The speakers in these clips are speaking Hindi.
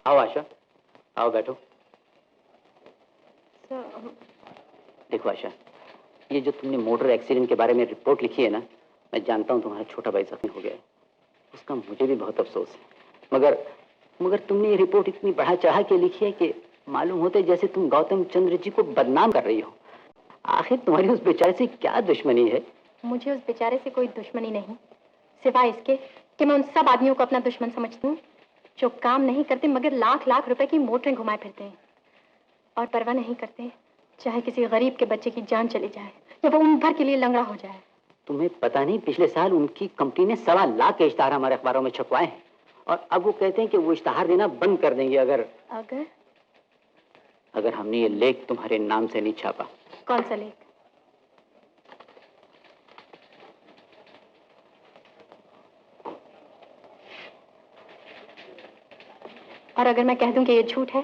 आओ आशा, आओ बैठो। देखो आशा, ये जो तुमने मोटर एक्सीडेंट के बारे में रिपोर्ट लिखी है ना, मैं जानता हूँ तुम्हारा छोटा भाई जख्मी हो गया है, उसका मुझे भी बहुत अफसोस है। मगर तुमने ये रिपोर्ट इतनी बढ़ा चढ़ा के लिखी है कि मालूम होता है जैसे तुम गौतम चंद्र जी को बदनाम कर रही हो। आखिर तुम्हारी उस बेचारे से क्या दुश्मनी है? मुझे उस बेचारे से कोई दुश्मनी नहीं, सिवाय इसके कि मैं उन सब आदमियों को अपना दुश्मन समझती हूँ जो काम नहीं करते मगर लाख लाख रुपए की मोटरें घुमाए फिरते हैं और परवाह नहीं करते चाहे किसी गरीब के बच्चे की जान चली जाए या वो उम्र भर के लिए लंगड़ा हो जाए। तुम्हें पता नहीं, पिछले साल उनकी कंपनी ने 1.25 लाख के इश्तहार हमारे अखबारों में छपवाए हैं और अब वो कहते हैं कि वो इश्तहार देना बंद कर देंगे अगर हमने ये लेख तुम्हारे नाम से नहीं छापा। कौन सा लेख? और अगर मैं कह दूं कि ये झूठ है,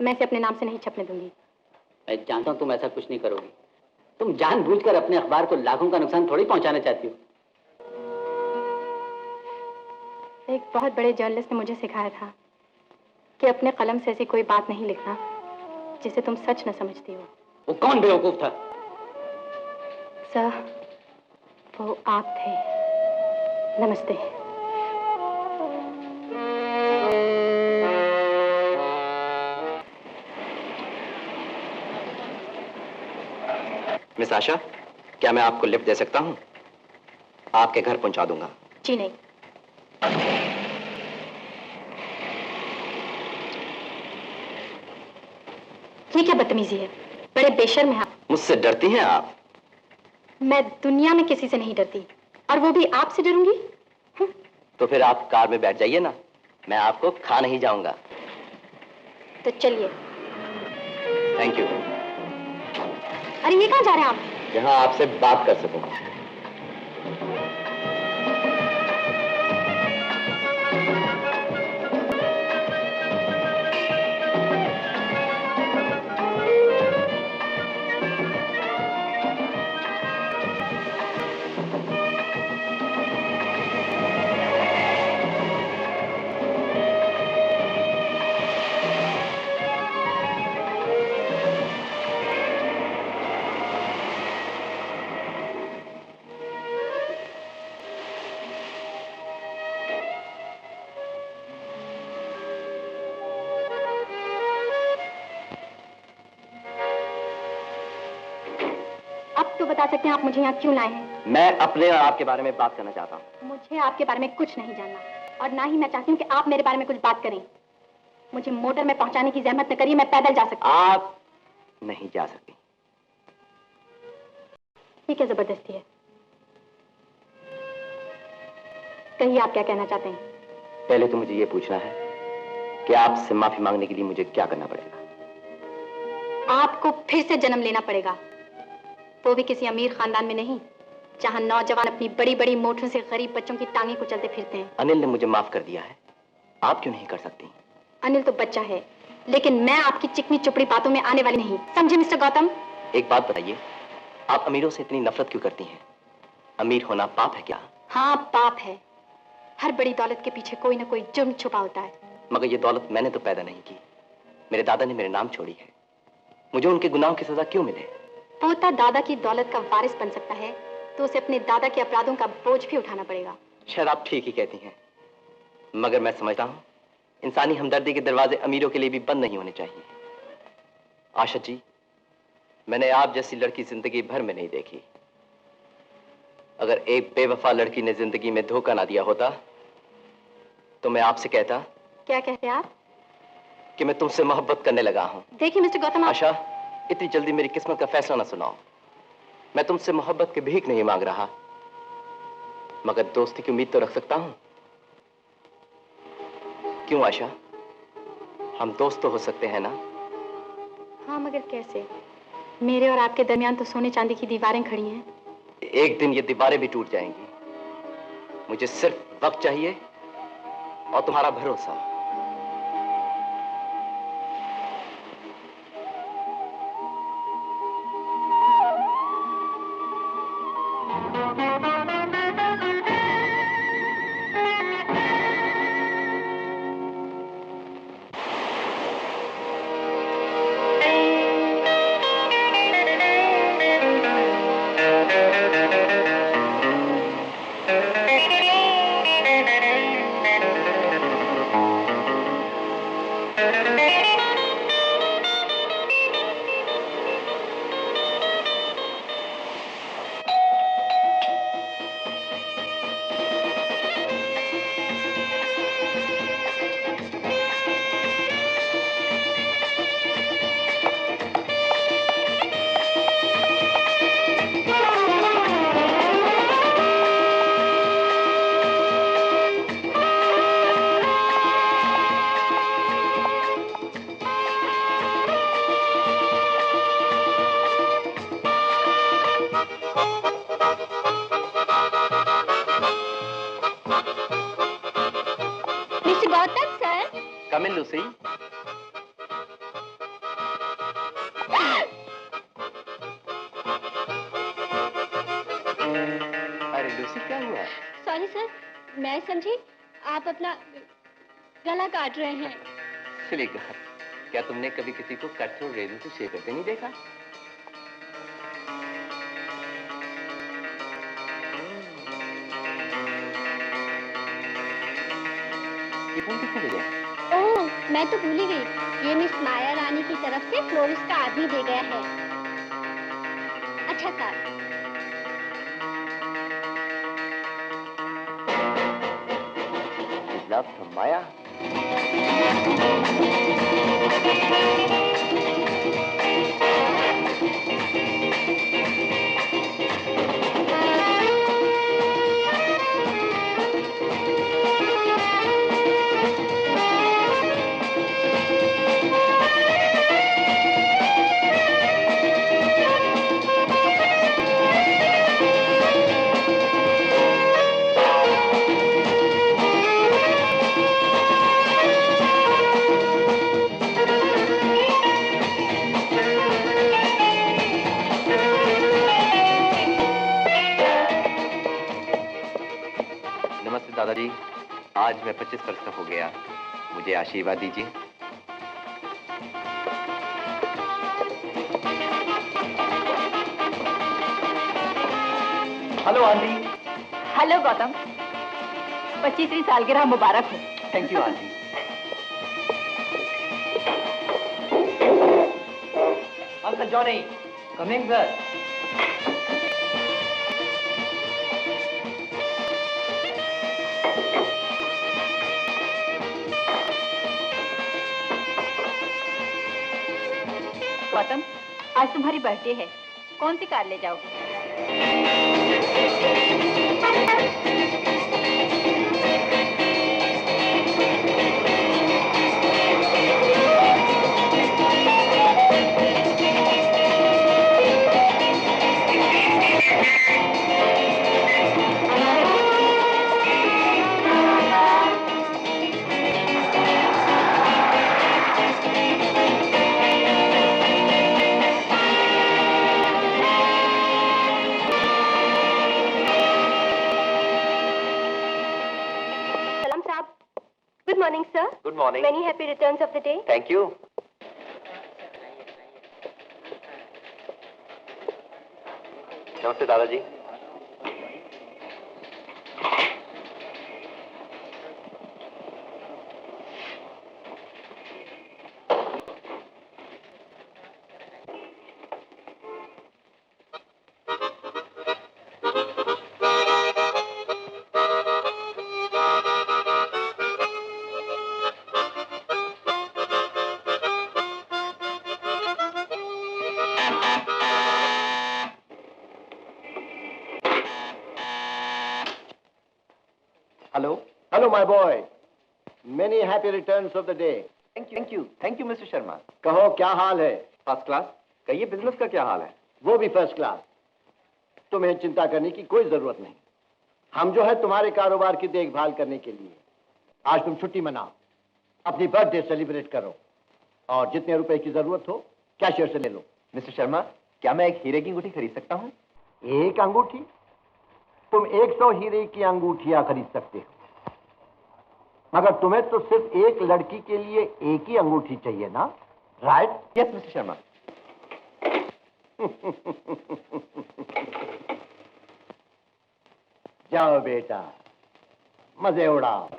मैं इसे अपने नाम से नहीं छपने दूंगी। मैं जानता हूं तुम ऐसा कुछ नहीं करोगी। तुम जानबूझकर अपने अखबार को लाखों का नुकसान थोड़ी पहुंचाना चाहती हो। एक बहुत बड़े जर्नलिस्ट ने मुझे सिखाया था कि अपने कलम से ऐसी कोई बात नहीं लिखना जिसे तुम सच न समझती हो। वो कौन बेवकूफ था? सर, वो आप थे। नमस्ते। मिस आशा, क्या मैं आपको लिफ्ट दे सकता हूं? आपके घर पहुंचा दूंगा। जी नहीं। ये क्या बदतमीजी है? बड़े बेशर्म हैं आप। मुझसे डरती हैं आप? मैं दुनिया में किसी से नहीं डरती, और वो भी आपसे डरूंगी? तो फिर आप कार में बैठ जाइए ना, मैं आपको खा नहीं जाऊंगा। तो चलिए। Thank you. अरे ये कहाँ जा रहे हैं आप? जहां आपसे बात कर सकूं। तो बता सकते हैं आप मुझे यहाँ क्यों लाए हैं? मैं अपने और आपके बारे में बात करना चाहता हूँ। मुझे आपके बारे में कुछ नहीं जानना, और ना ही मैं चाहती हूँ कि आप मेरे बारे में कुछ बात करें। मुझे मोटर में पहुंचाने की जहमत न करिए, मैं पैदल जा सकती हूँ। आप नहीं जा सकती। ये क्या जबरदस्ती है? कहिए आप क्या कहना चाहते हैं? पहले तो मुझे ये पूछना है कि आपसे माफी मांगने के लिए मुझे क्या करना पड़ेगा? आपको फिर से जन्म लेना पड़ेगा, वो भी किसी अमीर खानदान में नहीं, जहां नौजवान अपनी बड़ी बड़ी मोटरों से गरीब बच्चों की टांगे कुचलते फिरते हैं। अनिल ने मुझे माफ कर दिया है, आप क्यों नहीं कर सकती? अनिल तो बच्चा है, लेकिन मैं आपकी चिकनी चुपड़ी बातों में आने वाली नहीं, समझे मिस्टर गौतम? एक बात बताइए, आप अमीरों से इतनी नफरत क्यों करती हैं? अमीर होना पाप है क्या? हाँ, पाप है। हर बड़ी दौलत के पीछे कोई ना कोई जुर्म छुपा होता है। मगर ये दौलत मैंने तो पैदा नहीं की, मेरे दादा ने मेरे नाम छोड़ी है। मुझे उनके गुनाहों की सजा क्यों मिले? पोता दादा की दौलत का वारिस बन सकता है तो उसे अपने दादा के अपराधों का बोझ भी उठाना पड़ेगा। शायद आप ठीक ही कहती हैं, मगर मैं समझता हूं इंसानी हमदर्दी के दरवाजे अमीरों के लिए भी बंद नहीं होने चाहिए। आशा जी, मैंने आप जैसी लड़की जिंदगी भर में नहीं देखी। अगर एक बेवफा लड़की ने जिंदगी में धोखा ना दिया होता तो मैं आपसे कहता। क्या कहते आप? कि मैं तुमसे मोहब्बत करने लगा हूं। देखिए मिस्टर गौतम, आशा, इतनी जल्दी मेरी किस्मत का फैसला ना सुनाओ। मैं तुमसे मोहब्बत की भीख नहीं मांग रहा, मगर दोस्ती की उम्मीद तो रख सकता हूं। क्यों आशा, हम दोस्त तो हो सकते हैं ना? हाँ, मगर कैसे? मेरे और आपके दरमियान तो सोने चांदी की दीवारें खड़ी हैं। एक दिन ये दीवारें भी टूट जाएंगी। मुझे सिर्फ वक्त चाहिए और तुम्हारा भरोसा। कम इन लूसी। अरे लूसी क्या हुआ? सॉरी सर, मैं समझी आप अपना गला काट रहे हैं। सिली गर्ल, क्या तुमने कभी किसी को कट थ्रोट रेजर से शेव करते नहीं देखा? ये फोन किसने भेजा? ओह, मैं तो भूल ही गई। ये मिस माया रानी की तरफ से फ्लोरिस्ट का आदमी दे गया है। अच्छा सर। लव फ्रॉम माया। नमस्ते दादाजी, आज मैं 25 वर्ष का हो गया, मुझे आशीर्वाद दीजिए। Hello aunty. हेलो गौतम, 25वीं सालगिरह मुबारक हो। Thank you aunty. Uncle Johnny, coming sir. Gautam, आज तुम्हारी बर्थडे है, कौन सी कार ले जाओगे? Good morning, sir. Good morning. Many happy returns of the day. Thank you. नमस्ते दादाजी। Hello. Hello, my boy. Many happy returns of the day. Thank you mister Sharma. कहो क्या हाल है? First class. कहिए बिजनेस का क्या हाल है? वो भी फर्स्ट क्लास। तुम्हें चिंता करने की कोई जरूरत नहीं। हम जो है तुम्हारे कारोबार की देखभाल करने के लिए। आज तुम छुट्टी मनाओ, अपनी बर्थडे सेलिब्रेट करो और जितने रुपए की जरूरत हो कैशियर से ले लो। मिस्टर शर्मा, क्या मैं एक हीरे की अंगूठी खरीद सकता हूँ? एक अंगूठी? तुम 100 हीरे की अंगूठियां खरीद सकते हो, मगर तुम्हें तो सिर्फ एक लड़की के लिए एक ही अंगूठी चाहिए ना, राइट? Yes mister Sharma. जाओ बेटा, मजे उड़ाओ।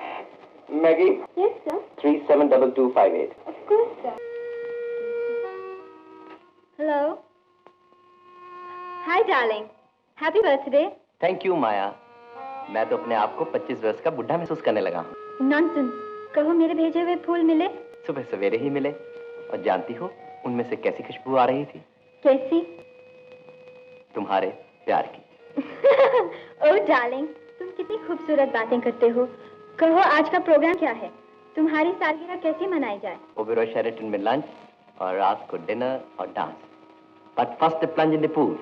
Maggi. Yes, sir. 372258। Of course, sir. Hello. Hi, darling. Happy birthday. Thank you Maya. मैं तो अपने आप को 25 वर्ष का बुढ़ा महसूस करने लगा हूँ। Nonsense. कहो मेरे भेजे हुए फूल मिले? सुबह सवेरे ही मिले, और जानती हो उनमें से कैसी खुशबू आ रही थी? कैसी? तुम्हारे प्यार की। ओह डार्लिंग, तुम कितनी खूबसूरत बातें करते हो। कहो आज का प्रोग्राम क्या है? तुम्हारी सालगिरह कैसे मनाई जाए? ओबेरॉय शेरेटन में लंच और रात को डिनर और dance. But first plunge in the pool.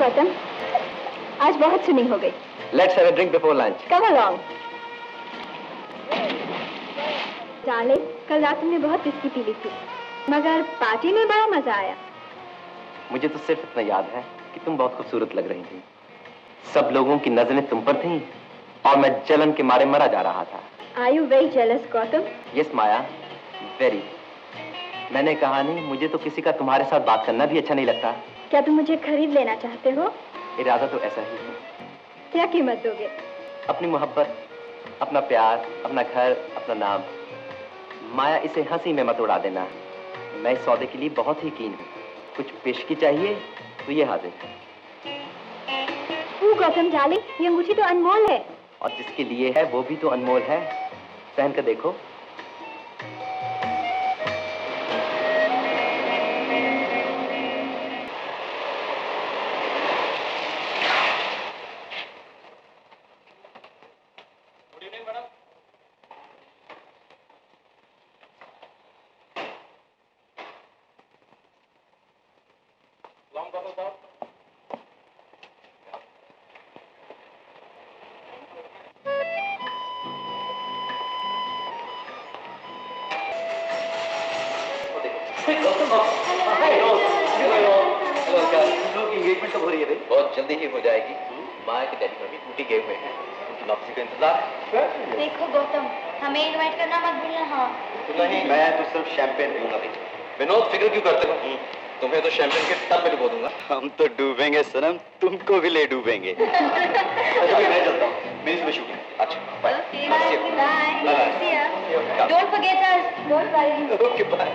Gautam, आज बहुत सुनी हो गई। Let's have a drink before lunch. Come along. Darling, कल रात तुमने बहुत विस्की पी ली थी, मगर पार्टी में बड़ा मजा आया। मुझे तो सिर्फ इतना याद है कि तुम बहुत खूबसूरत लग रही थी। सब लोगों की नजरें तुम पर थीं और मैं जलन के मारे मरा जा रहा था। Are you very jealous, Gautam? Yes, Maya, very. मैंने कहा नहीं, मुझे तो किसी का तुम्हारे साथ बात करना भी अच्छा नहीं लगता। क्या तुम मुझे खरीद लेना चाहते हो? इरादा तो ऐसा ही है। क्या कीमत दोगे? अपनी मोहब्बत, अपना प्यार, अपना घर, अपना नाम। माया, इसे हंसी में मत उड़ा देना। मैं इस सौदे के लिए बहुत ही कीन हूँ। कुछ पेशगी चाहिए तो ये हाजिर है। गौतम डार्लिंग, ये अंगूठी तो अनमोल है। और जिसके लिए है वो भी तो अनमोल है। पहन कर देखो। एंगेजमेंट कब हो रही है भाई? बहुत जल्दी ही हो जाएगी। माया के डैडी अभी ड्यूटी गए हुए हैं, उनकी वापसी का इंतजार है। देखो गौतम, हमें इनवाइट करना मत भूलना। हाँ नहीं, मैं तो सिर्फ शैंपेन पीऊंगा भाई। विनोद, फिक्र क्यों करते हो? तुम्हें तो शैंपेन के टब में डुबो दूंगा। हम तो डूबेंगे सनम, तुमको भी ले डूबेंगे। मैं चलता हूँ, मेरी सुबह शूटिंग। अच्छा, bye. Don't forget us. Don't worry. Okay, bye.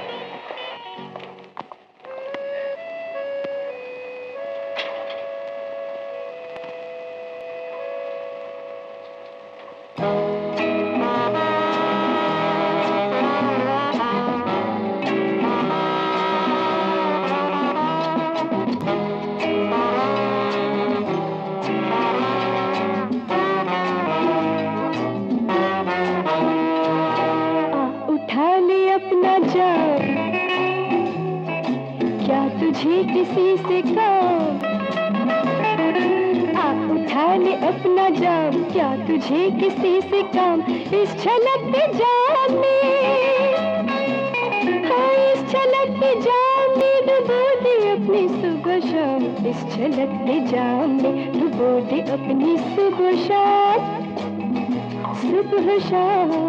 किसी से काम आ उठा ले अपना जाम, क्या तुझे किसी से काम? इस छलकते जाम में, हाँ इस छलकते जाम में डुबो दे अपनी सुबह शाम। इस छलकते जाम में डुबो दे अपनी सुबह शाम। सुबह शाम,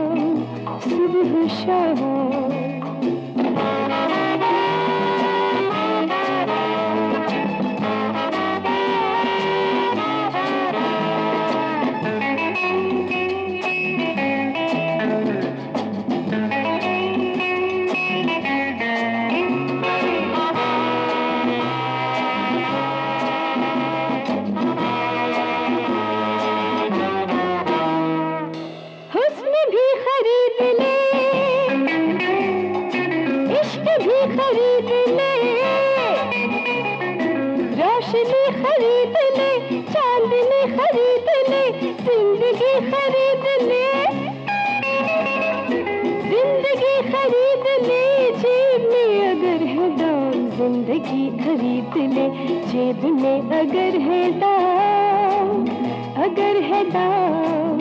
सुबह शाम। खरीद ले जेब में अगर है दाम, अगर है दाम,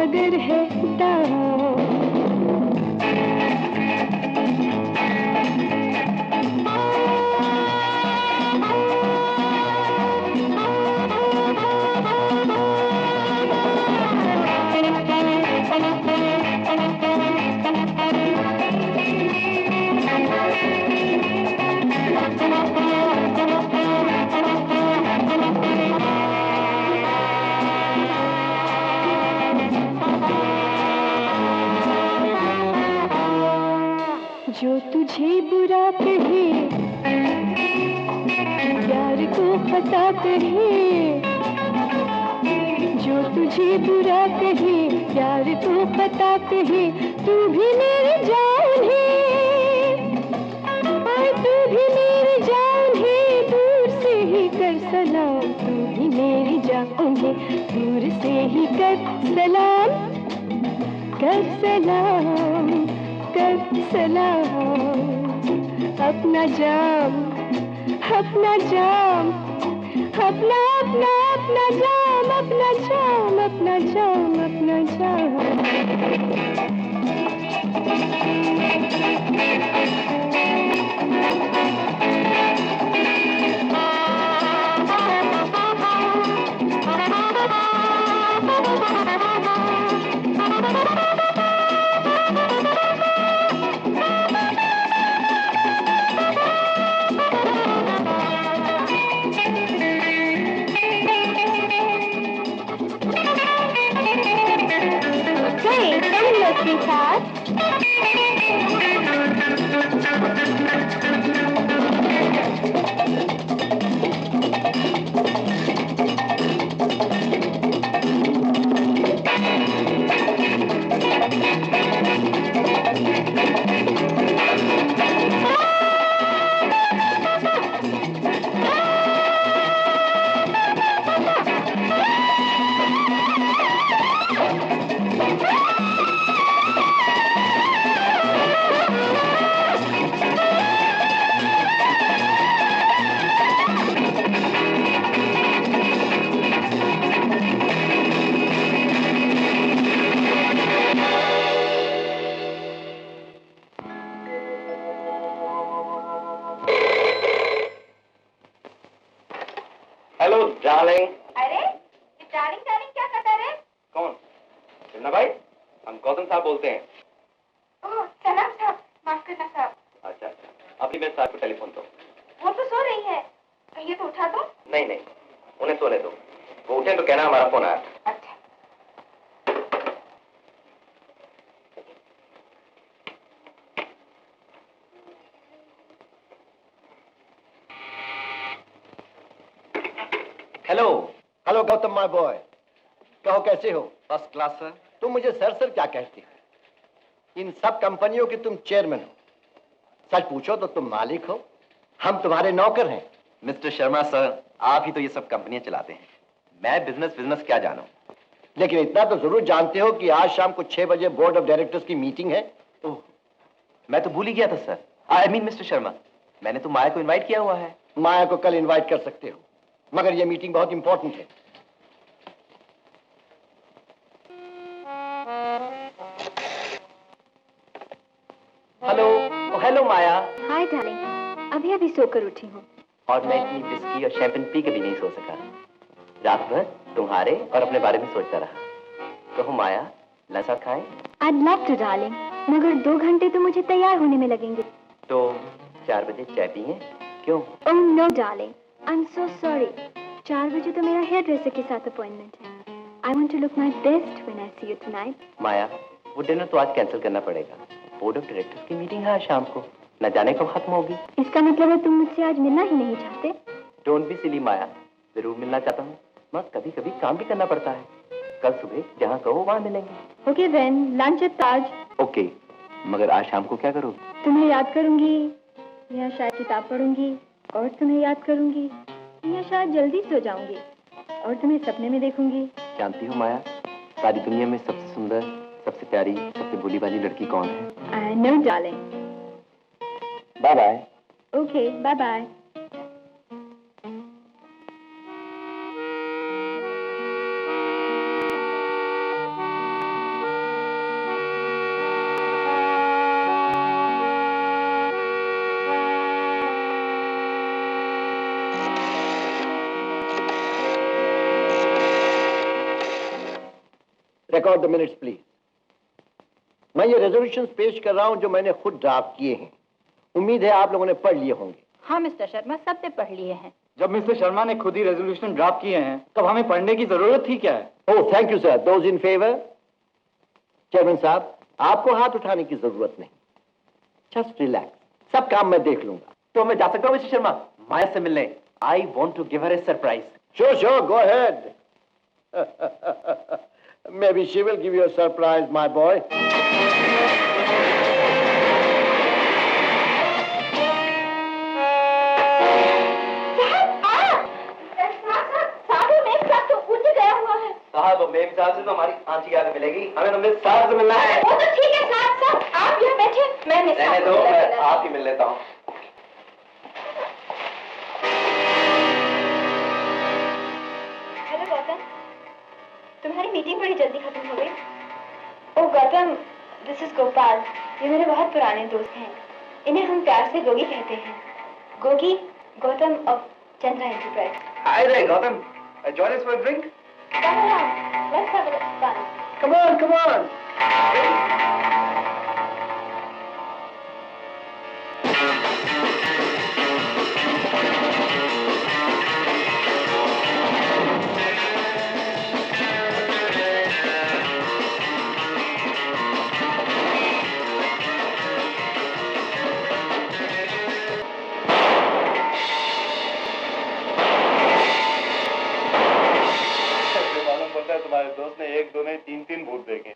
अगर है दाम। जो तुझे बुरा कहे, प्यार को खता कहे, जो तुझे बुरा कहे, प्यार को खता कहे, तू भी मेरी जान है, और तू भी मेरी जान है। दूर से ही कर सलाम, तू भी मेरी जान है, दूर से ही कर सलाम, कर सलाम, कर सलाम। अपना जाम, अपना जाम, अपना अपना अपना जाम, अपना जाम, अपना जाम, अपना जाम। Hey, hello, sweetheart. Hello darling. अरे ये डार्लिंग डार्लिंग क्या करता रे? कौन? शिवना भाई, हम गौतम साहब बोलते हैं। ओह सलाम साहब, माफ करना साहब। अच्छा अच्छा, अभी मैं साहब को टेलीफोन दो। वो तो सो रही है, ये तो उठा दो। नहीं नहीं, उन्हें सोने दो, वो उठे तो कहना हमारा फोन आया। अच्छा। Hello. Hello Gautam my boy, कहो कैसे हो? First class sir. तुम मुझे सर सर क्या कहते हो? इन सब कंपनियों के तुम चेयरमैन हो, सच पूछो तो तुम मालिक हो, हम तुम्हारे नौकर हैं। मिस्टर शर्मा सर, आप ही तो ये सब कंपनियां चलाते हैं, मैं बिजनेस क्या जानूं। लेकिन इतना तो जरूर जानते हो कि आज शाम को 6 बजे बोर्ड ऑफ डायरेक्टर्स की मीटिंग है। ओह, मैं तो भूल ही गया था sir. I mean mister Sharma, मैंने तो माया को इनवाइट किया हुआ है। माया को कल इनवाइट कर सकते हो, मगर यह मीटिंग बहुत इंपॉर्टेंट है। हेलो। हेलो माया। हाय डार्लिंग, अभी अभी सोकर उठी हूँ। और मैं इतनी विस्की और शैंपेन पी के भी नहीं सो सका, रात भर तुम्हारे और अपने बारे में सोचता रहा। कहो माया, लंच खाएं? I'd love to, darling, मगर 2 घंटे तो मुझे तैयार होने में लगेंगे। तो 4 बजे चाय पिए? क्यों? Oh no, darling, I'm so sorry. 4 बजे तो मेरा हेयर ड्रेसर के साथ अपॉइंटमेंट है। I want to look my best when I see you tonight. माया, वो डिनर तो आज कैंसिल करना पड़ेगा, बोर्ड ऑफ डायरेक्टर्स की मीटिंग है आज शाम को, न जाने कब खत्म होगी। इसका मतलब है तुम मुझसे आज मिलना ही नहीं चाहते? डोंट बी सिली माया, जरूर मिलना चाहता हूँ, मगर कभी कभी काम भी करना पड़ता है। कल सुबह जहाँ कहो वहाँ मिलेंगे। Okay then, lunch at Taj. Okay, मगर आज शाम को क्या करोगे? तुम्हें याद करूंगी, या शायद किताब पढ़ूंगी, और तुम्हें याद करूंगी, या शायद जल्दी सो जाऊंगी, और तुम्हें सपने में देखूंगी। जानती हो माया, सारी दुनिया में सबसे सुंदर, सबसे प्यारी, सबसे भोली भाली लड़की कौन है? I know, darling. Bye bye. Okay, bye bye. Record the minutes please. मैं ये रेजोल्यूशंस पेश कर रहा हूं जो मैंने खुद ड्राफ्ट किए हैं। उम्मीद है आप लोगों ने पढ़ लिए होंगे। हाँ मिस्टर शर्मा, सबने पढ़ लिए हैं। जब मिस्टर शर्मा ने खुद ही रेजोल्यूशन ड्राफ्ट किए हैं, तब हमें पढ़ने की जरूरत थी क्या है? Oh thank you sir. Those in favour? Chairman साहब, आपको हाथ उठाने की जरूरत नहीं, जस्ट रिलैक्स, सब काम मैं देख लूंगा। तो मैं जा सकता हूँ मिस्टर शर्मा माया से मिलने? I want to give her a surprise. Sure, go ahead. Maybe she will give you a surprise, my boy. साहब, मेम साहब से तो हमारी आंटी आगे मिलेगी, हमें तो मिस साहब से मिलना है। वो तो ठीक है साहब, साहब आप यहाँ बैठे, मैं मिस रहने साहब दो, को मैं बुला लेती आप ही मिल लेता हूँ। गौतम, तुम्हारी मीटिंग बड़ी जल्दी खत्म हो गई। ओह गौतम, दिस इज गोपाल। ये मेरे बहुत पुराने दोस्त हैं। इन्हें हम प्यार से गोगी कहते हैं। Gogi, Gautam of Chandra enterprise. Hi there, Gautam. Join us for a drink? Come along, let's have a little fun. Come on, come on. मालूम पड़ता है तुम्हारे दोस्त ने एक दो नहीं तीन तीन भूत देखे।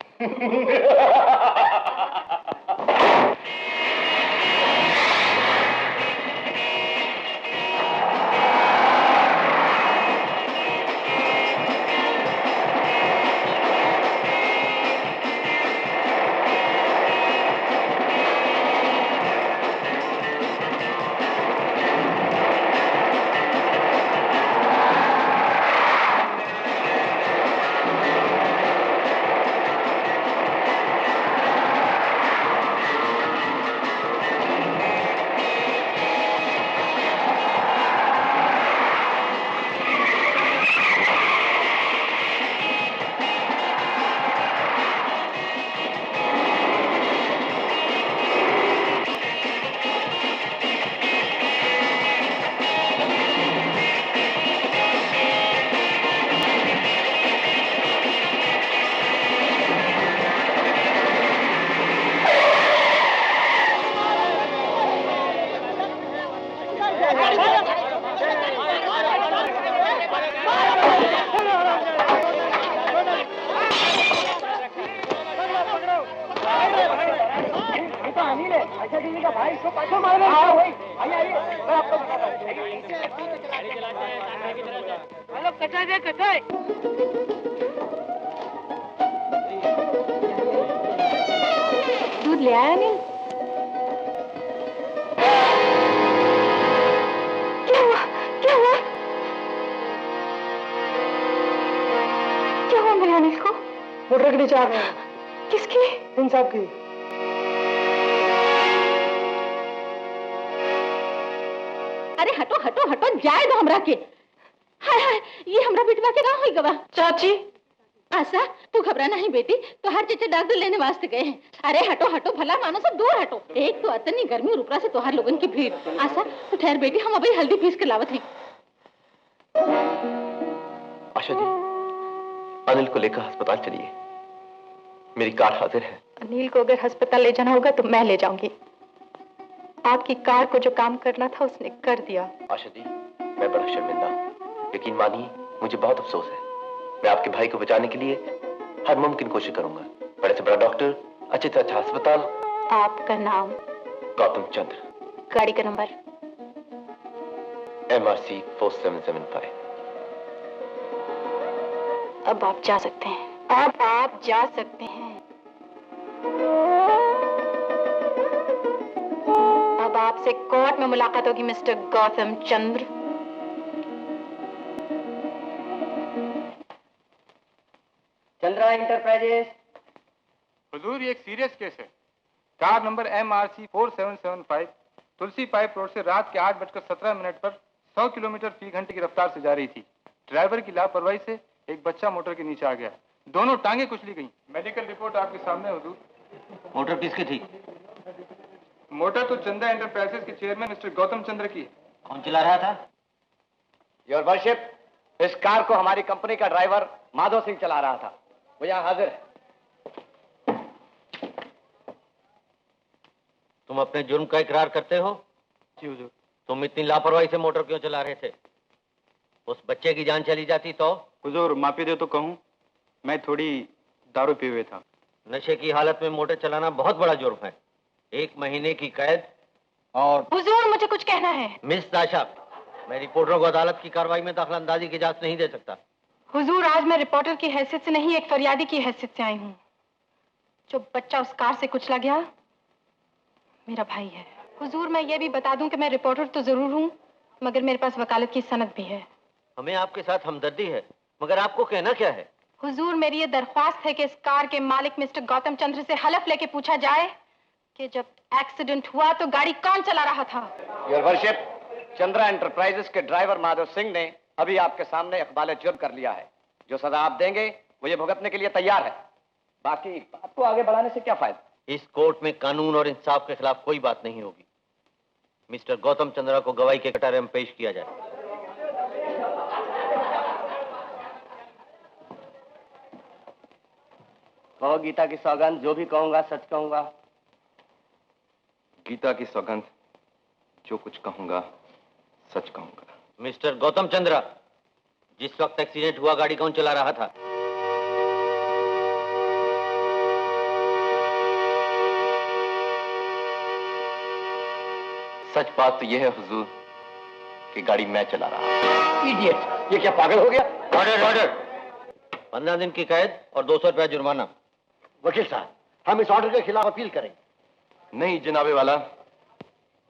दूध ले आया अनिल? क्या हुआ? क्या हुआ? क्या हुआ मेरे अनिल को? मोटर के नीचे आ गए। किसकी? इन साहब की। अरे हटो हटो हटो, जाए दो हमरा के। हाय हाय, ये हमरा बिटवा के ना होई गवा। चाची, आशा तू घबरा नहीं बेटी, तो हर चीज डॉक्टर लेने वास्ते गए हैं। अरे हटो हटो, भला मानो से दूर हटो। एक तो इतनी गर्मी और ऊपर से तोहार लोगन की भीड़। आशा तू ठहर बेटी, हम अभी हल्दी पीस के लावत हैं। आशा जी, अनिल को लेकर अस्पताल चलिए, मेरी कार हाजिर है। अनिल को अगर अस्पताल ले जाना होगा तो मैं ले जाऊंगी। आपकी कार को जो काम करना था उसने कर दिया। आशा जी, मैं बड़ा शर्मिंदा हूँ, यकीन मानिए मुझे बहुत अफसोस है। मैं आपके भाई को बचाने के लिए हर मुमकिन कोशिश करूंगा। बड़े से बड़ा डॉक्टर, अच्छे से अच्छा अस्पताल। आपका नाम? गौतम चंद्र। गाड़ी का नंबर? MRC 4775। अब आप जा सकते हैं। अब आप जा सकते हैं। अब आपसे कोर्ट में मुलाकात होगी मिस्टर गौतम चंद्र। चंद्रा एंटरप्राइजेस। हुजूर, ये एक सीरियस केस है। कार नंबर MRC 4775 तुलसी पाइप रोड से रात के 8:17 पर 100 किलोमीटर फी घंटे की रफ्तार से जा रही थी। ड्राइवर की लापरवाही से एक बच्चा मोटर के नीचे आ गया। दोनों टांगे कुचली गईं। मेडिकल रिपोर्ट आपके सामने है हुजूर। मोटर किसकी थी? मोटर तो चंद्रा एंटरप्राइजेस के चेयरमैन मिस्टर गौतम चंद्र की है। कौन चला रहा था? योर वर्शिप, इस कार को हमारी कंपनी का ड्राइवर माधव सिंह चला रहा था। वो यहाँ हाजिर है। तुम अपने जुर्म का इकरार करते हो? जी हुजूर। तुम इतनी लापरवाही से मोटर क्यों चला रहे थे? उस बच्चे की जान चली जाती तो? हुजूर, माफी दे तो कहूँ, मैं थोड़ी दारू पिए हुए था। नशे की हालत में मोटर चलाना बहुत बड़ा जुर्म है। 1 महीने की कैद और... हुजूर, मुझे कुछ कहना है। मिस दाशा, मैं रिपोर्टरों को अदालत की कार्रवाई में दखलंदाजी की इजाजत नहीं दे सकता। हुजूर, आज मैं रिपोर्टर की हैसियत से नहीं, एक फरियादी की हैसियत से आई हूँ। जो बच्चा उस कार से कुचला गया, मेरा भाई है। हुजूर, मैं ये भी बता दूं कि मैं रिपोर्टर तो जरूर हूँ, मगर मेरे पास वकालत की सनद भी है। हमें आपके साथ हमदर्दी है, मगर आपको कहना क्या है? हुजूर, मेरी ये दरख्वास्त है कि इस कार के मालिक मिस्टर गौतम चंद्र से हलफ लेके पूछा जाए कि जब एक्सीडेंट हुआ तो गाड़ी कौन चला रहा था। योर वर्शिप, चंद्रा एंटरप्राइजेस के ड्राइवर माधव सिंह ने अभी आपके सामने इकबाल जुर्म कर लिया है। जो सजा आप देंगे वो ये भुगतने के लिए तैयार है। बाकी बात को आगे बढ़ाने से क्या फायदा? इस कोर्ट में कानून और इंसाफ के खिलाफ कोई बात नहीं होगी। मिस्टर गौतम चंद्रा को गवाही के कटारे में पेश किया जाए। कहो गीता की सौगंध, जो भी कहूंगा सच कहूंगा। गीता की सौगंध, जो कुछ कहूंगा सच कहूंगा। मिस्टर गौतम चंद्रा, जिस वक्त एक्सीडेंट हुआ गाड़ी कौन चला रहा था? सच बात तो यह है हुजूर कि गाड़ी मैं चला रहा हूं। इडियट, ये क्या पागल हो गया? Order order. 15 दिन की कैद और 200 रुपया जुर्माना। वकील साहब, हम इस ऑर्डर के खिलाफ अपील करेंगे। नहीं जनाबे वाला,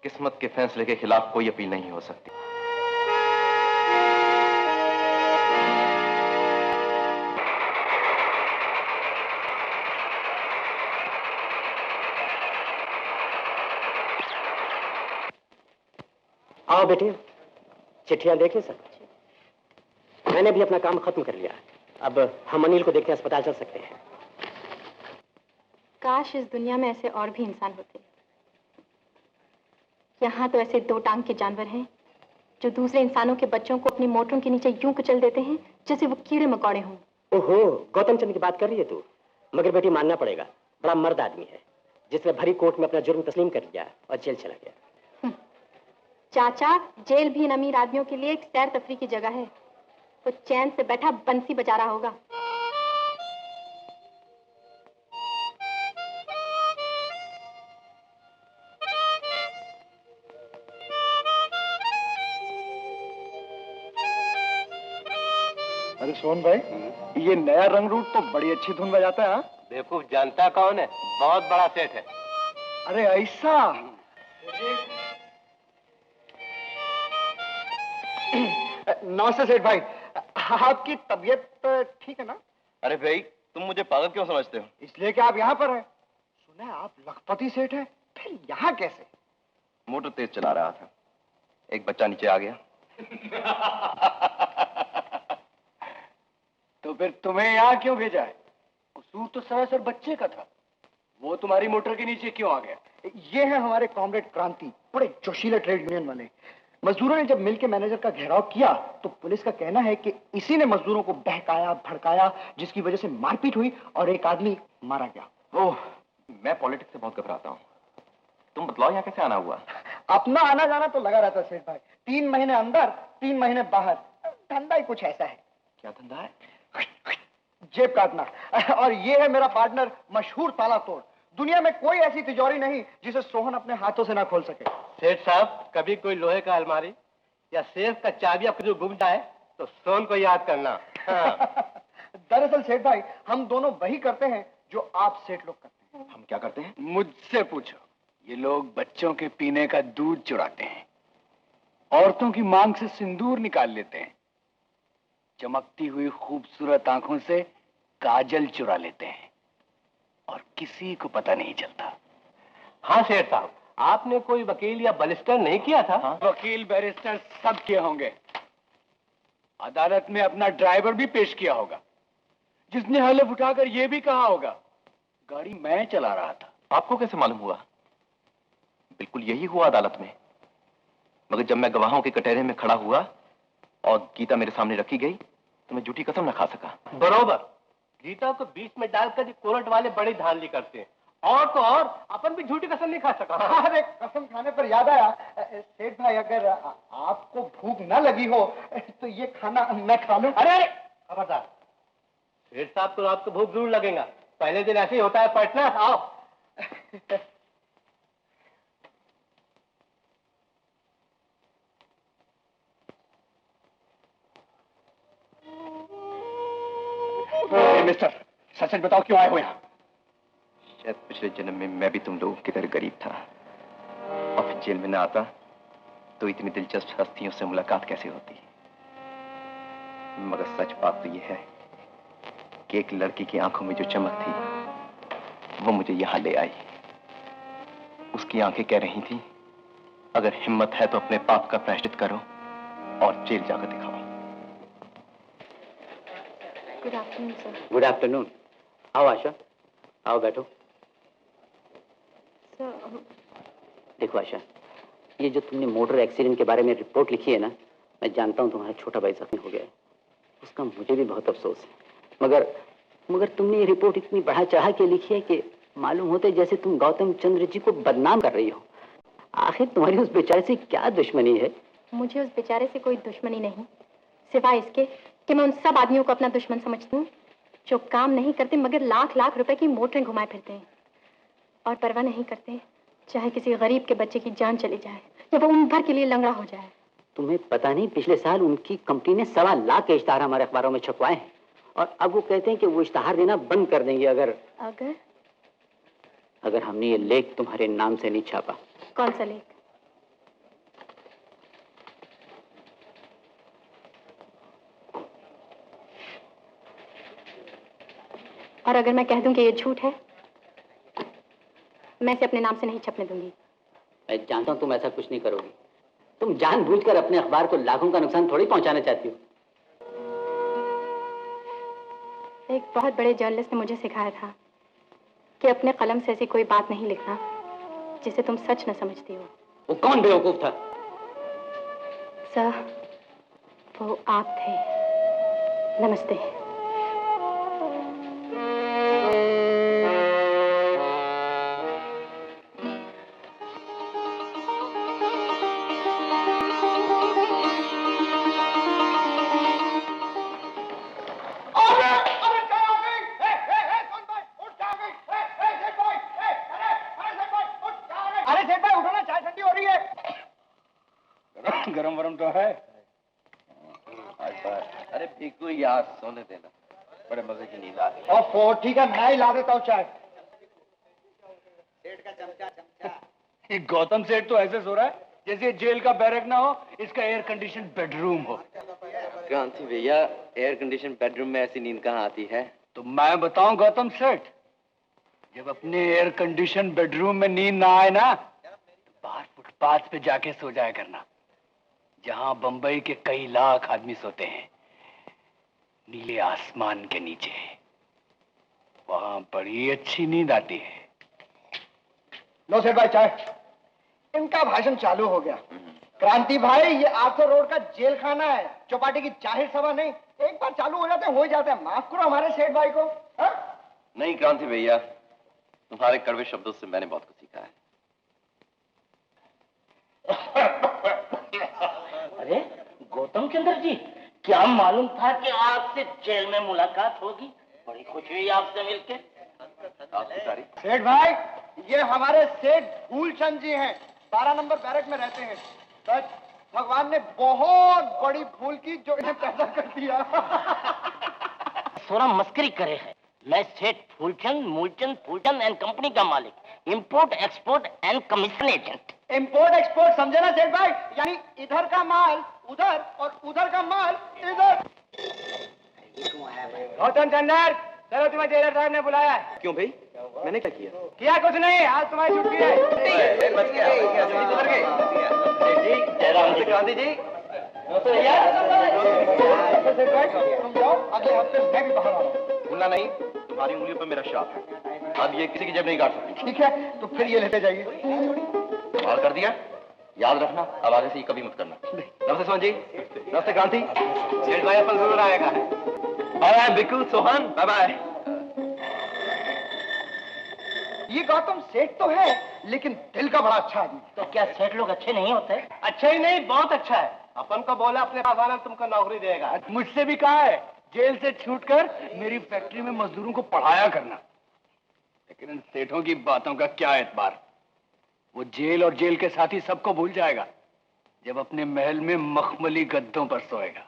किस्मत के फैसले के खिलाफ कोई अपील नहीं हो सकती। आओ बेटे, चिट्ठियां देखें सर। मैंने भी अपना काम खत्म कर लिया। अब हम अनिल को देखते अस्पताल चल सकते हैं। काश इस दुनिया में ऐसे और भी इंसान होते। यहाँ तो ऐसे 2 टांग के जानवर हैं जो दूसरे इंसानों के बच्चों को अपनी मोटरों के नीचे यूं कुचल देते हैं जैसे वो कीड़े मकोड़े हों। ओहो, गौतम चंद्र की बात कर रही है तू? मगर बेटी मानना पड़ेगा, बड़ा मर्द आदमी है जिसने भरी कोर्ट में अपना जुर्म तस्लीम कर लिया और जेल चला गया। चाचा, जेल भी इन अमीर आदमियों के लिए एक सैर तफरी की जगह है। वो चैन से बैठा बंसी बजा रहा होगा। अरे सोहन भाई, ये नया रंग रूट तो बड़ी अच्छी धुन बजाता है। बेवकूफ जानता कौन है? बहुत बड़ा सेठ है। अरे ऐसा? नमस्ते सेठ भाई, आपकी तबीयत ठीक है ना? अरे भाई, तुम मुझे पागल क्यों समझते हो? इसलिए कि आप यहाँ पर हैं। सुना है आप लखपति सेठ हैं, फिर यहाँ कैसे? मोटर तेज चला रहा था, एक बच्चा नीचे आ गया। तो फिर तुम्हें यहाँ क्यों भेजा है? कसूर तो सरासर बच्चे का था। वो तुम्हारी मोटर के नीचे क्यों आ गया? ये है हमारे कॉमरेड क्रांति, बड़े जोशीले ट्रेड यूनियन वाले। मजदूरों ने जब मिल के मैनेजर का घेराव किया तो पुलिस का कहना है कि इसी ने मजदूरों को बहकाया भड़काया, जिसकी वजह से मारपीट हुई और एक आदमी मारा गया। ओह, मैं पॉलिटिक्स से बहुत घबराता हूँ। तुम बतलाओ यहाँ कैसे आना हुआ? अपना आना जाना तो लगा रहता सेठ भाई। 3 महीने अंदर 3 महीने बाहर। धंधा ही कुछ ऐसा है। क्या धंधा है? जेब काटना। और ये है मेरा पार्टनर मशहूर ताला तोड़। दुनिया में कोई ऐसी तिजोरी नहीं जिसे सोहन अपने हाथों से ना खोल सके। सेठ साहब, कभी कोई लोहे का अलमारी या सेफ का चाबी आपको जो गुम जाए तो सोन को याद करना। हाँ। दरअसल सेठ भाई, हम दोनों वही करते हैं जो आप सेठ लोग करते हैं। हम क्या करते हैं? मुझसे पूछो। ये लोग बच्चों के पीने का दूध चुराते हैं, औरतों की मांग से सिंदूर निकाल लेते हैं, चमकती हुई खूबसूरत आंखों से काजल चुरा लेते हैं और किसी को पता नहीं चलता। हाँ सेठ साहब, आपने कोई वकील या बलिस्टर नहीं किया था? हाँ? वकील बैरिस्टर सब किए होंगे। अदालत में अपना ड्राइवर भी पेश किया होगा, जिसने हलफ उठाकर यह भी कहा होगा गाड़ी मैं चला रहा था। आपको कैसे मालूम हुआ? बिल्कुल यही हुआ अदालत में। मगर जब मैं गवाहों के कटहरे में खड़ा हुआ और गीता मेरे सामने रखी गई तो मैं झूठी कसम न खा सका। बरोबर। गीता को बीच में डालकर कोर्ट वाले बड़ी धांधली करते हैं। और तो और अपन भी झूठी कसम नहीं खा सका। अरे कसम खाने पर याद आया, सेठ भाई अगर आपको भूख न लगी हो तो ये खाना मैं खा लूं। अरे खबरदार, सेठ साहब को रात को भूख जरूर लगेगा। पहले दिन ऐसे ही होता है पार्टनर। आओ। मिस्टर, सच सच बताओ क्यों आए हो यहाँ? शायद पिछले जन्म में मैं भी तुम लोगों की तरह गरीब था और फिर जेल में न आता तो इतनी दिलचस्प हस्तियों से मुलाकात कैसे होती। मगर सच बात तो यह है कि एक लड़की की आंखों में जो चमक थी वो मुझे यहां ले आई। उसकी आंखें कह रही थी, अगर हिम्मत है तो अपने पाप का प्रायश्चित करो और जेल जाकर दिखाओ। Good afternoon sir. Good afternoon. आओ आशा, आओ बैठो। सर देखो आशा, ये जो तुमने मोटर एक्सीडेंट के बारे में रिपोर्ट लिखी है ना, मैं जानता हूँ तुम्हारा छोटा भाई जख्मी हो गया है, उसका मुझे भी बहुत अफसोस है। मगर तुमने ये रिपोर्ट इतनी बढ़ा चढ़ा के लिखी है कि मालूम होता है जैसे तुम गौतम चंद्र जी को बदनाम कर रही हो। आखिर तुम्हारी उस बेचारे से क्या दुश्मनी है? मुझे उस बेचारे से कोई दुश्मनी नहीं, सिवाय इसके कि मैं उन सब आदमियों को अपना दुश्मन समझती हूँ जो काम नहीं करते मगर लाख लाख रुपए की मोटरें घुमाए फिरते हैं और परवाह नहीं करते चाहे किसी गरीब के बच्चे की जान चली जाए या वो उम्र भर के लिए लंगड़ा हो जाए। तुम्हें पता नहीं, पिछले साल उनकी कंपनी ने 1.25 लाख के इश्तहार हमारे अखबारों में छपवाए हैं और अब वो कहते हैं कि वो इश्तहार देना बंद कर देंगे अगर हमने ये लेख तुम्हारे नाम से नहीं छापा। कौन सा लेख? और अगर मैं कह दूं कि ये झूठ है, मैं इसे अपने नाम से नहीं छपने दूंगी। मैं जानता हूं तुम ऐसा कुछ नहीं करोगी। तुम जानबूझकर अपने अखबार को लाखों का नुकसान थोड़ी पहुंचाना चाहती हो। एक बहुत बड़े जर्नलिस्ट ने मुझे सिखाया था कि अपने कलम से ऐसी कोई बात नहीं लिखना जिसे तुम सच न समझती हो। वो कौन बेवकूफ था? सर, वो आप थे। नमस्ते। गरम वरम तो है। अरे बिल्कुल यार, सोने देना, बड़े मजे की नींद आ रही है। और ठीक है, मैं ही ला देता हूँ चाय। सेठ का चमचा। ये गौतम सेठ तो ऐसे सो रहा है जैसे जेल का बैरक ना हो, इसका एयर कंडीशन बेडरूम हो। क्रांति भैया, एयर कंडीशन बेडरूम में ऐसी नींद कहाँ आती है? तो मैं बताऊं गौतम सेठ, जब अपने एयर कंडीशन बेडरूम में नींद ना आए ना, बाहर फुटपाथ पे जाके सो जाया करना, जहां बंबई के कई लाख आदमी सोते हैं, नीले आसमान के नीचे। वहां बड़ी अच्छी नींद आती है। लो सेठ भाई चाय। इनका भाषण चालू हो गया। क्रांति भाई, ये आर्थर रोड का जेल खाना है, चौपाटी की जाहिर सभा नहीं। एक बार चालू हो जाते हैं, हो ही जाते हैं। माफ करो हमारे सेठ भाई को। हा? नहीं क्रांति भैया, तुम्हारे कड़वे शब्दों से मैंने बहुत कुछ सीखा है। अरे गौतम चंद्र जी, क्या मालूम था कि आपसे जेल में मुलाकात होगी। बड़ी खुशी हुई आपसे मिलके। सेठ भाई, ये हमारे सेठ फूलचंद जी हैं, 12 नंबर बैरक में रहते हैं। सच, भगवान ने बहुत बड़ी भूल की जो इन्हें पैदा कर दिया। थोड़ा मस्करी करे है। मैं सेठ फूलचंद एंड कंपनी का मालिक, import export and commission agent. Import export समझे ना सेठ भाई? यानी इधर का माल उधर और उधर का माल इधर। गौतम चंद्र, चलो तुम्हें जेलर साहब ने बुलाया है। क्यों भाई, मैंने क्या किया? किया कुछ नहीं, आज तुम्हारी छुट्टी है। बच गया, सुधर गए। जयराम जी, क्रांति जी, तुम जाओ, अगले हफ्ते मैं भी बाहर आ रहा हूँ। भूलना नहीं, तुम्हारी उंगलियों पर मेरा शाप है। अब ये किसी की जेब नहीं काट सकती। ठीक है, तो फिर ये लेते जाइए। कमाल कर दिया। याद रखना, अब आगे से ये कभी मत करना। नमस्ते सोहन जी। नमस्ते क्रांति। जेठ भाई अपन जरूर आएगा। बाय बिल्कुल सोहन, बाय बाय। ये गौतम सेठ तो है, लेकिन दिल का बड़ा अच्छा आदमी। तो क्या सेठ लोग अच्छे नहीं होते? अच्छा ही नहीं, बहुत अच्छा है। अपन को बोला अपने पास आना, तुमको नौकरी देगा। मुझसे भी कहा है, जेल से छूटकर मेरी फैक्ट्री में मजदूरों को पढ़ाया करना। लेकिन इन सेठों की बातों का क्या एतबार। वो जेल और जेल के साथी सबको भूल जाएगा जब अपने महल में मखमली गद्दों पर सोएगा।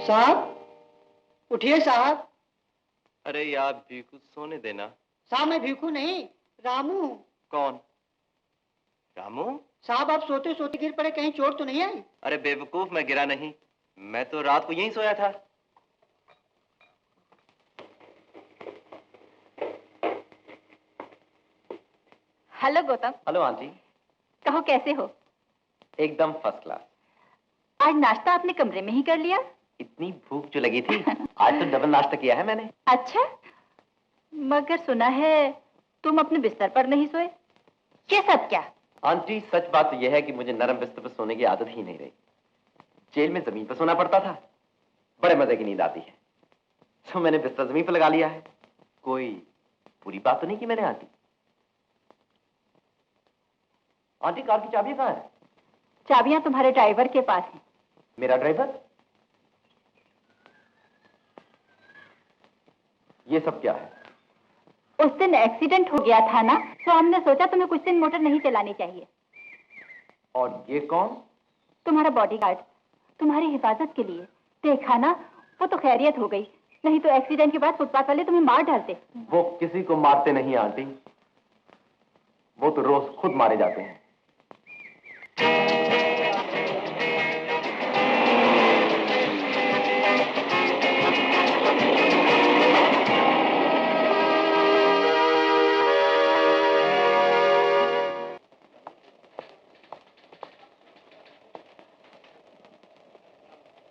साहब उठिए साहब। अरे यार भीखू, सोने देना। साहब मैं भीखू नहीं, रामू। कौन? रामू? साहब आप सोते सोते गिर पड़े, कहीं चोट तो नहीं आई? अरे बेवकूफ, मैं गिरा नहीं, मैं तो रात को यहीं सोया था। हेलो गौतम। Hello aunty. कहो कैसे हो? एकदम फर्स्ट क्लास। आज नाश्ता अपने कमरे में ही कर लिया? इतनी भूख जो लगी थी, आज तो डबल नाश्ता किया है मैंने। अच्छा, मगर सुना है तुम अपने बिस्तर पर नहीं सोए, ये सब क्या? आंटी सच बात तो यह है कि मुझे नरम बिस्तर पर सोने की आदत ही नहीं रही। जेल में जमीन पर सोना पड़ता था, बड़े मजे की नींद आती है, तो मैंने बिस्तर जमीन पर लगा लिया है। कोई बुरी बात तो नहीं की मैंने आंटी? आंटी कार की चाबी कहाँ है? चाबियां तुम्हारे ड्राइवर के पास हैं। मेरा ड्राइवर? ये सब क्या है? उस दिन एक्सीडेंट हो गया था ना, तो हमने सोचा तुम्हें कुछ दिन मोटर नहीं चलानी चाहिए। और ये कौन? तुम्हारा बॉडीगार्ड, तुम्हारी हिफाजत के लिए। देखा ना, वो तो खैरियत हो गई, नहीं तो एक्सीडेंट के बाद फुटपाथ वाले तुम्हें मार डालते। वो किसी को मारते नहीं आंटी, वो तो रोज खुद मारे जाते हैं।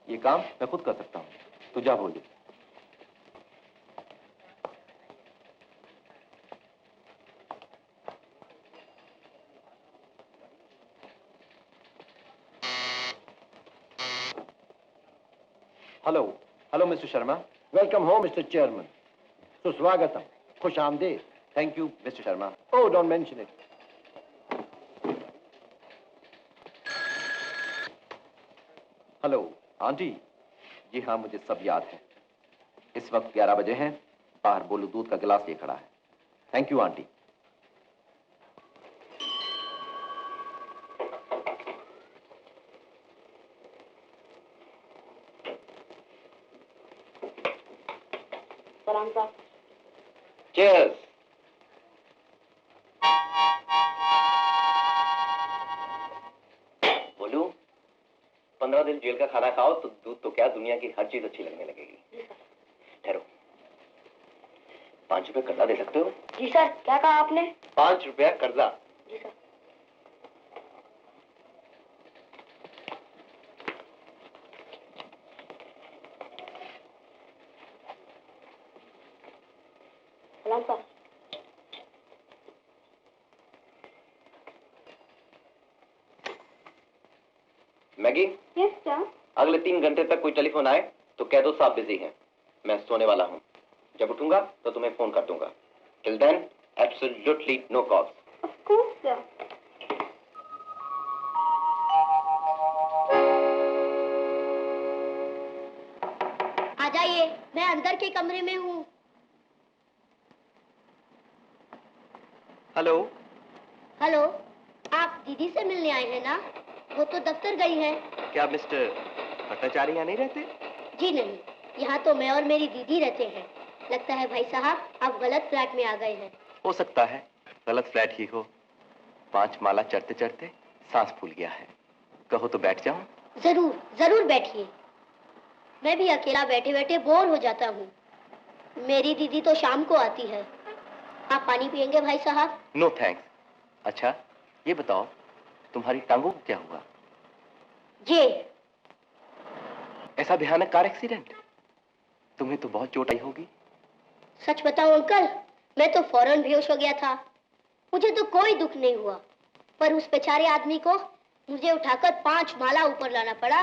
ये काम मैं खुद कर सकता हूँ, तू जा बोल दे। Hello hello mister Sharma. Welcome home mister chairman. सुस्वागतम, खुश आमदीद। Thank you mister Sharma. Oh don't mention it. Hello aunty. जी हाँ, मुझे सब याद है। इस वक्त 11 बजे हैं, बाहर बोलू दूध का गिलास लिए खड़ा है। Thank you aunty. Cheers. बोलू, 15 दिन जेल का खाना खाओ तो दूध तो क्या, दुनिया की हर चीज अच्छी लगने लगेगी। ठहरो, 5 रुपए कर्जा दे सकते हो? जी सर, क्या कहा आपने? 5 रुपया कर्जा। जी सर। सलाम सर। Maggi, yes sir. अगले 3 घंटे तक कोई टेलीफोन आए तो कह दो साहब बिजी हैं, मैं सोने वाला हूँ। जब उठूंगा तो तुम्हें फोन कर दूंगा। Till then absolutely no calls. Of course sir. आ जाइए, मैं अंदर के कमरे में हूँ। हेलो। हेलो, आप दीदी से मिलने आए हैं ना? वो तो दफ्तर गई हैं। क्या मिस्टर भट्टाचार्य यहाँ नहीं रहते? जी नहीं, यहाँ तो मैं और मेरी दीदी रहते हैं। लगता है भाई साहब आप गलत फ्लैट में आ गए हैं। हो सकता है गलत फ्लैट ही हो। 5 माला चढ़ते चढ़ते सांस फूल गया है। कहो तो बैठ जाऊं? जरूर जरूर बैठिए। मैं भी अकेला बैठे बैठे बोर हो जाता हूँ। मेरी दीदी तो शाम को आती है। आप पानी पियेंगे भाई साहब? No thanks. अच्छा ये बताओ, तुम्हारी टांगों को क्या हुआ? ये ऐसा भयानक कार एक्सीडेंट? तुम्हें तो बहुत चोट आई होगी। सच बताऊं अंकल, मैं तो फौरन बेहोश हो गया था। मुझे तो कोई दुख नहीं हुआ, पर उस बेचारे आदमी को मुझे उठाकर 5 माला ऊपर लाना पड़ा।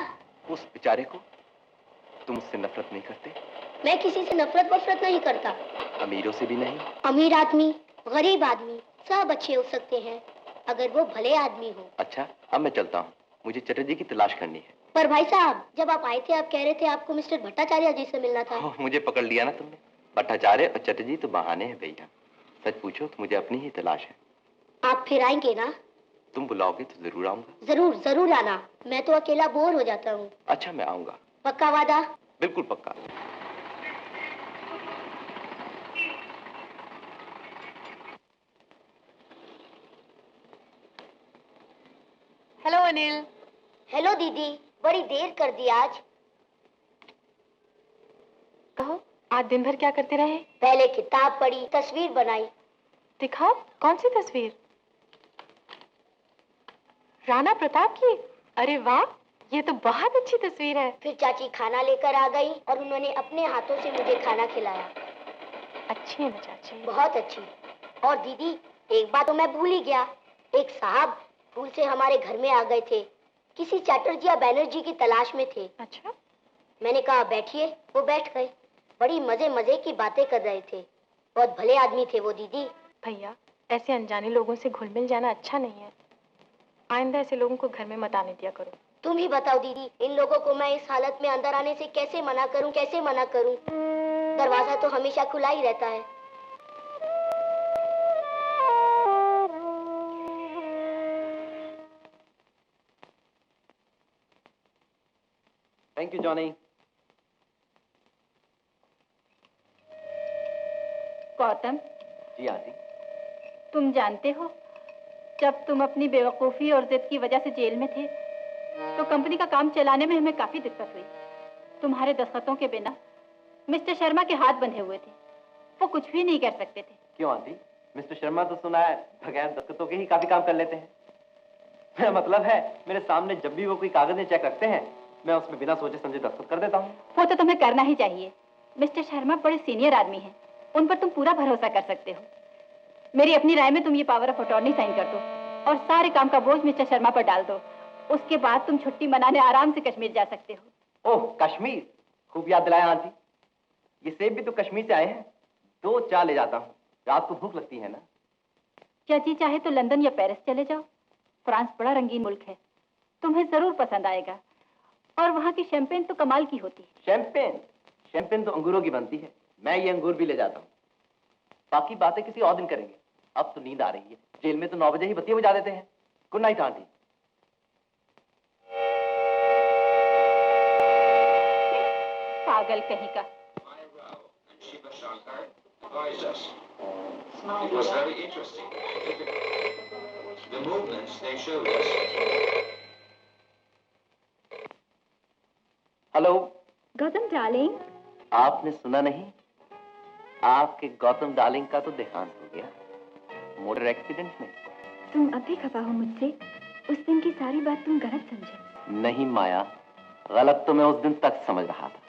उस बेचारे को? तुम उससे नफरत नहीं करते? मैं किसी से नफरत वफरत नहीं करता। अमीरों से भी नहीं? अमीर आदमी, गरीब आदमी सब अच्छे हो सकते हैं अगर वो भले आदमी हो। अच्छा अब मैं चलता हूँ, मुझे चटर्जी की तलाश करनी है। पर भाई साहब, जब आप आए थे आप कह रहे थे आपको मिस्टर भट्टाचार्य जी से मिलना था। मुझे पकड़ लिया ना तुमने। भट्टाचार्य और चटर्जी तो बहाने हैं भैया, सच पूछो तो मुझे अपनी ही तलाश है। आप फिर आएंगे ना? तुम बुलाओगे तो जरूर आऊंगा। जरूर जरूर आना, मैं तो अकेला बोर हो जाता हूँ। अच्छा मैं आऊंगा। पक्का वादा? बिल्कुल पक्का। हेलो अनिल। हेलो दीदी, बड़ी देर कर दी आज। कहो, आज दिन भर क्या करते रहे? पहले किताब पढ़ी, तस्वीर बनाई। दिखाओ, कौन सी तस्वीर? राणा प्रताप की? अरे वाह, ये तो बहुत अच्छी तस्वीर है। फिर चाची खाना लेकर आ गई और उन्होंने अपने हाथों से मुझे खाना खिलाया। अच्छी है ना चाची? बहुत अच्छी। और दीदी, एक बात तो मैं भूल ही गया। एक साहब भूल से हमारे घर में आ गए थे, किसी चैटर्जी या बैनर्जी की तलाश में थे। अच्छा। मैंने कहा बैठिए, वो बैठ गए। बड़ी मजे मजे की बातें कर रहे थे। बहुत भले आदमी थे वो दीदी। भैया, ऐसे अनजाने लोगों से घुल मिल जाना अच्छा नहीं है। आइंदा ऐसे लोगों को घर में मत आने दिया करो। तुम ही बताओ दीदी, इन लोगों को मैं इस हालत में अंदर आने से कैसे मना करूं, कैसे मना करूं? दरवाजा तो हमेशा खुला ही रहता है। Thank you Johnny. गौतम, जी आंटी। तुम जानते हो, जब तुम अपनी बेवकूफी और जिद की वजह से जेल में थे, तो कंपनी का काम चलाने में हमें काफी दिक्कत हुई। तुम्हारे दस्तखतों के बिना मिस्टर शर्मा के हाथ बंधे हुए थे, वो कुछ भी नहीं कर सकते थे। क्यों आंटी? मिस्टर शर्मा तो सुना है बगैर दस्तखतों के ही काफी काम कर लेते हैं। मेरा मतलब है, मेरे सामने जब भी वो कोई कागज चेक रखते हैं, मैं उसमें बिना सोचे समझे दस्तखत कर देता हूँ। वो तो तुम्हें करना ही चाहिए। मिस्टर शर्मा बड़े सीनियर आदमी हैं, उन पर तुम पूरा भरोसा कर सकते हो। मेरी अपनी राय में तुम ये पावर ऑफ अटॉर्नी साइन कर दो और सारे काम का बोझ मिस्टर शर्मा पर डाल दो। उसके बाद तुम छुट्टी मनाने आराम से कश्मीर जा सकते हो। ओह कश्मीर, खूब याद दिलाया आंटी। ये सेब भी तो कश्मीर से आए हैं। 2 चार ले जाता हूँ, रात को भूख लगती है ना। चाची चाहे तो लंदन या पेरिस चले जाओ। फ्रांस बड़ा रंगीन मुल्क है, तुम्हें जरूर पसंद आएगा। और वहाँ की शैंपेन तो कमाल की होती है। शैंपेन? शैंपेन तो अंगूरों की बनती है। मैं ये अंगूर भी ले जाता हूँ। बाकी बातें किसी और दिन करेंगे। अब तो नींद आ रही है। जेल में तो 9 बजे ही बत्तियां बुझा देते हैं। Good night aunty. पागल कहीं का। It was very interesting. The movements they showed us. Hello Gautam darling. आपने सुना नहीं? आपके गौतम डार्लिंग का तो देहांत हो गया मोटर एक्सीडेंट में। तुम अब भी खफा हो मुझसे? उस दिन की सारी बात तुम गलत समझे। नहीं माया, गलत तो मैं उस दिन तक समझ रहा था।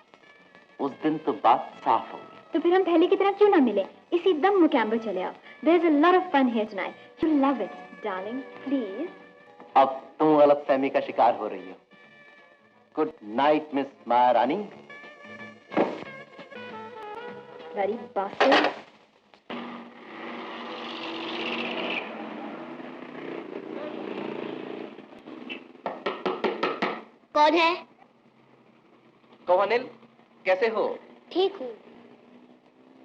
उस दिन तो बात साफ हो गई। तो फिर हम पहले की तरह क्यों ना मिले? इसी दम मुकैम्बो चले आओ। There's a lot of fun here tonight. You'll love it, darling. Please. अब तुम गलतफहमी का शिकार हो रही हो। गुड नाइट मिस माया रानी। Bloody bastard. कौन है? कहो अनिल, कैसे हो? ठीक हूँ।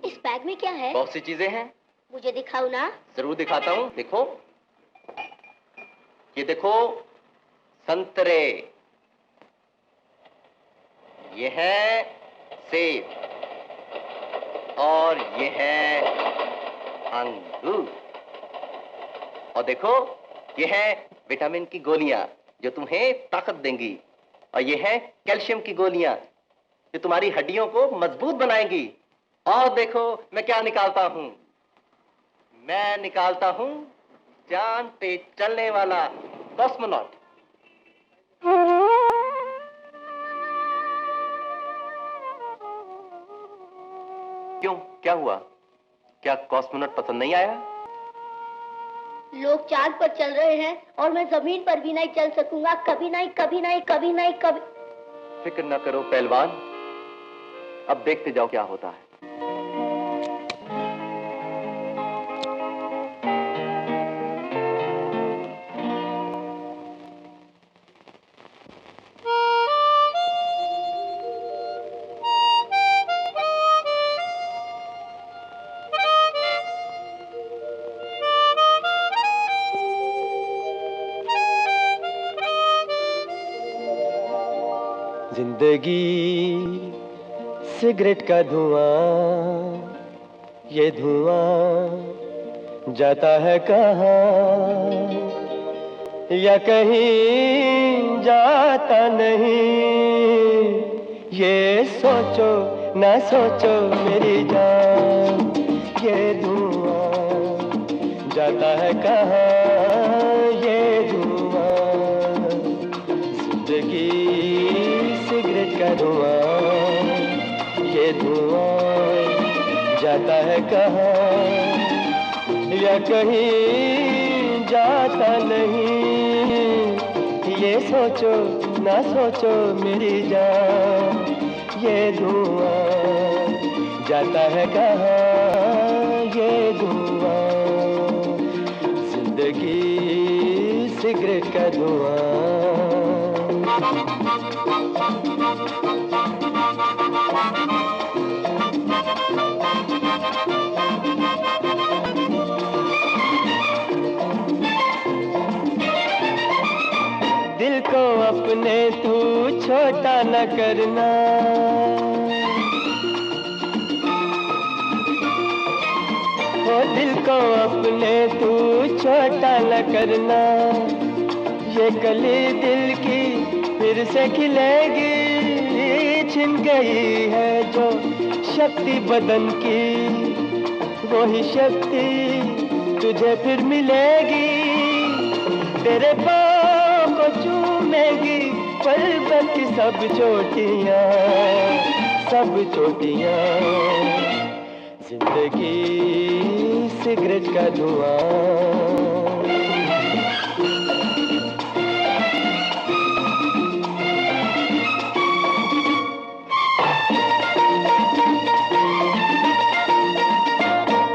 इस बैग में क्या है? बहुत सी चीजें हैं। मुझे दिखाओ ना। जरूर दिखाता हूँ। देखो, ये देखो संतरे, ये है सेब और ये है अंगूर। और देखो, ये है विटामिन की गोलियां जो तुम्हें ताकत देंगी। और ये है कैल्शियम की गोलियां जो तुम्हारी हड्डियों को मजबूत बनाएंगी। और देखो मैं क्या निकालता हूं। मैं निकालता हूं चांद पे चलने वाला कॉस्मोनॉट। क्यों, क्या हुआ? क्या कॉस्मोनॉट पसंद नहीं आया? लोग चांद पर चल रहे हैं और मैं जमीन पर भी नहीं चल सकूंगा। कभी नहीं, कभी नहीं, कभी नहीं, कभी। फिक्र न करो पहलवान, अब देखते जाओ क्या होता है। जिंदगी सिगरेट का धुआं, ये धुआं जाता है कहाँ, या कहीं जाता नहीं, ये सोचो ना सोचो मेरी जान, ये धुआं जाता है कहाँ, ये धुआं, जिंदगी सिगरेट का धुआं, ये धुआं जाता है कहाँ, या कहीं जाता नहीं, ये सोचो ना सोचो मेरी जान, ये धुआं जाता है कहाँ, ये धुआं, जिंदगी सिगरेट का धुआं। दिल को अपने तू छोटा न करना, ओ दिल को अपने तू छोटा न करना, ये कली दिल की फिर से खिलेगी, छिन गई है जो शक्ति बदन की, वही शक्ति तुझे फिर मिलेगी, तेरे पाँव को चूमेगी पर्वत की सब चोटियाँ, सब चोटियाँ, जिंदगी सिगरेट का धुआं।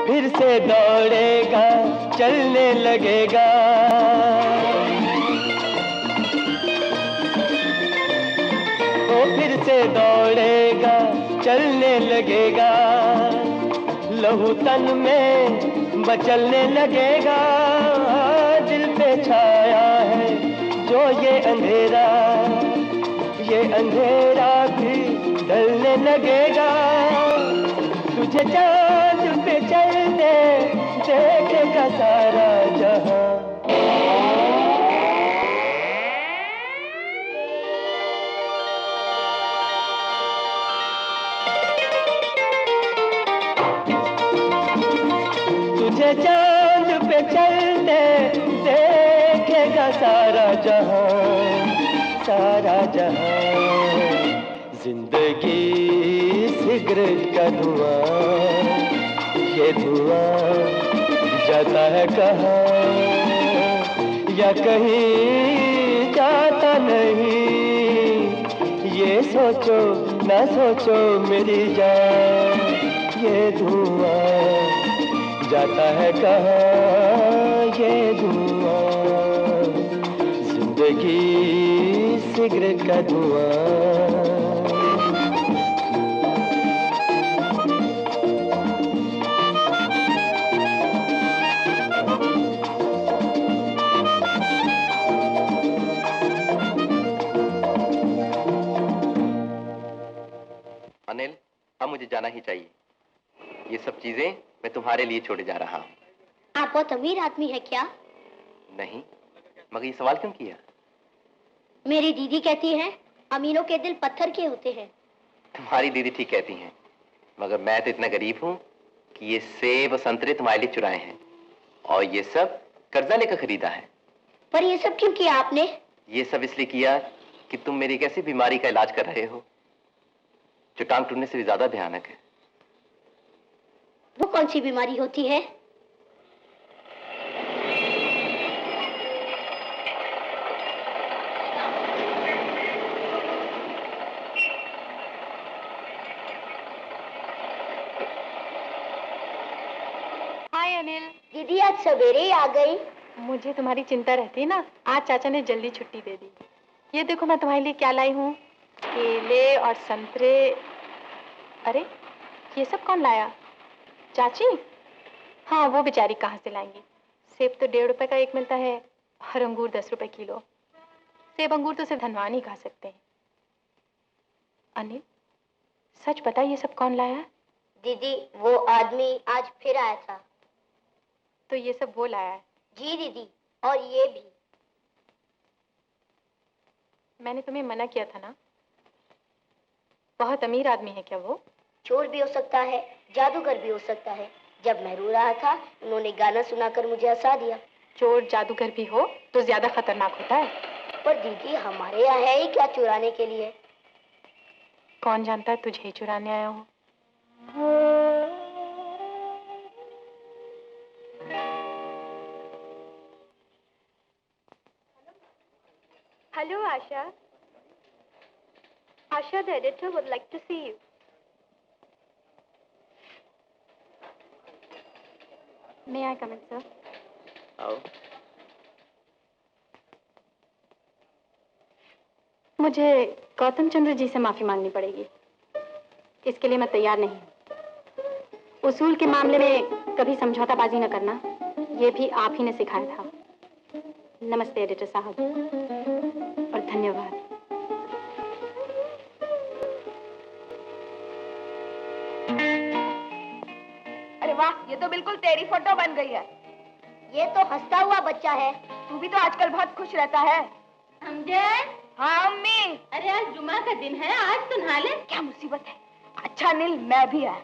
फिर से दौड़ेगा चलने लगेगा, ओ फिर से दौड़ेगा चलने लगेगा, लहू तन में बचलने लगेगा, दिल पे छाया है जो ये अंधेरा भी ढलने लगेगा, तुझे चांद पे चलते देखेगा सारा जहां। तुझे चांद पे चलते देखेगा सारा जहां, सारा जहां, जिंदगी सिगरेट का धुआं, ये धुआं जाता है कहाँ, या कहीं जाता नहीं, ये सोचो ना सोचो मेरी जान, ये धुआं जाता है कहाँ, ये धुआं, जिंदगी सिगरेट का धुआं। अनिल, अब मुझे जाना ही चाहिए, ये सब चीजें मैं तुम्हारे लिए छोड़े जा रहा हूँ। आप बहुत अमीर आदमी है क्या? नहीं, मगर ये सवाल क्यों किया? मेरी दीदी कहती है अमीरों के दिल पत्थर के होते हैं। तुम्हारी दीदी ठीक कहती हैं, मगर मैं तो इतना गरीब हूँ कि ये सेब और संतरे तुम्हारे लिए चुराए हैं, और ये सब कर्जा लेकर खरीदा है। पर ये सब क्यों किया आपने? ये सब इसलिए किया कि तुम मेरी एक ऐसी बीमारी का इलाज कर रहे हो जो टांग टूटने से भी ज्यादा भयानक है। वो कौन सी बीमारी होती है? हाय अनिल। दीदी आज सवेरे ही आ गई। मुझे तुम्हारी चिंता रहती है ना, आज चाचा ने जल्दी छुट्टी दे दी। ये देखो मैं तुम्हारे लिए क्या लाई हूँ, केले और संतरे। अरे ये सब कौन लाया? चाची? हाँ, वो बेचारी कहाँ से लाएंगी। सेब तो 1.5 रुपए का एक मिलता है और अंगूर 10 रुपए किलो। सेब अंगूर तो सिर्फ धनवान ही खा सकते हैं। अनिल, सच बता, ये सब कौन लाया? दीदी, वो आदमी आज फिर आया था। तो ये सब वो लाया है? जी दीदी, और ये भी। मैंने तुम्हें मना किया था ना। बहुत अमीर आदमी है क्या वो? चोर भी हो सकता है, जादूगर भी हो सकता है। जब मैं रो रहा था, उन्होंने गाना सुनाकर मुझे हंसा दिया। चोर जादूगर भी हो तो ज्यादा खतरनाक होता है। पर दीदी, हमारे यहाँ है ही क्या चुराने के लिए? कौन जानता है तुझे ही चुराने आया हो। Hello, Asha. Asha, the editor would like to see you. May I come in, sir? आओ। मुझे गौतम चंद्र जी से माफी मांगनी पड़ेगी। इसके लिए मैं तैयार नहीं हूँ। उसूल के मामले में कभी समझौताबाजी न करना, ये भी आप ही ने सिखाया था। नमस्ते एडिटर साहब, और धन्यवाद। अरे वाह, ये तो बिल्कुल तेरी फोटो बन गई है। ये तो हंसता हुआ बच्चा है। तू भी तो आजकल बहुत खुश रहता है। अमजद, हाँ अम्मी। अरे आज जुमा का दिन है, आज तो नहा ले। क्या मुसीबत है। अच्छा नील, मैं भी है।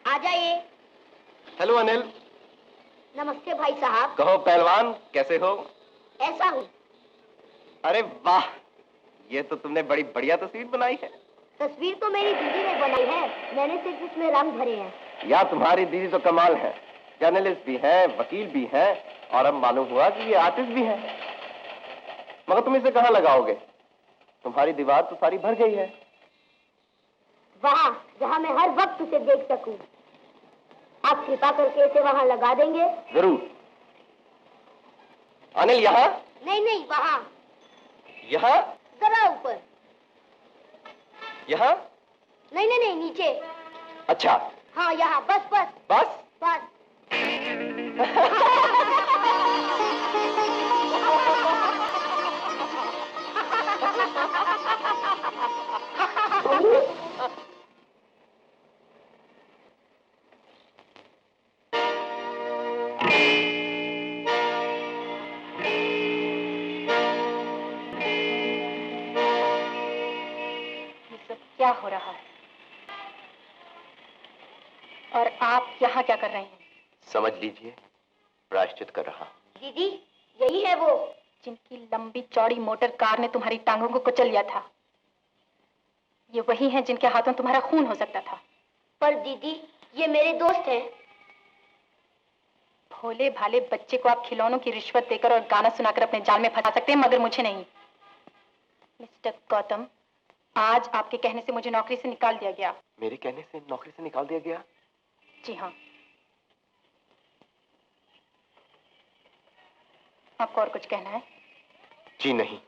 आ जाइए। हेलो अनिल। नमस्ते भाई साहब। कहो पहलवान, कैसे हो? ऐसा हूँ। अरे वाह, ये तो तुमने बड़ी बढ़िया तस्वीर बनाई है। तस्वीर तो मेरी दीदी ने बनाई है, मैंने सिर्फ इसमें रंग भरे हैं। या तुम्हारी दीदी तो कमाल है, जर्नलिस्ट भी है, वकील भी है, और अब मालूम हुआ कि ये आर्टिस्ट भी है। मगर तुम इसे कहाँ लगाओगे? तुम्हारी दीवार तो सारी भर गई है। वहाँ जहाँ मैं हर वक्त उसे देख सकूं। आप कृपा करके इसे वहाँ लगा देंगे? जरूर। अनिल, यहाँ? नहीं नहीं, वहाँ। यहाँ? जरा ऊपर। यहाँ? नहीं नहीं नहीं, नीचे। अच्छा। हाँ यहाँ, बस बस। बस? बस। क्या हो रहा है? और आप यहाँ क्या कर रहे हैं? समझ लीजिए, प्रायश्चित कर रहा हूं। दीदी, यही है वो जिनकी लंबी चौड़ी मोटर कार ने तुम्हारी टांगों को कुचल लिया था। ये वही हैं जिनके हाथों तुम्हारा खून हो सकता था। पर दीदी, ये मेरे दोस्त हैं। भोले भाले बच्चे को आप खिलौनों की रिश्वत देकर और गाना सुनाकर अपने जाल में फंसा सकते हैं, मगर मुझे नहीं। मिस्टर गौतम, आज आपके कहने से मुझे नौकरी से निकाल दिया गया। मेरे कहने से नौकरी से निकाल दिया गया? जी हाँ। आपको और कुछ कहना है? जी नहीं।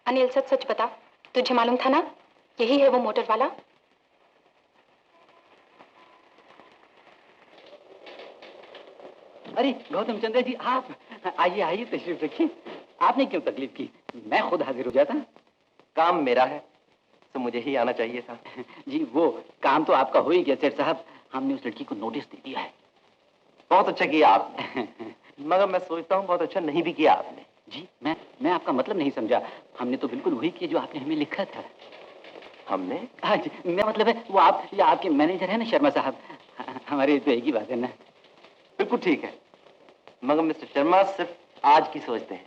अनिल, सच सच बता, तुझे मालूम था ना यही है वो मोटर वाला? अरे गौतम चंद्र जी, आप आइए आइए, तशरीफ रखिए। आपने क्यों तकलीफ की, मैं खुद हाजिर हो जाता। काम मेरा है तो मुझे ही आना चाहिए था। जी वो काम तो आपका हो ही गया सेठ साहब, हमने उस लड़की को नोटिस दे दिया है। बहुत अच्छा किया आपने। मगर मैं सोचता हूँ बहुत अच्छा नहीं भी किया आपने। जी मैं आपका मतलब नहीं समझा। हमने तो बिल्कुल वही किया जो आपने हमें लिखा था। हमने? हाँ जी, मेरा मतलब है वो आप या आपके मैनेजर है ना शर्मा साहब, हमारी तो एक ही बात है ना। बिल्कुल ठीक है, मगर मिस्टर शर्मा सिर्फ आज की सोचते हैं,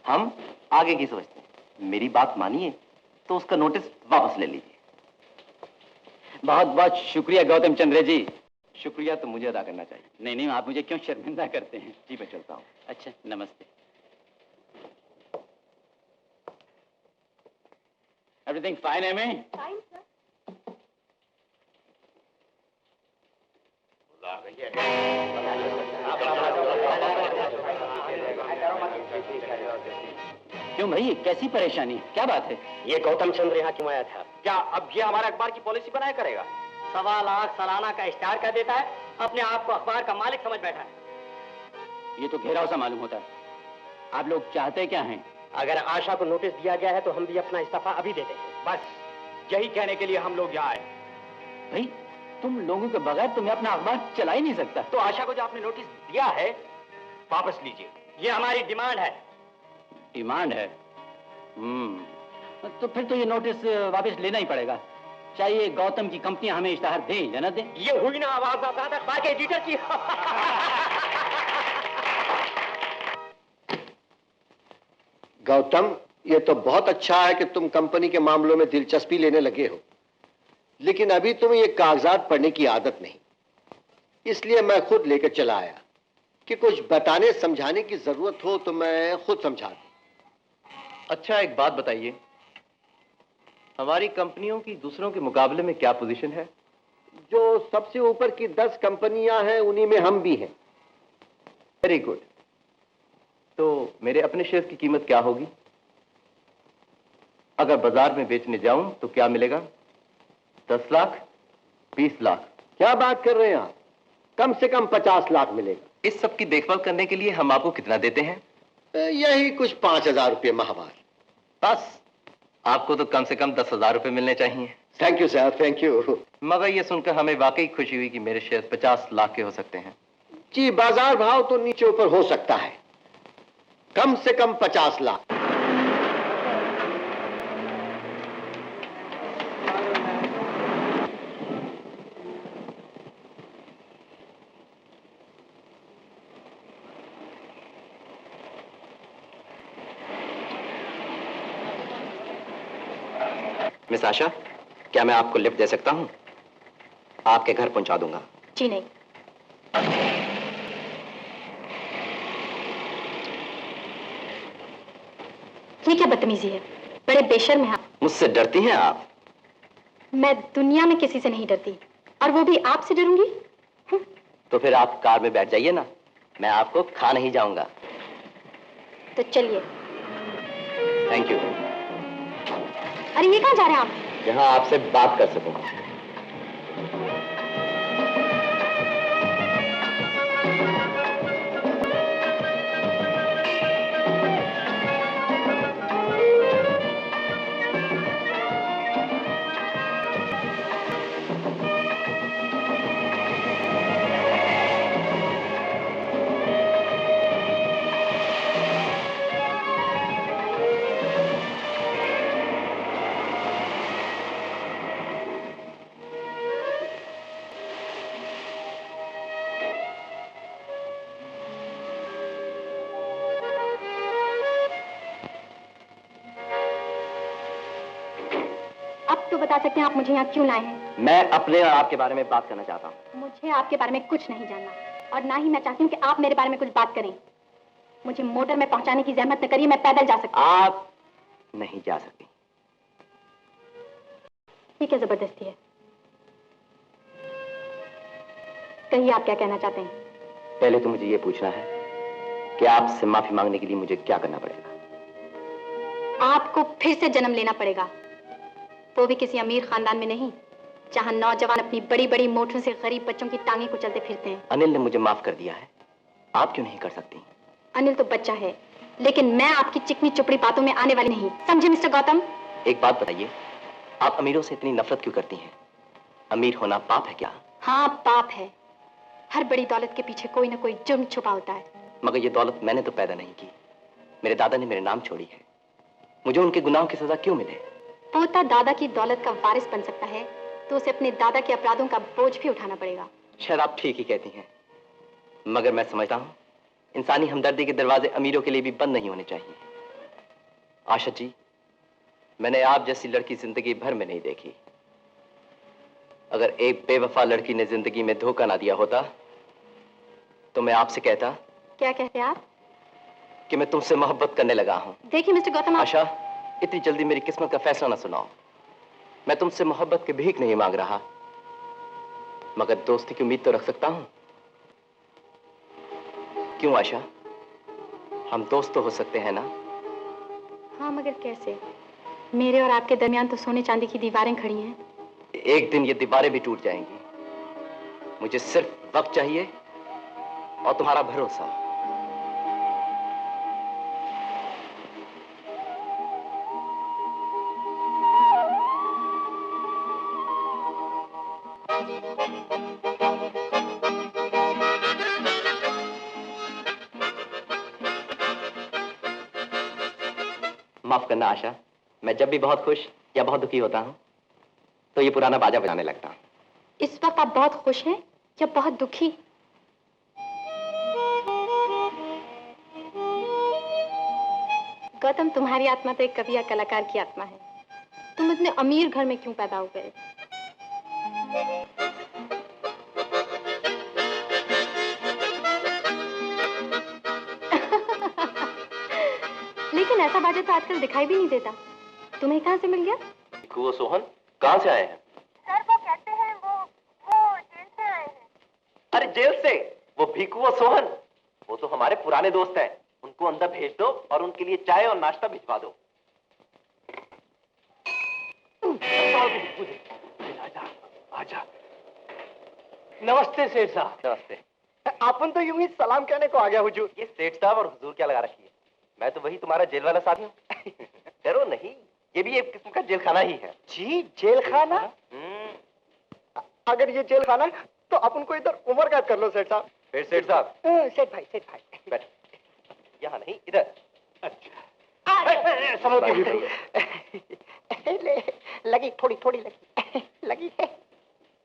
हम आगे की सोचते हैं। मेरी बात मानिए तो उसका नोटिस वापस ले लीजिए। बहुत बहुत शुक्रिया गौतम चंद्र जी। शुक्रिया तो मुझे अदा करना चाहिए। नहीं नहीं, आप मुझे क्यों शर्मिंदा करते हैं। जी मैं चलता हूँ। अच्छा, नमस्ते। एवरीथिंग फाइन है मैं? Fine sir. क्यों भाई, कैसी परेशानी, क्या बात है? ये गौतम चंद्र यहाँ क्यों आया था? क्या अब ये हमारे अखबार की पॉलिसी बनाया करेगा? 1.25 लाख सालाना का इश्तेहार कर देता है, अपने आप को अखबार का मालिक समझ बैठा है। ये तो घेराव सा मालूम होता है। आप लोग चाहते क्या हैं? अगर आशा को नोटिस दिया गया है तो हम भी अपना इस्तीफा अभी दे देंगे। बस यही कहने के लिए हम लोग यहाँ आए। भाई तुम लोगों के बगैर तुम्हें अपना अखबार चला ही नहीं सकता। तो आशा को जो आपने नोटिस दिया है वापस लीजिए, ये हमारी डिमांड है। डिमांड है? तो फिर तो ये नोटिस वापस लेना ही पड़ेगा, चाहिए गौतम की कंपनी हमें इश्तेहार दे या न दे। ये हुई ना आवाज अखबार के एडिटर की। गौतम, ये तो बहुत अच्छा है कि तुम कंपनी के मामलों में दिलचस्पी लेने लगे हो, लेकिन अभी तुम्हें ये कागजात पढ़ने की आदत नहीं, इसलिए मैं खुद लेकर चला आया कि कुछ बताने समझाने की जरूरत हो तो मैं खुद समझा दूं। अच्छा, एक बात बताइए, हमारी कंपनियों की दूसरों के मुकाबले में क्या पोजीशन है? जो सबसे ऊपर की 10 कंपनियां हैं उन्हीं में हम भी हैं। Very good. तो मेरे अपने शेयर की कीमत क्या होगी? अगर बाजार में बेचने जाऊं तो क्या मिलेगा? 10 लाख, 20 लाख? क्या बात कर रहे हैं आप? कम से कम 50 लाख मिलेगा। इस सब की देखभाल करने के लिए हम आपको कितना देते हैं? यही कुछ 5,000 रुपये माहवार। बस? आपको तो कम से कम 10,000 रुपये मिलने चाहिए। Thank you sir, thank you. मगर ये सुनकर हमें वाकई खुशी हुई कि मेरे शेयर 50 लाख के हो सकते हैं। जी, बाजार भाव तो नीचे ऊपर हो सकता है, कम से कम 50 लाख। मिस आशा, क्या मैं आपको लिफ्ट दे सकता हूं? आपके घर पहुंचा दूंगा। जी नहीं। ये क्या बदतमीजी है, बड़े बेशर्म हैं आप। मुझसे डरती हैं आप? मैं दुनिया में किसी से नहीं डरती, और वो भी आपसे डरूंगी? तो फिर आप कार में बैठ जाइए ना, मैं आपको खा नहीं जाऊंगा। तो चलिए। Thank you. अरे ये कहाँ जा रहे हैं आप? जहां आपसे बात कर सकूं। तो बता सकते हैं आप मुझे यहाँ क्यों लाए हैं? मैं अपने और आपके बारे में बात करना चाहता हूँ। मुझे आपके बारे में कुछ नहीं जानना, और ना ही मैं चाहती हूँ कि आप मेरे बारे में कुछ बात करें। मुझे मोटर में पहुँचाने की जहमत न करिए, मैं पैदल जा सकती हूँ। आप नहीं जा सकती। ये क्या जबरदस्ती है? कहिए आप क्या कहना चाहते हैं? पहले तो मुझे ये पूछना है कि आपसे माफी मांगने के लिए मुझे क्या करना पड़ेगा? आपको फिर से जन्म लेना पड़ेगा, वो भी किसी अमीर खानदान में नहीं, जहां नौजवान अपनी बड़ी बड़ी मोटरों से गरीब बच्चों की टांगे कुचलते फिरते हैं। अनिल ने मुझे माफ कर दिया है, आप क्यों नहीं कर सकती? अनिल तो बच्चा है, लेकिन मैं आपकी चिकनी चुपड़ी बातों में आने वाली नहीं, समझे मिस्टर गौतम? एक बात बताइए, आप अमीरों से इतनी नफरत क्यों करती हैं? अमीर होना पाप है क्या? हाँ, पाप है। हर बड़ी दौलत के पीछे कोई ना कोई जुर्म छुपा होता है। मगर ये दौलत मैंने तो पैदा नहीं की, मेरे दादा ने मेरे नाम छोड़ी है। मुझे उनके गुनाहों की सजा क्यों मिले? पोता दादा की दौलत का वारिस बन सकता है तो उसे अपने दादा के अपराधों का बोझ भी उठाना पड़ेगा। शायद आप ठीक ही कहती हैं, मगर मैं समझता हूँ इंसानी हमदर्दी के दरवाजे अमीरों के लिए भी बंद नहीं होने चाहिए। आशा जी, मैंने आप जैसी लड़की जिंदगी भर में नहीं देखी। अगर एक बेवफा लड़की ने जिंदगी में धोखा ना दिया होता तो मैं आपसे कहता। क्या कहते आप? कि मैं तुमसे मोहब्बत करने लगा हूँ। देखिए मिस्टर गौतम, आशा, इतनी जल्दी मेरी किस्मत का फैसला ना सुनाओ। मैं तुमसे मोहब्बत की भीख नहीं मांग रहा, मगर दोस्ती की उम्मीद तो रख सकता हूं। क्यों आशा, हम दोस्त तो हो सकते हैं ना? हाँ, मगर कैसे? मेरे और आपके दरमियान तो सोने चांदी की दीवारें खड़ी हैं। एक दिन ये दीवारें भी टूट जाएंगी। मुझे सिर्फ वक्त चाहिए और तुम्हारा भरोसा। माफ करना आशा, मैं जब भी बहुत खुश या बहुत दुखी होता हूँ तो ये पुराना बाजा बजाने लगता हूँ। इस वक्त आप बहुत खुश हैं या बहुत दुखी? गौतम, तुम्हारी आत्मा तो एक कवि या कलाकार की आत्मा है। तुम इतने अमीर घर में क्यों पैदा हो गए? लेकिन ऐसा बाजा तो आजकल दिखाई भी नहीं देता। तुम्हें कहाँ से मिल गया? वो सोहन कहाँ से आए हैं? सर वो कहते हैं वो जेल से आए हैं। अरे जेल से? वो भीखू और सोहन, वो तो हमारे पुराने दोस्त हैं। उनको अंदर भेज दो और उनके लिए चाय और नाश्ता भिजवा दो। आजा, आजा। नमस्ते सेठ साहब। नमस्ते। आपन तो यूं ही सलाम कहने को आ गया हुजूर। ये सेठ साहब और हुजूर क्या लगा रखी है? मैं तो वही तुम्हारा जेल वाला साथी हूँ। डरो नहीं, ये भी एक किस्म का जेल खाना ही है। जी, जेल खाना? अगर ये जेल खाना है तो अपन को इधर उम्र कैद कर लो सेठ साहब। फिर सेठ साहब? सेठ भाई बैठो। यहाँ नहीं, इधर। अच्छा। समझ ले, लगी थोड़ी लगी है।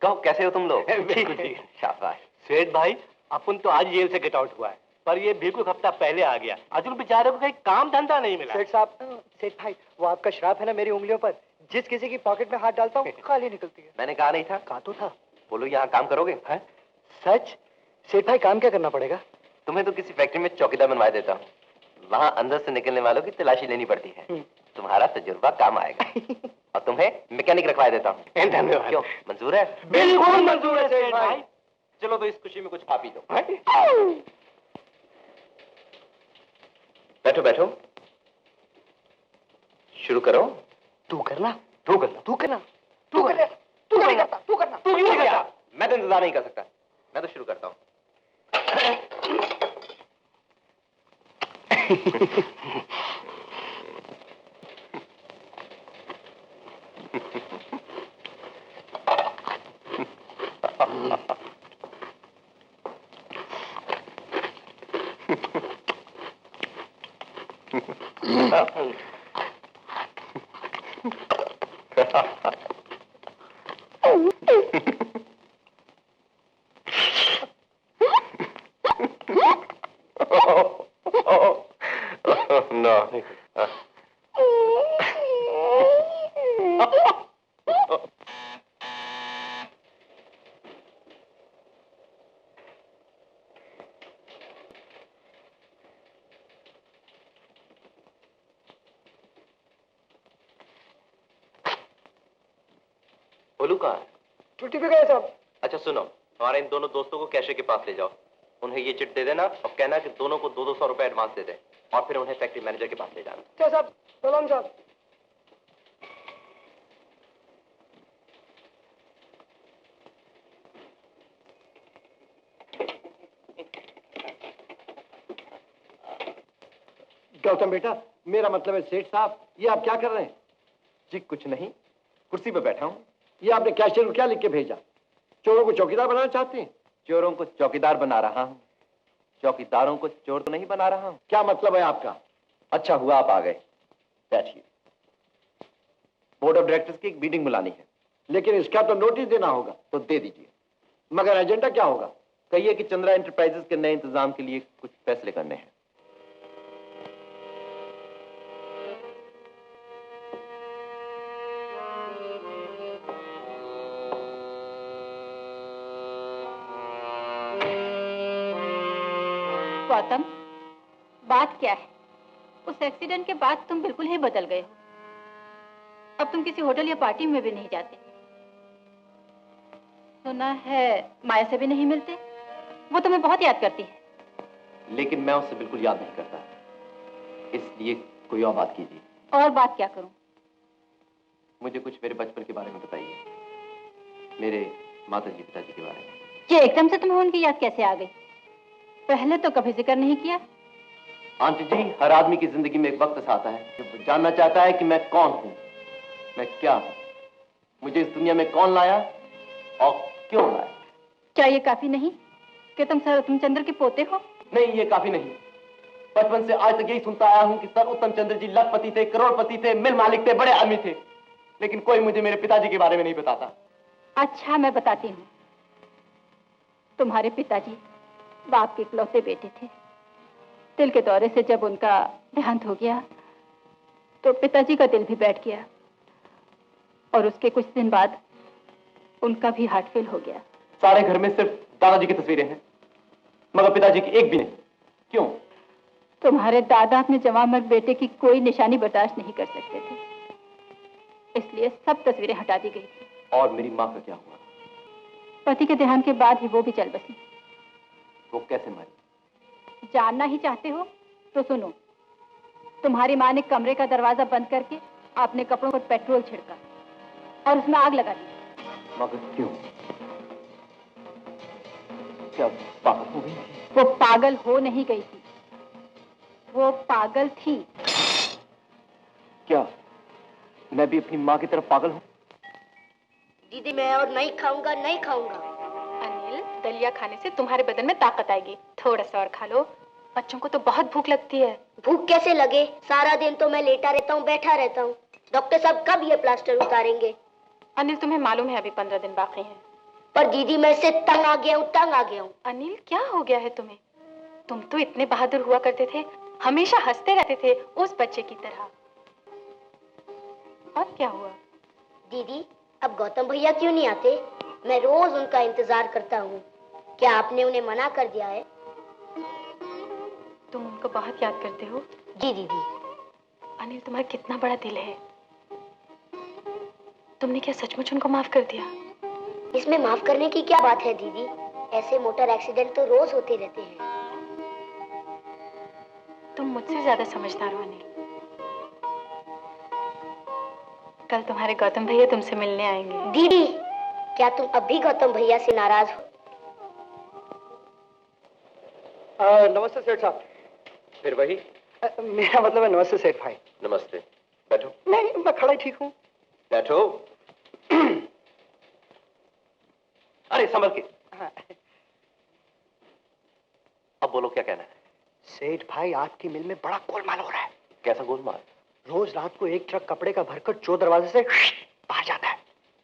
कहो कैसे हो तुम लोग? बिल्कुल ठीक। शाबाश। सेठ भाई, अपन तो आज जेल से गेट आउट हुआ है, पर ये भिखू हफ्ता पहले आ गया। अजूल बेचारे को कहीं काम धंधा नहीं मिला। सेठ साहब, सेठ भाई, वो आपका श्राप है ना मेरी उंगलियों पर। जिस किसी की पॉकेट में हाथ डालता हूँ खाली निकलती है। मैंने कहा नहीं था? कहा तो था। बोलो यहाँ काम करोगे? है? सच? सेठ भाई काम क्या करना पड़ेगा? तुम्हें तो किसी फैक्ट्री में चौकीदार बनवा देता हूँ। वहाँ अंदर से निकलने वालों की तलाशी लेनी पड़ती है। तुम्हारा तजुर्बा काम आएगा। और तुम्हें मैकेनिक रखवा देता हूँ। धन्यवाद। क्यों, मंजूर है? बिल्कुल मंजूर है सेठ भाई। चलो तो इस खुशी में कुछ खा पी दो। बैठो बैठो, शुरू करो। तू करना। तू करना। तू करना। तू करना। तू नहीं करता। तू करना। तू क्यों नहीं करता? मैं तो इंतजार नहीं कर सकता, मैं तो शुरू करता हूँ। No. बोलू कहाँ है? छुट्टी पे गए साहब। अच्छा सुनो, हमारे इन दोनों दोस्तों को कैशे के पास ले जाओ। उन्हें ये चिट दे देना और कहना कि दोनों को 200 रुपए एडवांस दे दें और फिर उन्हें फैक्ट्री मैनेजर के पास ले जाना। क्या साहब? सलाम साहब। गौतम बेटा, मेरा मतलब है सेठ साहब, ये आप क्या कर रहे हैं? जी कुछ नहीं, कुर्सी पे बैठा हूँ। ये आपने कैशियर को क्या लिख के भेजा? चोरों को चौकीदार बनाना चाहते हैं? चोरों को चौकीदार बना रहा हूँ, चौकीदारों को चोर तो नहीं बना रहा हूँ। क्या मतलब है आपका? अच्छा हुआ आप आ गए, बैठिए। बोर्ड ऑफ डायरेक्टर्स की एक मीटिंग बुलानी है। लेकिन इसका तो नोटिस देना होगा। तो दे दीजिए। मगर एजेंडा क्या होगा? कहिए कि चंद्रा एंटरप्राइजेस के नए इंतजाम के लिए कुछ फैसले करने हैं। गौतम, बात क्या है? उस एक्सीडेंट के बाद तुम बिल्कुल ही बदल गए हो। अब तुम किसी होटल या पार्टी में भी नहीं जाते। सुना है माया से भी नहीं मिलते। वो तुम्हें बहुत याद करती है। लेकिन मैं उससे बिल्कुल याद नहीं करता। इसलिए कोई और बात कीजिए। और बात क्या करूं? मुझे कुछ मेरे बचपन के बारे में बताइए, मेरे माताजी पिताजी के बारे में। ये एकदम से तुम्हें उनकी याद कैसे आ गई? पहले तो कभी जिक्र नहीं किया। आंटी जी, हर आदमी की जिंदगी में एक वक्त ऐसा आता है जब वो जानना चाहता है कि मैं कौन हूं, मैं क्या हूं, मुझे इस दुनिया में कौन लाया और क्यों लाया। क्या ये काफी नहीं कि तुम सर उत्तम चंद्र के पोते हो? नहीं, ये काफी नहीं। बचपन से आज तक यही सुनता आया हूं कि सर उत्तम चंद्र जी लखपति थे, करोड़पति थे, मिल मालिक थे, बड़े आदमी थे, लेकिन कोई मुझे मेरे पिताजी के बारे में नहीं बताता। अच्छा, मैं बताती हूँ। तुम्हारे पिताजी बाप के इकलौते बेटे थे। दिल के दौरे से जब उनका देहांत हो गया तो पिताजी का दिल भी बैठ गया और उसके कुछ दिन बाद उनका भी हार्ट फेल हो गया। सारे घर में सिर्फ दादाजी की तस्वीरें हैं, मगर पिताजी की एक भी नहीं। क्यों? तुम्हारे दादा अपने जवान बेटे की कोई निशानी बर्दाश्त नहीं कर सकते थे, इसलिए सब तस्वीरें हटा दी गई थी। और मेरी माँ का क्या हुआ? पति के देहांत के बाद ही वो भी चल बसी। वो कैसे मरी? जानना ही चाहते हो तो सुनो। तुम्हारी माँ ने कमरे का दरवाजा बंद करके अपने कपड़ों पर पेट्रोल छिड़का और उसमें आग लगा दी। मगर क्यों? क्या पागल हो गई थी? वो पागल हो नहीं गई थी, वो पागल थी। क्या मैं भी अपनी माँ की तरफ पागल हूँ? दीदी मैं और नहीं खाऊंगा, नहीं खाऊंगा। अनिल, दलिया खाने से तुम्हारे बदन में ताकत आएगी। थोड़ा सा और खा लो, बच्चों को तो बहुत भूख लगती है। भूख कैसे लगे? सारा दिन तो मैं लेटा रहता हूँ, बैठा रहता हूँ। डॉक्टर साहब कब ये प्लास्टर उतारेंगे? अनिल, तुम्हें मालूम है अभी 15 दिन बाकी हैं। पर दीदी मैं इससे तंग आ गया हूँ, तंग आ गया हूँ। अनिल, क्या हो गया है तुम्हें? तुम तो इतने बहादुर हुआ करते थे, हमेशा हंसते रहते थे उस बच्चे की तरह। अब क्या हुआ? दीदी अब गौतम भैया क्यों नहीं आते? मैं रोज उनका इंतजार करता हूँ। क्या आपने उन्हें मना कर दिया है? तुम उनको बहुत याद करते हो? जी दीदी। अनिल, तुम्हारा कितना बड़ा दिल है। तुमने क्या सचमुच उनको माफ कर दिया? इसमें माफ करने की क्या बात है दीदी? ऐसे मोटर एक्सीडेंट तो रोज होते रहते हैं। तुम मुझसे ज्यादा समझदार हो अनिल। कल तुम्हारे गौतम भैया तुमसे मिलने आएंगे। दीदी क्या तुम अब भी गौतम भैया से नाराज हो? नमस्ते सेठ साहब। फिर वही? मेरा मतलब है नमस्ते सेठ भाई। नमस्ते, बैठो। नहीं, मैं खड़ा ही ठीक हूँ। बैठो। अरे संभल के। हाँ। अब बोलो, क्या कहना है? सेठ भाई, आपकी मिल में बड़ा गोलमाल हो रहा है। कैसा गोलमाल? रोज रात को एक ट्रक कपड़े का भरकर चोर दरवाजे से बाहर जाता है।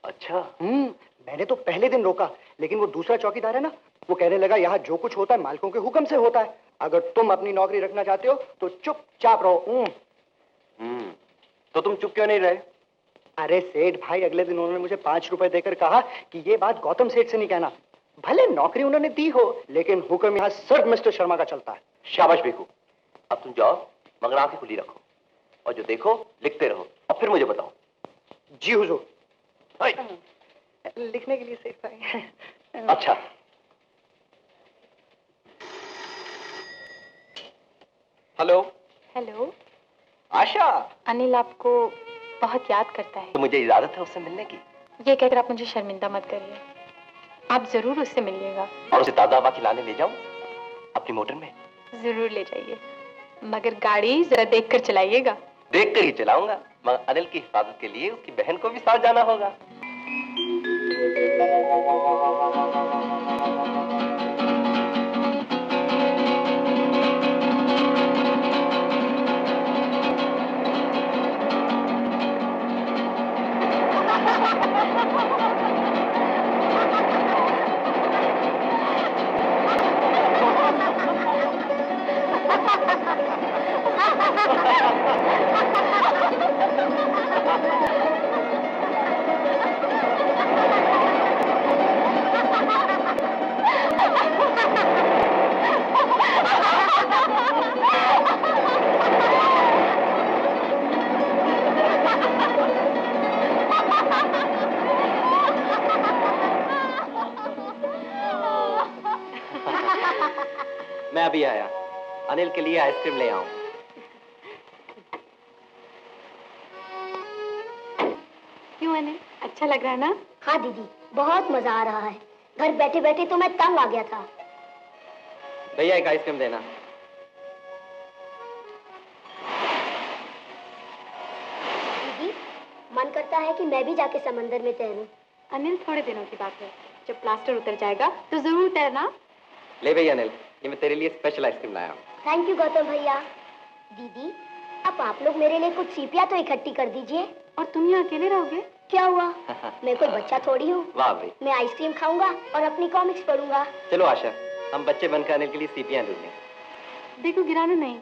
अच्छा। मैंने तो पहले दिन रोका, लेकिन वो दूसरा चौकीदार है ना, वो कहने लगा यहाँ जो कुछ होता है मालिकों के हुक्म से होता है। अगर तुम अपनी नौकरी रखना चाहते हो तो चुपचाप रहो। तो तुम चुप क्यों नहीं रहे? अरे सेठ भाई, अगले दिन उन्होंने मुझे 5 रुपए देकर कहा कि ये बात गौतम सेठ से नहीं कहना। भले नौकरी उन्होंने दी हो, लेकिन हुक्म यहाँ सिर्फ मिस्टर शर्मा का चलता है। शाबाश भिखू, अब तुम जाओ, मगर आंखें खुली रखो और जो देखो लिखते रहो और फिर मुझे बताओ। जी हुजूर। लिखने के लिए सेठ भाई। अच्छा। हेलो। हेलो। आशा। अनिल आपको बहुत याद करता है। तो मुझे इजाजत है उससे मिलने की? ये कहकर आप मुझे शर्मिंदा मत करिए, आप जरूर उससे मिलिएगा। और उसे ताजा हवा खिलाने ले जाऊं अपनी मोटर में? जरूर ले जाइए, मगर गाड़ी जरा देखकर चलाइएगा। देखकर ही चलाऊंगा, मगर अनिल की हिफाजत के लिए उसकी बहन को भी साथ जाना होगा। मैं अभी आया, अनिल के लिए आइसक्रीम ले आऊं। क्यों अनिल, अच्छा लग रहा है ना? हाँ दीदी, बहुत मजा आ रहा है। घर बैठे बैठे तो मैं तंग आ गया था। भैया एक आइसक्रीम देना। दीदी, मन करता है कि मैं भी जाके समंदर में तैरूं। अनिल, थोड़े दिनों की बात है, जब प्लास्टर उतर जाएगा तो जरूर तैरना। ले भैया अनिल, ये मैं तेरे लिए स्पेशल आइसक्रीम लाया हूँ। थैंक यू गौतम भैया। दीदी, अब आप लोग मेरे लिए कुछ सीपियां तो इकट्ठी कर दीजिए। और तुम यहाँ अकेले रहोगे? क्या हुआ, मैं कोई बच्चा थोड़ी हूँ। वाह भाई। मैं आइसक्रीम खाऊंगा और अपनी कॉमिक्स पढ़ूंगा। चलो आशा, हम बच्चे बनकर अनिल के लिए सीपियां ढूंढें। देखो, गिराना नहीं।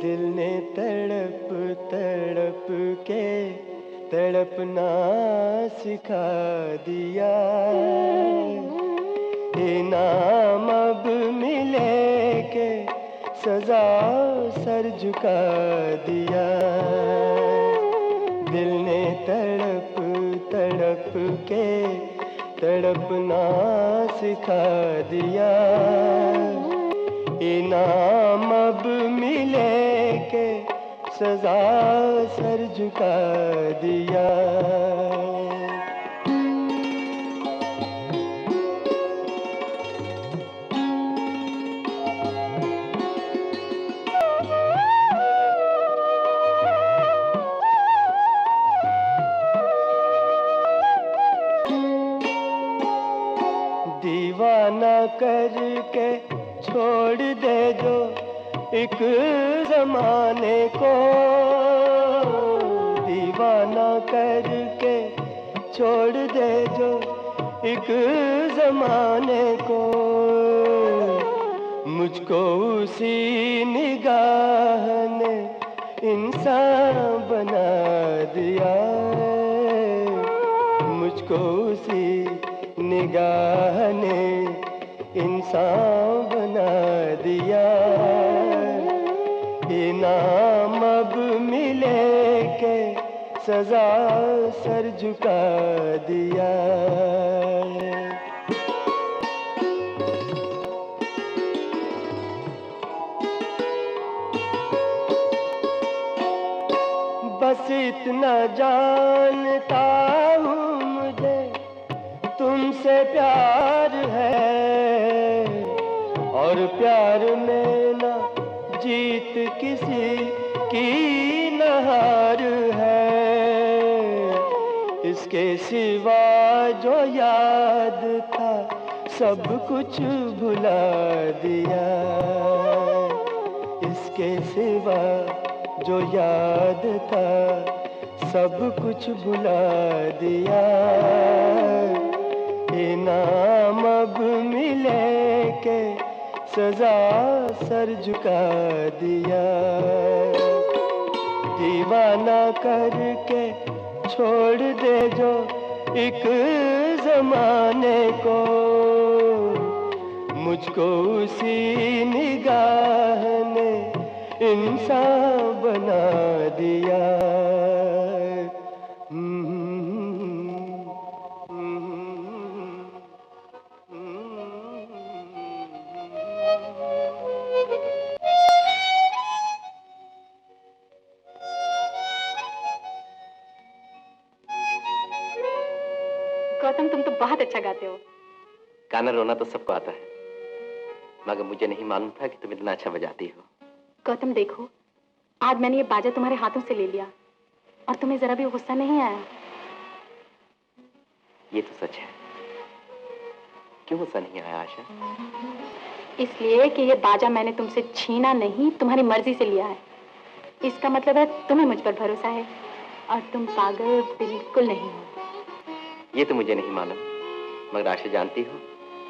दिल ने तड़प तड़प के तड़पना सिखा दिया, इनाम अब मिले के सजा सर झुका दिया। दिल ने तड़प तड़प के तड़पना सिखा दिया, इनाम अब मिले के सजा सर झुका दिया। दीवाना करके छोड़ दे जो एक जमाने को, दीवाना करके छोड़ दे जो एक जमाने को, मुझको उसी निगाह ने इंसान बना दिया, मुझको उसी निगाह ने इंसान बना दिया, इनाम अब मिले के सजा सर झुका दिया। बस इतना जानता हूँ मुझे तुमसे प्यार है, और प्यार में ना जीत किसी की न हार है, इसके सिवा जो याद था सब कुछ भुला दिया, इसके सिवा जो याद था सब कुछ भुला दिया, इनाम अब मिले के सजा सर झुका दिया। दीवाना करके छोड़ दे जो एक जमाने को, मुझको उसी निगाह ने इंसान बना दिया। गौतम, तुम तो बहुत अच्छा गाते हो। गाना रोना तो सबको आता है, मगर मुझे नहीं मालूम था कि तुम इतना अच्छा बजाती हो। गौतम देखो, आज मैंने ये बाजा तुम्हारे हाथों से ले लिया और तुम्हें जरा भी गुस्सा नहीं आया। ये तो सच है। क्यों गुस्सा नहीं आया आशा? इसलिए कि ये बाजा मैंने तुमसे छीना नहीं, तुम्हारी मर्जी से लिया है। इसका मतलब है तुम्हें मुझ पर भरोसा है और तुम पागल बिल्कुल नहीं हो। ये तो मुझे नहीं मालूम, मगर आशा जानती हो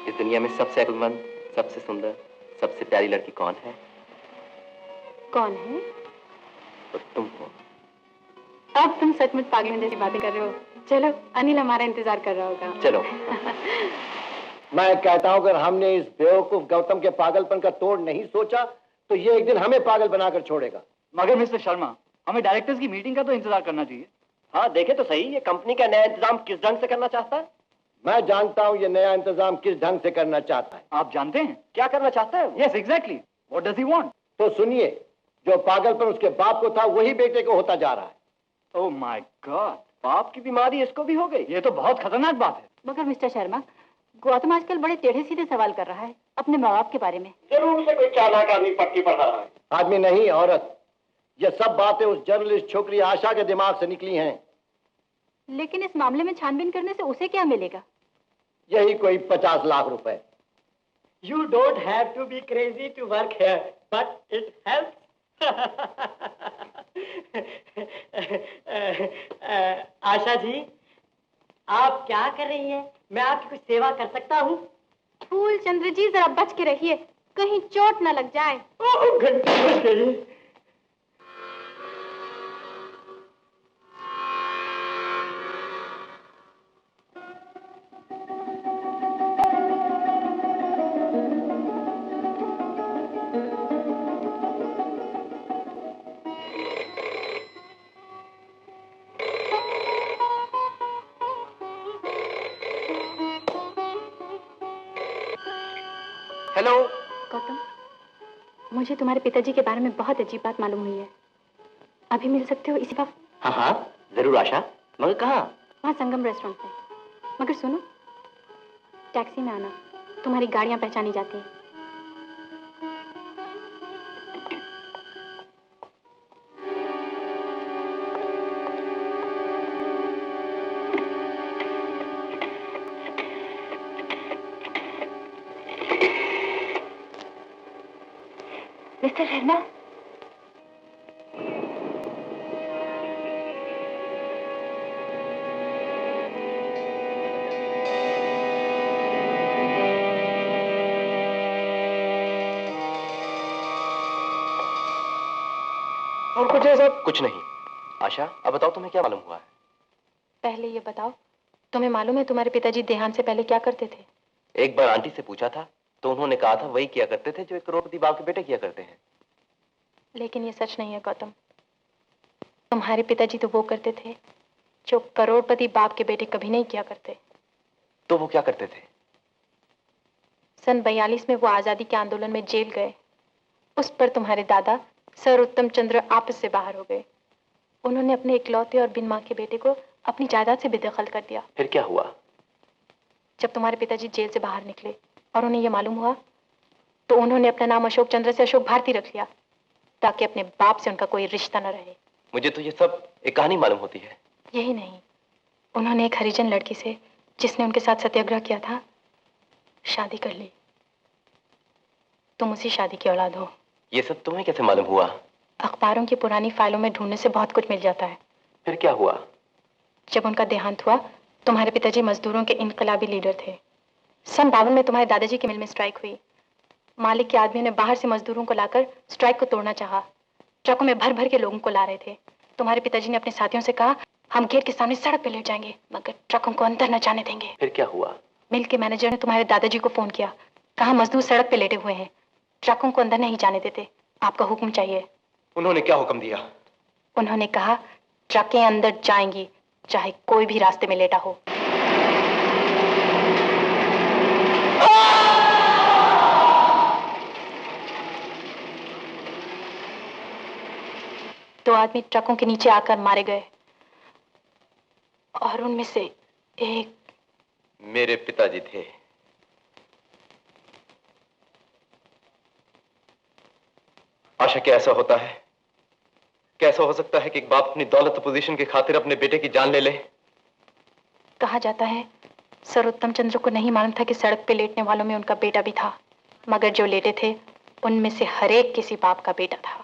इस दुनिया में सबसे अक्लमंद, सबसे सुंदर, सबसे प्यारी लड़की कौन है? कौन है? तो तुम हो। अब तुम सचमुच पागलों जैसी बातें कर रहे हो। चलो, अनिल हमारा इंतजार कर रहा होगा। चलो। मैं कहता हूं अगर हमने इस बेवकूफ गौतम के पागलपन का तोड़ नहीं सोचा तो ये एक दिन हमें पागल बनाकर छोड़ेगा। मगर मिस्टर शर्मा, हमें डायरेक्टर्स की मीटिंग का तो इंतजार करना चाहिए। हाँ, देखे तो सही, ये कंपनी का नया इंतजाम किस ढंग से करना चाहता है। मैं जानता हूं ये नया इंतजाम किस ढंग से करना चाहता है। आप जानते हैं क्या करना चाहता है? Yes exactly, what does he want? तो सुनिए, जो पागलपन उसके बाप को था वही बेटे को होता जा रहा है। ओह माय गॉड, बाप की बीमारी इसको भी हो गई। ये तो बहुत खतरनाक बात है। मगर मिस्टर शर्मा, गौतम आजकल बड़े टेढ़े सीधे सवाल कर रहा है अपने माँ बाप के बारे में। जरूर उसे कोई चालाक आदमी पट्टी पढ़ा रहा है। आदमी नहीं, औरत। ये सब बातें उस जर्नलिस्ट छोकरी आशा के दिमाग से निकली हैं। लेकिन इस मामले में छानबीन करने से उसे क्या मिलेगा? यही कोई 50 लाख रुपए। You don't have to be crazy to work here, but it helps. Asha ji, आप क्या कर रही हैं? मैं आपकी कुछ सेवा कर सकता हूँ? फूल चंद्र जी, जरा बच के रहिए, कहीं चोट न लग जाए। घंटी बज गई। हेलो गौतम, मुझे तुम्हारे पिताजी के बारे में बहुत अजीब बात मालूम हुई है। अभी मिल सकते हो इसी वक्त? हाँ हाँ जरूर आशा, मगर कहाँ? वहाँ संगम रेस्टोरेंट में। मगर सुनो, टैक्सी में आना, तुम्हारी गाड़ियाँ पहचानी जाती हैं। मिस्टर शर्मा, और कुछ ऐसा? कुछ नहीं। आशा, अब बताओ तुम्हें क्या मालूम हुआ है? पहले ये बताओ, तुम्हें मालूम है तुम्हारे पिताजी देहांत से पहले क्या करते थे? एक बार आंटी से पूछा था तो उन्होंने कहा था वही किया करते थे जो एक करोड़पति बाप के बेटे किया करते हैं। लेकिन ये सच नहीं है गौतम। तुम्हारे पिताजी तो वो करते थे जो करोड़पति बाप के बेटे कभी नहीं किया करते। तो वो क्या करते थे? सन 42 में वो आजादी के आंदोलन में जेल गए। उस पर तुम्हारे दादा सर उत्तम चंद्र आपस से बाहर हो गए। उन्होंने अपने इकलौते और बिन माँ के बेटे को अपनी जायदाद से बेदखल कर दिया। फिर क्या हुआ? जब तुम्हारे पिताजी जेल से बाहर निकले और उन्हें यह मालूम हुआ तो उन्होंने अपना नाम अशोक चंद्र से अशोक भारती रख लिया ताकि अपने बाप से उनका कोई रिश्ता न रहे। मुझे तो ये सब एक कहानी मालूम होती है। यही नहीं, उन्होंने एक हरिजन लड़की से जिसने उनके साथ सत्याग्रह किया था शादी कर ली। तुम उसी शादी की औलाद हो। ये सब तुम्हें कैसे मालूम हुआ? अखबारों की पुरानी फाइलों में ढूंढने से बहुत कुछ मिल जाता है। फिर क्या हुआ? जब उनका देहांत हुआ तुम्हारे पिताजी मजदूरों के इनकलाबी लीडर थे। सन 52 में तुम्हारे दादाजी की मिल में स्ट्राइक हुई। मालिक के आदमियों ने बाहर से मजदूरों को लाकर स्ट्राइक को तोड़ना चाहा। ट्रकों में भर भर के लोगों को ला रहे थे। तुम्हारे पिताजी ने अपने साथियों से कहा हम गेट के सामने सड़क पे लेट जाएंगे मगर ट्रकों को अंदर न जाने देंगे। फिर क्या हुआ? मिल के मैनेजर ने तुम्हारे दादाजी को फोन किया, कहा मजदूर सड़क पे लेटे हुए हैं, ट्रकों को अंदर नहीं जाने देते, आपका हुक्म चाहिए। उन्होंने क्या हुक्म दिया? उन्होंने कहा ट्रकें अंदर जाएंगी चाहे कोई भी रास्ते में लेटा हो। दो आदमी ट्रकों के नीचे आकर मारे गए और उनमें से एक मेरे पिताजी थे। आशा, क्या ऐसा होता है? कैसा हो सकता है कि एक बाप अपनी दौलत पोजीशन की खातिर अपने बेटे की जान ले ले? कहा जाता है सर उत्तम चंद्र को नहीं मालूम था कि सड़क पे लेटने वालों में उनका बेटा भी था, मगर जो लेटे थे उनमें से हर एक किसी बाप का बेटा था।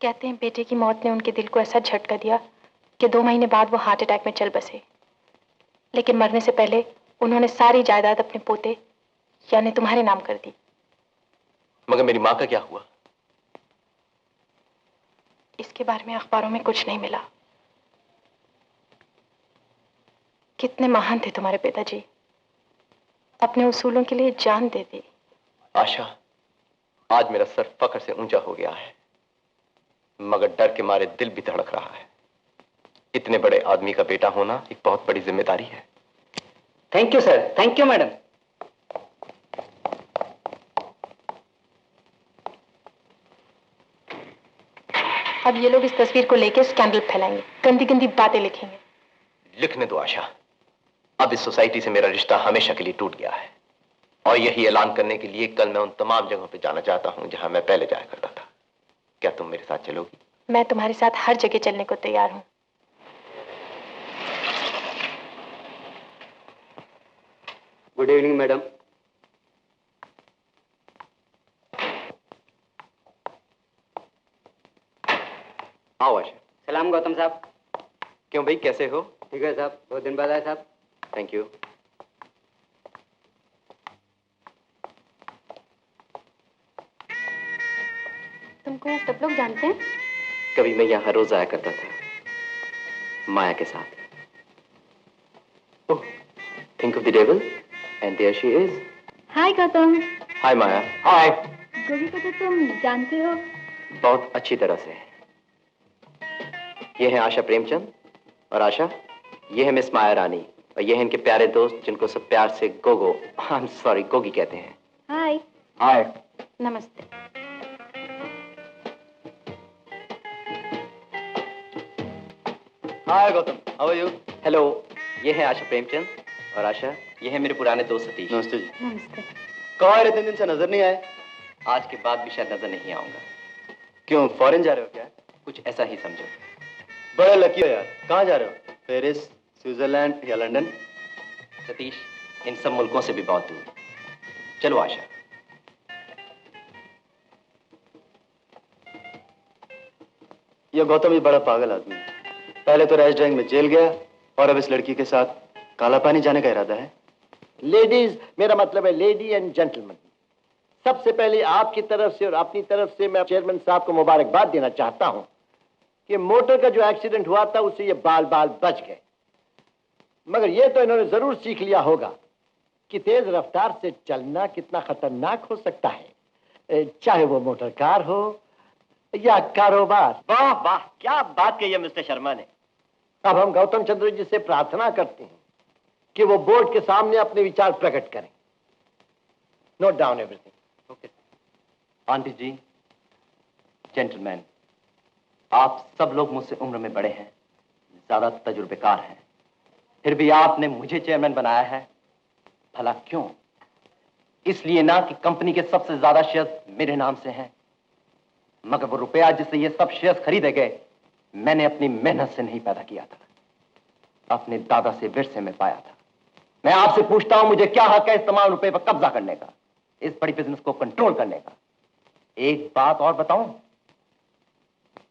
कहते हैं बेटे की मौत ने उनके दिल को ऐसा झटका दिया कि 2 महीने बाद वो हार्ट अटैक में चल बसे। लेकिन मरने से पहले उन्होंने सारी जायदाद अपने पोते यानी तुम्हारे नाम कर दी। मगर मेरी माँ का क्या हुआ? इसके बारे में अखबारों में कुछ नहीं मिला। कितने महान थे तुम्हारे पिताजी, अपने उसूलों के लिए जान दे दे। आशा, आज मेरा सर फख्र से ऊंचा हो गया है, मगर डर के मारे दिल भी धड़क रहा है। इतने बड़े आदमी का बेटा होना एक बहुत बड़ी जिम्मेदारी है। Thank you sir, thank you madam. अब ये लोग इस तस्वीर को लेकर स्कैंडल फैलाएंगे, गंदी गंदी बातें लिखेंगे। लिखने दो आशा, अब इस सोसाइटी से मेरा रिश्ता हमेशा के लिए टूट गया है और यही ऐलान करने के लिए कल मैं उन तमाम जगहों पे जाना चाहता हूं जहां मैं पहले जाया करता था। क्या तुम मेरे साथ चलोगी? मैं तुम्हारे साथ हर जगह चलने को तैयार हूँ। Good evening madam. आओ आशा। सलाम गौतम साहब। क्यों भाई, कैसे हो? ठीक है साहब, बहुत दिन बाद आए साहब। Thank you. तुमको सब लोग जानते हैं? कभी मैं यहाँ रोज आया करता था माया के साथ। Oh, think of the devil and there she is. Hi Gautam. Hi Maya. Hi. Gogi को तो तुम जानते हो? बहुत अच्छी तरह से। ये है आशा प्रेमचंद और आशा, ये है मिस माया रानी और ये है इनके प्यारे दोस्त जिनको सब प्यार से Gogo, I am sorry, Gogi कहते हैं। हाय। हाय। नमस्ते। Hi Gautam, how are you? Hello, ये है आशा प्रेमचंद और आशा, ये है मेरे पुराने दोस्त सतीश। नमस्ते जी। नमस्ते। कहाँ है, इतने दिन से नजर नहीं आए? आज के बाद भी शायद नजर नहीं आऊंगा। क्यों, फॉरेन जा रहे हो क्या? कुछ ऐसा ही समझो। बड़े लकी हो यार। कहाँ जा रहे हो? पेरिस, स्विट्जरलैंड या लंदन? सतीश, इन सब मुल्कों से भी बहुत दूर। चलो आशा। ये गौतम ही बड़ा पागल आदमी है। पहले तो रैश ड्राइंग में जेल गया और अब इस लड़की के साथ काला पानी जाने का इरादा है। लेडीज, मेरा मतलब है लेडी एंड जेंटलमैन। सबसे पहले आपकी तरफ से और अपनी तरफ से मैं चेयरमैन साहब को मुबारकबाद देना चाहता हूं कि मोटर का जो एक्सीडेंट हुआ था उससे ये बाल बाल बच गए। मगर ये तो इन्होंने जरूर सीख लिया होगा कि तेज रफ्तार से चलना कितना खतरनाक हो सकता है, चाहे वो मोटर कार हो या कारोबार। वाह वाह, क्या बात कही है मिस्टर शर्मा ने। अब हम गौतम चंद्र जी से प्रार्थना करते हैं कि वो बोर्ड के सामने अपने विचार प्रकट करें। Note down everything. Okay. Aunty ji, gentleman, आप सब लोग मुझसे उम्र में बड़े हैं, ज्यादा तजुर्बेकार हैं, फिर भी आपने मुझे चेयरमैन बनाया है। भला क्यों? इसलिए ना कि कंपनी के सबसे ज्यादा शेयर्स मेरे नाम से हैं, मगर वो रुपया जिससे ये सब शेयर्स खरीदे गए मैंने अपनी मेहनत से नहीं पैदा किया था, अपने दादा से विरसे में पाया था। मैं आपसे पूछता हूं, मुझे क्या हक है इस तमाम रुपए पर कब्जा करने का, इस बड़ी बिजनेस को कंट्रोल करने का? एक बात और बताऊं,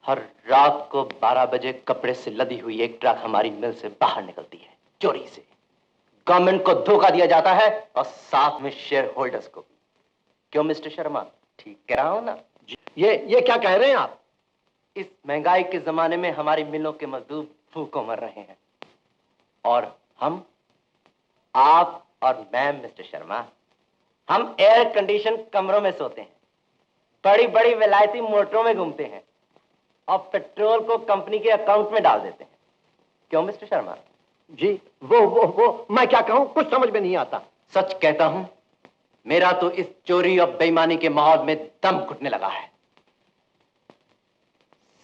हर रात को 12 बजे कपड़े से लदी हुई एक ट्रक हमारी मिल से बाहर निकलती है, चोरी से। गवर्नमेंट को धोखा दिया जाता है और साथ में शेयर होल्डर्स को भी। क्यों मिस्टर शर्मा, ठीक कह रहा हूं ना? ये क्या कह रहे हैं आप? इस महंगाई के जमाने में हमारी मिलों के मजदूर भूखों मर रहे हैं और हम, आप और मैं मिस्टर शर्मा, हम एयर कंडीशन कमरों में सोते हैं, बड़ी बड़ी विलायती मोटरों में घूमते हैं और पेट्रोल को कंपनी के अकाउंट में डाल देते हैं। क्यों मिस्टर शर्मा? जी, वो मैं क्या कहूं, कुछ समझ में नहीं आता। सच कहता हूं, मेरा तो इस चोरी और बेईमानी के माहौल में दम घुटने लगा है।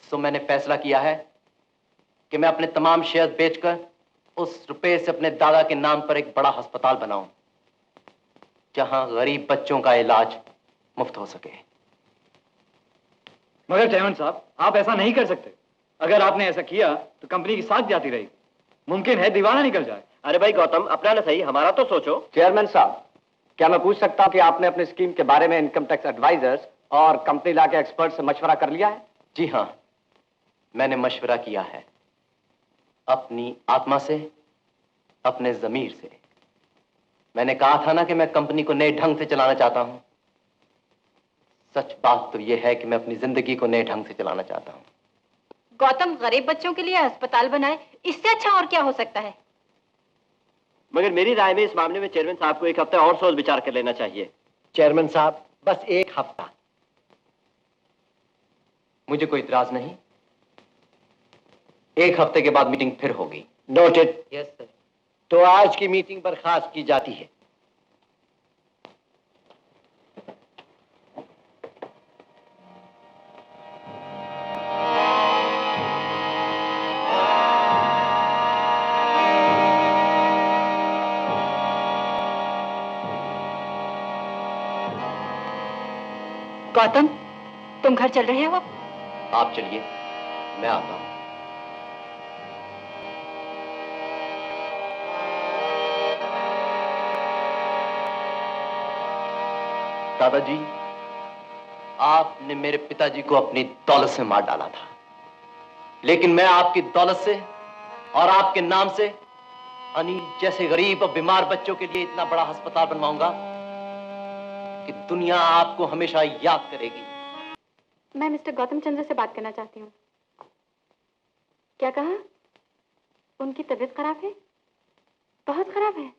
सो मैंने फैसला किया है कि मैं अपने तमाम शेयर बेचकर उस रुपए से अपने दादा के नाम पर एक बड़ा अस्पताल बनाऊं, जहां गरीब बच्चों का इलाज मुफ्त हो सके। मगर चेयरमैन साहब, आप ऐसा नहीं कर सकते। अगर आपने ऐसा किया तो कंपनी की साथ जाती रहेगी, मुमकिन है दीवाना निकल जाए। अरे भाई गौतम, अपना ना सही, हमारा तो सोचो। चेयरमैन साहब, क्या मैं पूछ सकता हूं कि आपने अपनी स्कीम के बारे में इनकम टैक्स एडवाइजर्स और कंपनी लॉ के एक्सपर्ट से मशवरा कर लिया है? जी हां, मैंने मशवरा किया है, अपनी आत्मा से, अपने जमीर से। मैंने कहा था ना कि मैं कंपनी को नए ढंग से चलाना चाहता हूं। सच बात तो यह है कि मैं अपनी जिंदगी को नए ढंग से चलाना चाहता हूं। गौतम गरीब बच्चों के लिए अस्पताल बनाए, इससे अच्छा और क्या हो सकता है? मगर मेरी राय में इस मामले में चेयरमैन साहब को एक हफ्ता और सोच विचार कर लेना चाहिए। चेयरमैन साहब, बस एक हफ्ता। मुझे कोई इतराज नहीं। एक हफ्ते के बाद मीटिंग फिर होगी। नोटेड। Yes sir. तो आज की मीटिंग बर्खास्त की जाती है। गौतम, तुम घर चल रहे हो? आप चलिए, मैं आता हूं। दादाजी, आपने मेरे पिताजी को अपनी दौलत से मार डाला था, लेकिन मैं आपकी दौलत से और आपके नाम से अनिल जैसे गरीब और बीमार बच्चों के लिए इतना बड़ा अस्पताल बनवाऊंगा कि दुनिया आपको हमेशा याद करेगी। मैं मिस्टर गौतम चंद्र से बात करना चाहती हूँ। क्या कहा? उनकी तबीयत खराब है? बहुत खराब है?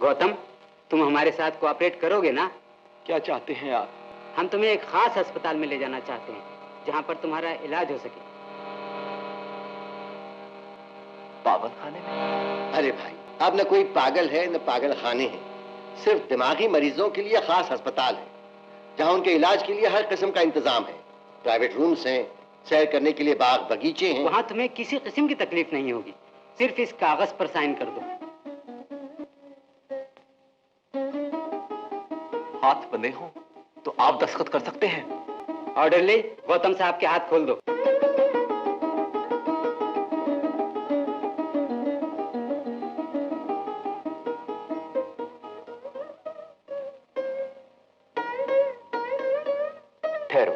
गौतम, तुम हमारे साथ कोऑपरेट करोगे ना? क्या चाहते हैं आप? हम तुम्हें एक खास अस्पताल में ले जाना चाहते हैं, जहां पर तुम्हारा इलाज हो सके। पागल खाने में? अरे भाई, अब न कोई पागल है न पागल खाने हैं। सिर्फ दिमागी मरीजों के लिए खास अस्पताल है, जहां उनके इलाज के लिए हर किस्म का इंतजाम है। प्राइवेट रूम्स हैं, सैर करने के लिए बाग बगीचे हैं। वहां तुम्हें किसी किस्म की तकलीफ नहीं होगी। सिर्फ इस कागज पर साइन कर दो। हाथ बंधे हो तो आप दस्तखत कर सकते हैं। ऑर्डरली, गौतम साहब के हाथ खोल दो। ठहरो।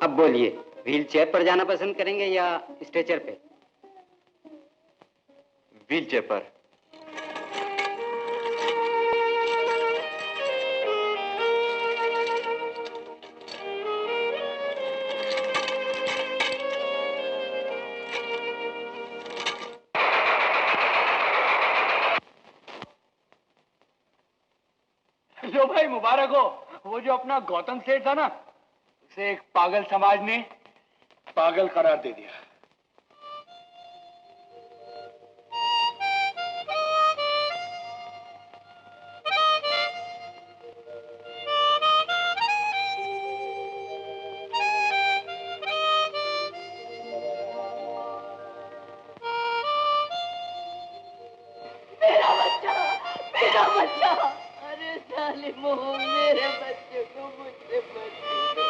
अब बोलिए, व्हील चेयर पर जाना पसंद करेंगे या स्ट्रेचर पे? व्हील चेयर पर। लो भाई, मुबारक हो। वो जो अपना गौतम सेठ था ना, उसे एक पागल समाज ने पागल करार दे दिया। मेरा बच्चा, मेरा बच्चा। अरे जालिमो, मेरे बच्चे को मुझसे मत छीनो।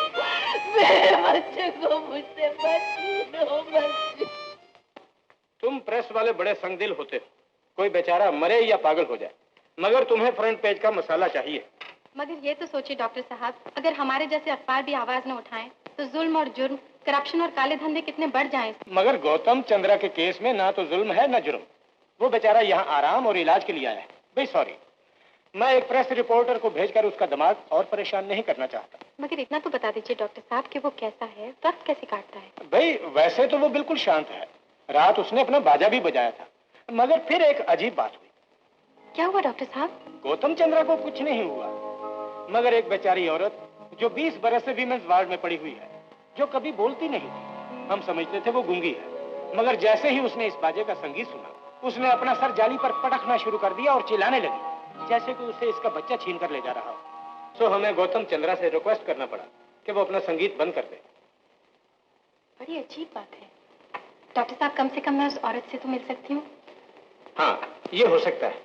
मेरे बच्चे को मुझसे मत छीनो, मत छीनो। तुम प्रेस वाले बड़े संगदिल होते हो। कोई बेचारा मरे या पागल हो जाए, मगर तुम्हें फ्रंट पेज का मसाला चाहिए। मगर ये तो सोचिए डॉक्टर साहब, अगर हमारे जैसे अखबार भी आवाज न उठाएं तो जुल्म और जुर्म, करप्शन और काले धंधे कितने बढ़ जाएं। मगर गौतम चंद्रा के केस में ना तो जुल्म है ना जुर्म। वो बेचारा यहाँ आराम और इलाज के लिए आया है। भाई सॉरी, मैं एक प्रेस रिपोर्टर को भेजकर उसका दिमाग और परेशान नहीं करना चाहता। मगर इतना तो बता दीजिए डॉक्टर साहब कि वो कैसा है, वक्त कैसे काटता है। भाई वैसे तो वो बिल्कुल शांत है। रात उसने अपना बाजा भी बजाया था, मगर फिर एक अजीब बात हुई। क्या हुआ डॉक्टर साहब? गौतम चंद्रा को कुछ नहीं हुआ, मगर एक बेचारी औरत जो 20 बरस से वीमेंस वार्ड में पड़ी हुई है, जो कभी बोलती नहीं थी, हम समझते थे वो गूंगी है, मगर जैसे ही उसने इस बाजे का संगीत सुना उसने अपना सर जाली पर पटकना शुरू कर दिया और चिल्लाने लगी जैसे कि उसे इसका बच्चा छीन कर ले जा रहा हो। सो हमें गौतम चंद्रा से रिक्वेस्ट करना पड़ा कि वो अपना संगीत बंद कर दे। बड़ी अजीब बात है। डॉक्टर साहब, कम से कम मैं उस औरत से तो मिल सकती हूँ? हाँ, ये हो सकता है।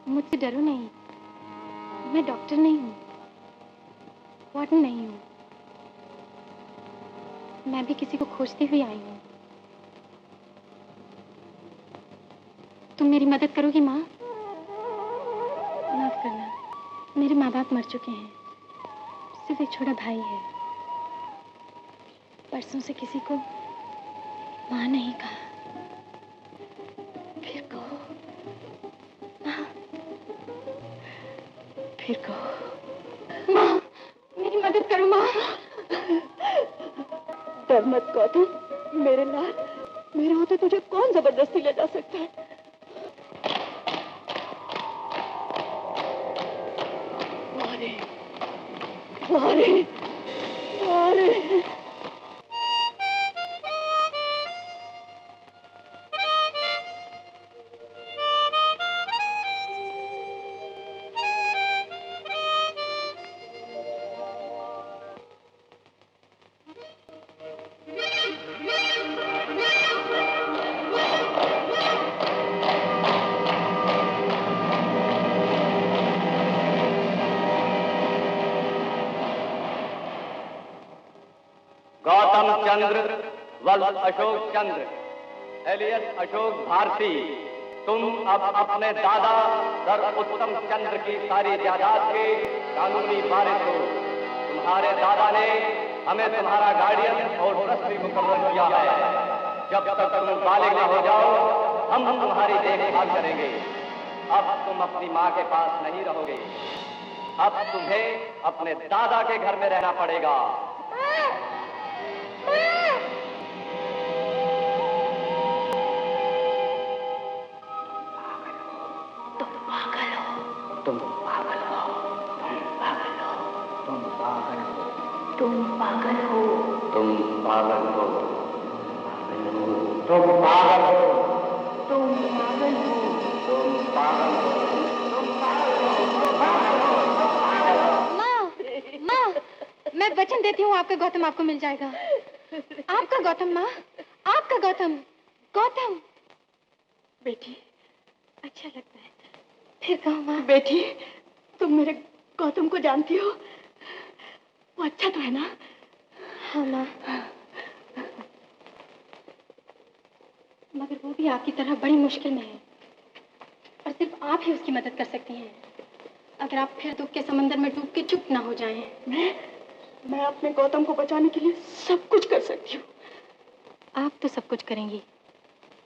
मुझसे डरो नहीं, मैं डॉक्टर नहीं हूँ, वार्डन नहीं हूँ। मैं भी किसी को खोजती हुई आई हूँ। तुम मेरी मदद करोगी माँ? माफ करना, मेरे माँ बाप मर चुके हैं, सिर्फ एक छोटा भाई है। परसों से किसी को माँ नहीं कहा। फिर कहो माँ, फिर कहो माँ, मेरी मदद करो माँ। डर मत गौतम, मेरे लाल, मेरे होते तुझे कौन जबरदस्ती ले जा सकता है? मारे, मारे, मारे। गौतम चंद्र वल्द अशोक चंद्र एलियस अशोक भारती, तुम अब अपने दादा सर उत्तम चंद्र की सारी जायदाद के कानूनी वारिस हो। तुम्हारे दादा ने हमें तुम्हारा गार्डियन और ट्रस्टी मुकर्रर किया है। जब तक तुम बालिग न हो जाओ, हम तुम्हारी देखभाल करेंगे। अब तुम अपनी माँ के पास नहीं रहोगे, अब तुम्हें अपने दादा के घर में रहना पड़ेगा। तुम पागल हो, तुम पागल हो, तुम पागल हो, तुम पागल हो, तुम पागल हो, तुम पागल हो, तुम पागल हो। माँ, मैं वचन देती हूँ आपका गौतम आपको मिल जाएगा। आपका गौतम माँ, आपका गौतम, गौतम। बेटी, अच्छा लगता है, फिर कहो माँ। बेटी, तुम मेरे गौतम को जानती हो? वो अच्छा तो है ना? हाँ माँ, मगर वो भी आपकी तरह बड़ी मुश्किल में है और सिर्फ आप ही उसकी मदद कर सकती हैं। अगर आप फिर दुख के समंदर में डूब के चुप ना हो जाएं। मैं अपने गौतम को बचाने के लिए सब कुछ कर सकती हूँ। आप तो सब कुछ करेंगी,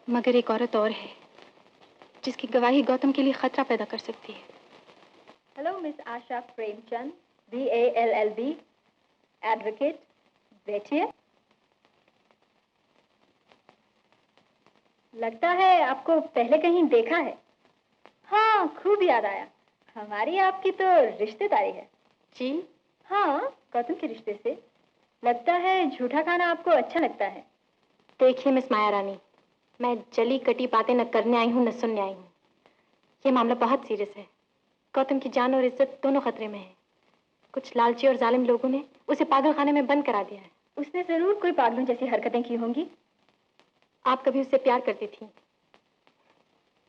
मगर एक औरत और है जिसकी गवाही गौतम के लिए खतरा पैदा कर सकती है। हेलो मिस आशा प्रेमचंद, BALLB, एडवोकेट, बैठिए। लगता है आपको पहले कहीं देखा है। हाँ, खूब याद आया। हमारी आपकी तो रिश्तेदारी है। जी? हाँ, गौतम के रिश्ते से। लगता है झूठा खाना आपको अच्छा लगता है। देखिए मिस माया रानी, मैं जली कटी बातें न करने आई हूँ न सुनने आई हूँ। ये मामला बहुत सीरियस है। गौतम की जान और इज्जत दोनों खतरे में है। कुछ लालची और जालिम लोगों ने उसे पागल खाने में बंद करा दिया है। उसने जरूर कोई पागलों जैसी हरकतें की होंगी। आप कभी उससे प्यार करती थी,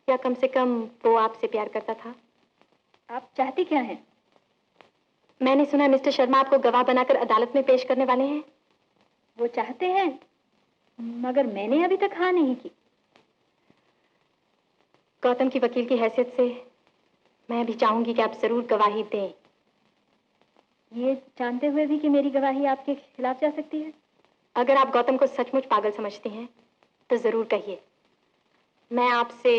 या कम से कम वो आपसे प्यार करता था? आप चाहती क्या हैं? मैंने सुना मिस्टर शर्मा आपको गवाह बनाकर अदालत में पेश करने वाले हैं। वो चाहते हैं, मगर मैंने अभी तक हाँ नहीं की। गौतम की वकील की हैसियत से मैं भी चाहूंगी कि आप जरूर गवाही दें। ये जानते हुए भी कि मेरी गवाही आपके खिलाफ जा सकती है? अगर आप गौतम को सचमुच पागल समझती हैं तो जरूर कहिए। मैं आपसे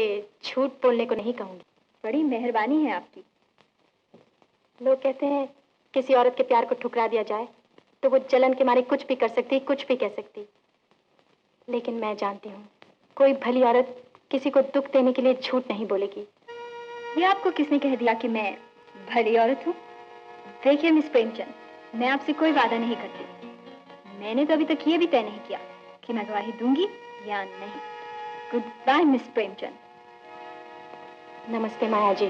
झूठ बोलने को नहीं कहूंगी। बड़ी मेहरबानी है आपकी। लोग कहते हैं किसी औरत के प्यार को ठुकरा दिया जाए तो वो जलन के मारे कुछ भी कर सकती, कुछ भी कह सकती। लेकिन मैं जानती हूँ कोई भली औरत किसी को दुख देने के लिए झूठ नहीं बोलेगी। ये आपको किसने कह दिया कि मैं भली औरत हूँ? देखिए मिस प्रेमचंद, मैं आपसे कोई वादा नहीं करती। मैंने तो अभी तक ये भी तय नहीं किया कि मैं गवाही दूंगी या नहीं। Good bye Miss Premchand. नमस्ते Maya ji.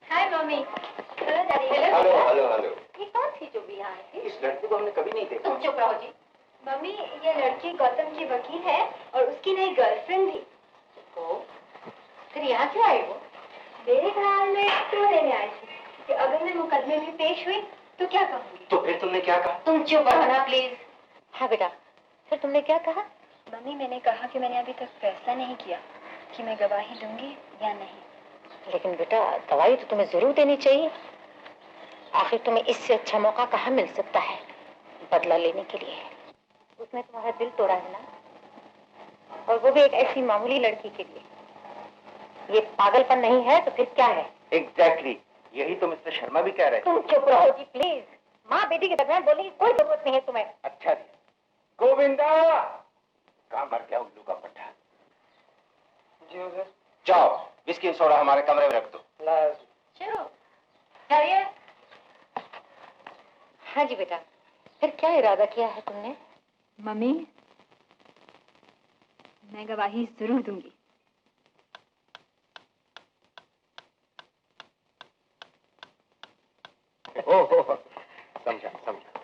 Hi mummy. Hello hello hello. ये कौन थी जो भी यहाँ आई थी? इस लड़की को हमने कभी नहीं देखा। तुम चुप रहो जी। मम्मी, ये लड़की गौतम की वकील है और उसकी नई गर्लफ्रेंड भी। ओ, फिर यहाँ क्यों आई वो? मेरे ख्याल में क्यों लेने आई थी कि अगर मैं मुकदमे में पेश हुई तो क्या कहूँगी? तो फिर तुमने क्या कहा? तुम चुप रहो ना प्लीज। हाँ बेटा, फिर तुमने क्या कहा? मम्मी, मैंने कहा कि मैंने अभी तक फैसला नहीं किया कि मैं गवाही दूंगी या नहीं। लेकिन बेटा, गवाही तो तुम्हें जरूर देनी चाहिए। आखिर तुम्हें इससे अच्छा मौका कहाँ मिल सकता है बदला लेने के लिए। उसने तुम्हारा दिल तोड़ा है ना, और वो भी एक ऐसी मामूली लड़की के लिए। ये पागलपन नहीं है तो फिर क्या है? एग्जैक्टली, यही तो मिस्टर शर्मा भी कह रहे थे। तुम चुप रहो जी प्लीज। माँ बेटी के दरमियान बोलने की कोई जरूरत नहीं है तुम्हें। अच्छा जी। गोविंदा, कहाँ मर गया उल्लू का पट्टा? जी जाओ, विस्की सोडा हमारे कमरे में रख दो। चलो खैरिए। हाँ जी बेटा, फिर क्या इरादा किया है तुमने? मम्मी, मैं गवाही जरूर दूंगी। ओह, समझा समझा।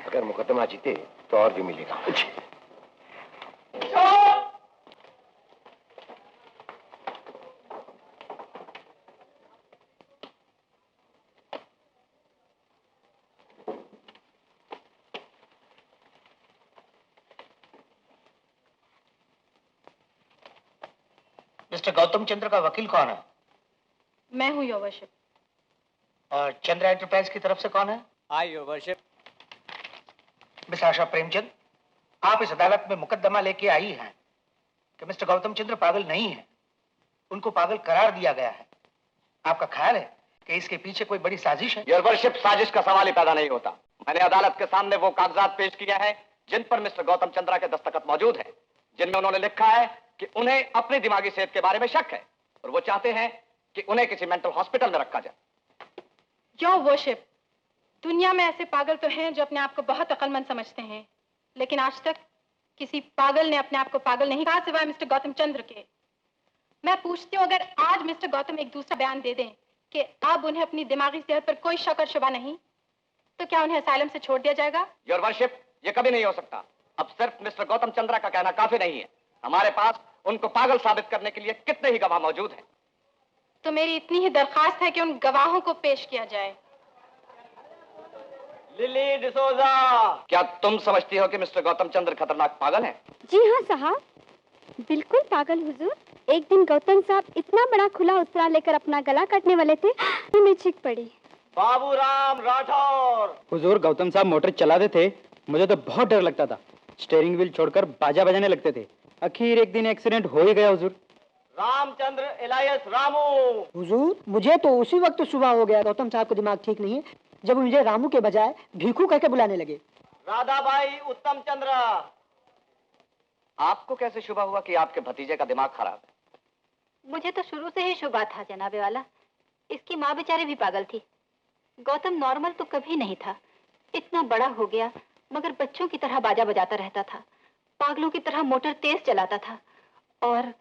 अगर मुकदमा जीते तो और भी मिलेगा। मिस्टर गौतम चंद्र का वकील कौन है? मैं हूँ योर वर्शिप। और चंद्र एंटरप्राइज की तरफ से कौन है? I your worship. मिस आशा प्रेमचंद, आप इस अदालत में मुकदमा लेके आई हैं कि मिस्टर गौतम चंद्र पागल नहीं है, उनको पागल करार दिया गया है। आपका ख्याल है कि इसके पीछे कोई बड़ी साजिश है? योर वर्शिप, साजिश का सवाल ही पैदा नहीं होता। मैंने अदालत के सामने वो कागजात पेश किए हैं जिन पर मिस्टर गौतम चंद्रा के दस्तखत मौजूद हैं, जिनमें उन्होंने लिखा है कि उन्हें अपनी दिमागी सेहत के बारे में शक है और वो चाहते हैं कि उन्हें किसी मेंटल हॉस्पिटल में रखा जाए। योर वर्शिप, दुनिया में ऐसे पागल तो हैं जो अपने आप को बहुत अक्लमंद समझते हैं, लेकिन आज तक किसी पागल ने अपने आप को पागल नहीं कहा सिवाय मिस्टर गौतम चंद्र के। मैं पूछती हूँ, अगर आज मिस्टर गौतम एक दूसरा बयान दे दें कि अब उन्हें अपनी दिमागी सेहत पर कोई शक और शुबा नहीं, तो क्या उन्हें असाइलम से छोड़ दिया जाएगा? योर वर्शिप, ये कभी नहीं हो सकता। अब सिर्फ मिस्टर गौतम चंद्रा का कहना काफी नहीं है। हमारे पास उनको पागल साबित करने के लिए कितने ही गवाह मौजूद हैं। तो मेरी इतनी ही दरखास्त है कि उन गवाहों को पेश किया जाए। लिली डिसोजा। क्या तुम समझती हो कि मिस्टर गौतम चंद्र खतरनाक पागल हैं? जी हाँ साहब, बिल्कुल पागल हुजूर। एक दिन गौतम साहब इतना बड़ा खुला उत्तरा लेकर अपना गला काटने वाले थे कि मैं चीख पड़ी। बाबूराम राठौर। हुजूर, गौतम साहब मोटर चलाते थे, मुझे तो बहुत डर लगता था। स्टीयरिंग व्हील छोड़कर बाजा बजाने लगते थे। आखिर एक दिन एक्सीडेंट हो ही गया हुजूर। रामचंद्र इलायस रामू। हुजूर, मुझे तो उसी वक्त सुबह हो गया गौतम साहब को दिमाग ठीक नहीं है जब मुझे रामू के बजाय भीखू कहकर बुलाने लगे। राधाबाई उत्तम चंद्र। आपको कैसे शुबा हुआ कि आपके भतीजे का दिमाग खराब है? मुझे तो शुरू से ही शुबा था जनाबे वाला। इसकी माँ बेचारी भी पागल थी। गौतम नॉर्मल तो कभी नहीं था। इतना बड़ा हो गया मगर बच्चों की तरह बाजा बजाता रहता था, पागलों की तरह मोटर तेज चलाता था। और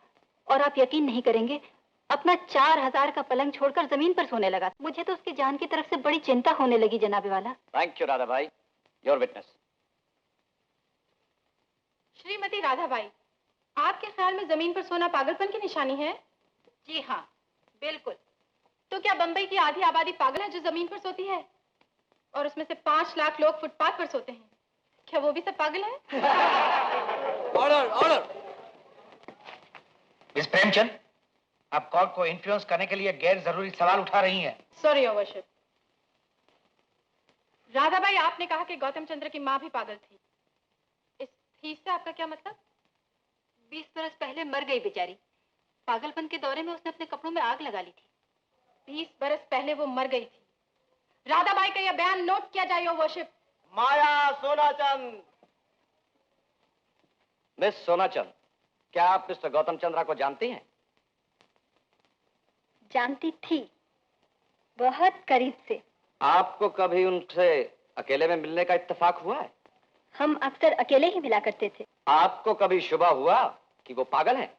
आप यकीन नहीं करेंगे, अपना 4000 का पलंग छोड़कर जमीन पर सोने लगा। मुझे तो उसकी जान की तरफ से बड़ी चिंता होने लगी जनाबे वाला। थैंक यू राधा भाई, योर विटनेस। श्रीमती राधाबाई, आपके ख्याल में जमीन पर सोना पागलपन की निशानी है? जी हाँ, बिल्कुल। तो क्या बंबई की आधी आबादी पागल है जो जमीन पर सोती है? और उसमें से 5 लाख लोग फुटपाथ पर सोते हैं। क्या वो भी सब पागल हैं? Order, order. मिस प्रेमचंद, आप कोर्ट को इन्फ्लुएंस करने के लिए गैर जरूरी सवाल उठा रही हैं। Sorry your worship. राधाबाई, आपने कहा कि गौतम चंद्र की माँ भी पागल थी। इस थी से आपका क्या मतलब? 20 बरस पहले मर गई बेचारी। पागलपन के दौरे में उसने अपने कपड़ों में आग लगा ली थी। 20 बरस पहले वो मर गई थी। राधाबाई का यह बयान नोट किया जाए, your worship. Maya Sonachand. Miss Sonachand, क्या आप मिस्टर गौतम चंद्रा को जानती हैं? जानती थी, बहुत करीब से। आपको कभी उनसे अकेले में मिलने का इत्तेफाक हुआ है? हम अक्सर अकेले ही मिला करते थे। आपको कभी शुबा हुआ कि वो पागल हैं?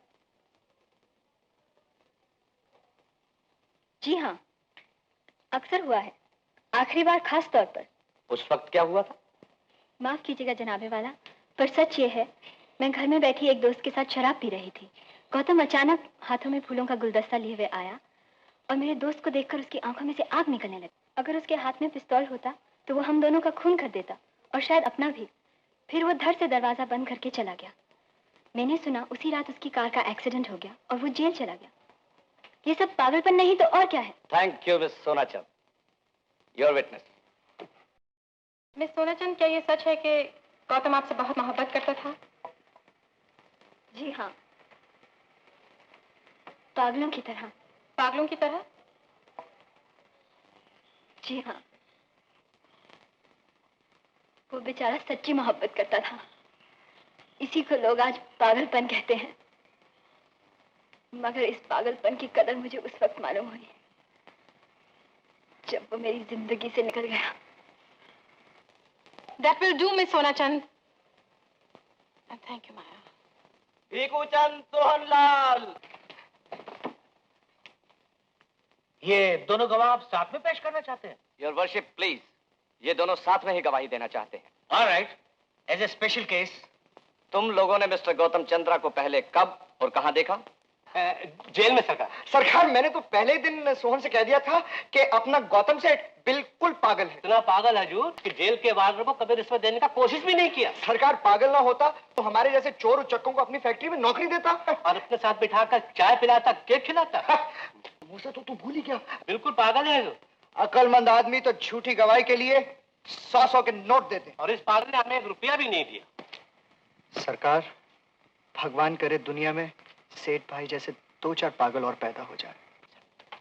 जी हाँ, अक्सर हुआ है, आखिरी बार खास तौर पर। उस वक्त क्या हुआ था? माफ कीजिएगा जनाबे वाला, पर सच ये है, मैं घर में बैठी एक दोस्त के साथ शराब पी रही थी। गौतम अचानक हाथों में फूलों का गुलदस्ता लिए हुए आया और मेरे दोस्त को देखकर उसकी आंखों में से आग निकलने लगी। अगर उसके हाथ में पिस्तौल होता तो वो हम दोनों का खून कर देता और शायद अपना भी। फिर वो धड़ से दरवाजा बंद करके चला गया। मैंने सुना उसी रात उसकी कार का एक्सीडेंट हो गया और वो जेल चला गया। ये सब पागलपन नहीं तो और क्या है? Thank you miss Sonachand. Your witness. Miss Sonachand, क्या ये सच है कि गौतम आपसे बहुत मोहब्बत करता था? जी हाँ, पागलों की तरह। पागलों की तरह? जी हाँ, वो बेचारा सच्ची मोहब्बत करता था। इसी को लोग आज पागलपन कहते हैं। मगर इस पागलपन की कदर मुझे उस वक्त मालूम हुई जब वो मेरी जिंदगी से निकल गया। That will do, Miss Sonachand. And thank you, Maya. भीखूचंद Sohanlal. ये दोनों गवाह आप साथ में पेश करना चाहते हैं? योर वर्शिप प्लीज, ये दोनों साथ में ही गवाही देना चाहते हैं। Alright, as a special case. तुम लोगों ने मिस्टर गौतम चंद्रा को पहले कब और कहां देखा? जेल में सरकार। सरकार, मैंने तो पहले दिन सोहन से कह दिया था कि अपना गौतम सेठ बिल्कुल पागल है। इतना पागल है हजूर कि जेल के वार्डर को कभी रिश्वत देने का कोशिश भी नहीं किया। सरकार, पागल ना होता तो हमारे जैसे चोर उचक्कों को अपनी फैक्ट्री में नौकरी देता और अपने साथ बिठाकर चाय पिलाता, केक खिलाता। मुझे तो तू भूल ही गया। बिल्कुल पागल है। अक्लमंद आदमी तो झूठी गवाही के लिए 100-100 के नोट देते। और इस पागल ने हमें 1 रुपया भी नहीं दिया। सरकार, भगवान करे दुनिया में सेठ भाई जैसे 2-4 पागल और पैदा हो जाए।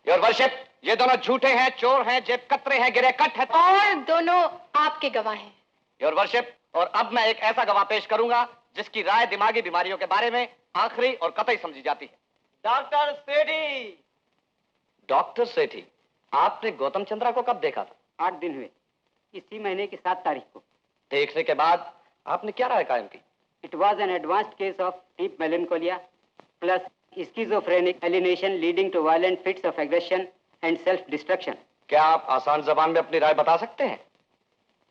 योर वर्शिप, ये दोनों झूठे हैं, चोर हैं, जेब कतरे हैं, गिरेकट हैं। और दोनों आपके गवाह हैं। योर वर्शिप, और अब मैं एक ऐसा गवाह पेश करूंगा जिसकी राय दिमागी बीमारियों के बारे में आखिरी और कतई समझी जाती है। डॉक्टर सेठी। डॉक्टर सेठी, आपने गौतम चंद्रा को कब देखा था? 8 दिन हुए, इसी महीने की 7 तारीख को। देखने के बाद आपने क्या राय कायम की? It was an advanced case of deep melancholia plus schizophrenic alienation leading to violent fits of aggression and self-destruction. क्या आप आसान जबान में अपनी राय बता सकते हैं?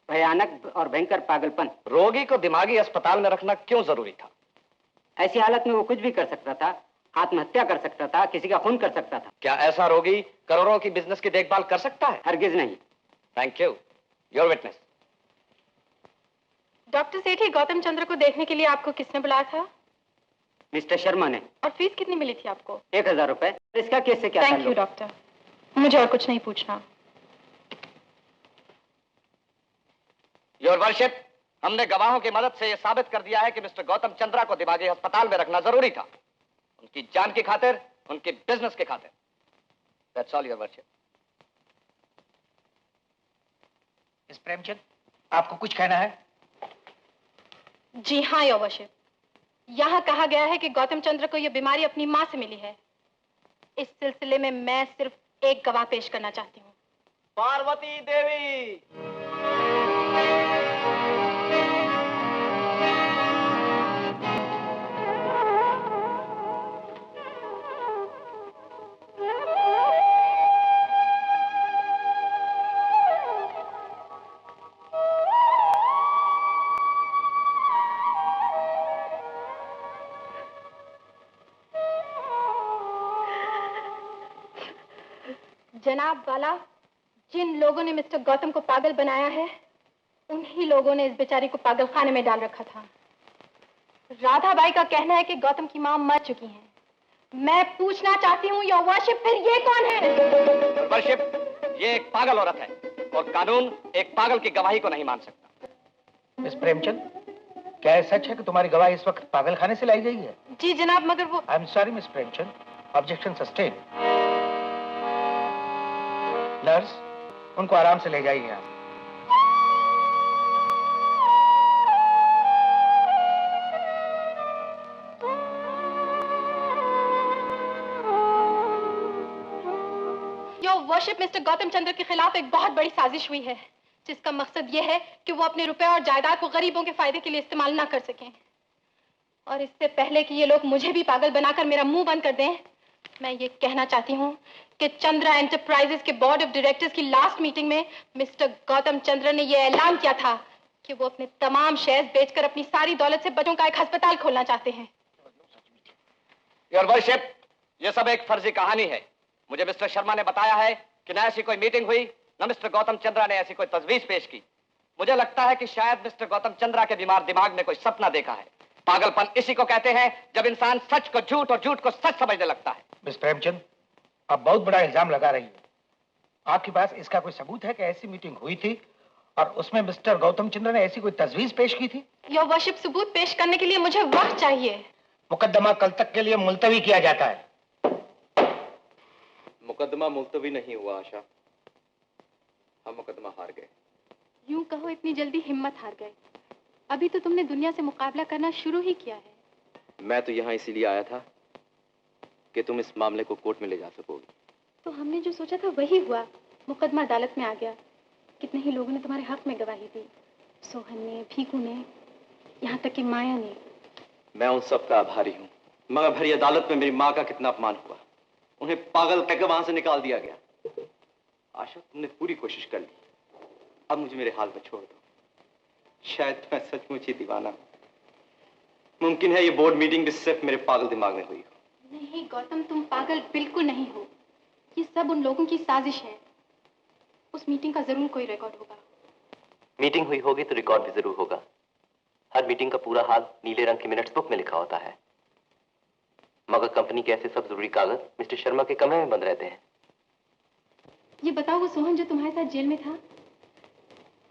भयानक और भयंकर पागलपन। रोगी को दिमागी अस्पताल में रखना क्यों जरूरी था? ऐसी हालत में वो कुछ भी कर सकता था, आत्महत्या कर सकता था, किसी का खून कर सकता था। क्या ऐसा रोगी करोड़ों की बिजनेस की देखभाल कर सकता है? हरगिज नहीं। Thank you. Your witness. Doctor Sethi, Gautam Chandra को देखने के लिए आपको किसने बुलाया था? मिस्टर शर्मा ने। और फीस कितनी मिली थी आपको? 1000 रुपए। इसका केस से क्या ताल्लुक? थैंक यू डॉक्टर, मुझे और कुछ नहीं पूछना। योर वर्शिप, हमने गवाहों की मदद से यह साबित कर दिया है कि मिस्टर गौतम चंद्रा को दिमागी अस्पताल में रखना जरूरी था, उनकी जान की खातिर, उनके बिजनेस के खातिर। That's all your worship. Miss Premchand, आपको कुछ कहना है? जी हाँ योर वर्शिप, यहाँ कहा गया है कि गौतम चंद्र को यह बीमारी अपनी माँ से मिली है। इस सिलसिले में मैं सिर्फ एक गवाह पेश करना चाहती हूँ। पार्वती देवी। जनाब वाला, जिन लोगों ने मिस्टर गौतम को पागल बनाया है, उन्हीं लोगों ने इस बेचारी को पागल खाने में डाल रखा था। राधाबाई का कहना है कि गौतम की मां मर चुकी हैं। मैं पूछना चाहती हूँ योर वर्शिप, फिर ये कौन है? वर्शिप, ये एक पागल औरत है और कानून एक पागल की गवाही को नहीं मान सकता। मिस प्रेमचंद, क्या यह सच है कि तुम्हारी गवाही इस वक्त पागल खाने से लाई गई है? जी जनाब, मगर वो। आई am sorry miss Premchand, objection sustain. Nurse, उनको आराम से ले जाइए आप। योर वर्शिप, मिस्टर गौतम चंद्र के खिलाफ एक बहुत बड़ी साजिश हुई है, जिसका मकसद यह है कि वो अपने रुपए और जायदाद को गरीबों के फायदे के लिए इस्तेमाल ना कर सकें। और इससे पहले कि ये लोग मुझे भी पागल बनाकर मेरा मुंह बंद कर दें, मैं ये कहना चाहती हूँ कि चंद्रा एंटरप्राइजेस के बोर्ड ऑफ डायरेक्टर्स की लास्ट मीटिंग में मिस्टर गौतम चंद्र ने यह ऐलान किया था कि वो अपने तमाम शेयर्स बेचकर अपनी सारी दौलत से बच्चों का एक अस्पताल खोलना चाहते हैं। योर वर्शिप, ये सब एक फर्जी कहानी है। मुझे मिस्टर शर्मा ने बताया है कि न ऐसी कोई मीटिंग हुई, न मिस्टर गौतम चंद्रा ने ऐसी कोई तजवीज पेश की। मुझे लगता है कि शायद मिस्टर गौतम चंद्रा के बीमार दिमाग ने कोई सपना देखा है। पागलपन इसी को कहते हैं जब इंसान सच को झूठ और झूठ को सच समझने लगता है। मिस प्रेमचंद, आप बहुत बड़ा इल्जाम लगा रही हैं। आपके पास इसका कोई सबूत है कि ऐसी मीटिंग हुई थी और उसमें मिस्टर गौतम चंद्र ने ऐसी कोई तजवीज पेश की थी? योर वर्शिप, सबूत पेश करने के लिए मुझे वक्त चाहिए। मुकदमा कल तक के लिए मुलतवी किया जाता है। मुकदमा मुलतवी नहीं हुआ आशा, हम मुकदमा हार गए। यूं कहो इतनी जल्दी हिम्मत हार गए? अभी तो तुमने दुनिया से मुकाबला करना शुरू ही किया है। मैं तो यहाँ इसीलिए आया था कि तुम इस मामले को कोर्ट में ले जा सकोगी। तो हमने जो सोचा था वही हुआ। मुकदमा अदालत में आ गया। कितने ही लोगों ने तुम्हारे हक में गवाही दी, सोहन ने, भीखू ने, यहाँ तक कि माया ने। मैं उन सब का आभारी हूँ, मगर भरी अदालत में मेरी माँ का कितना अपमान हुआ। उन्हें पागल कहकर वहां से निकाल दिया गया। आशा, तुमने पूरी कोशिश कर ली, अब मुझे मेरे हाल में छोड़ दो। शायद मैं सचमुच ही दीवाना हूँ। मुमकिन है ये बोर्ड मीटिंग भी सिर्फ मेरे पागल दिमाग में हुई हो। नहीं गौतम, तुम पागल बिल्कुल नहीं हो। ये सब उन लोगों की साजिश है। उस मीटिंग का जरूर कोई रिकॉर्ड होगा। मीटिंग हुई होगी तो रिकॉर्ड भी जरूर होगा। हर मीटिंग का पूरा हाल नीले रंग की मिनट्स बुक में लिखा होता है, मगर कंपनी के ऐसे सब जरूरी कागज मिस्टर शर्मा के कमरे में बंद रहते हैं। ये बताओ, वो सोहन जो तुम्हारे साथ जेल में था,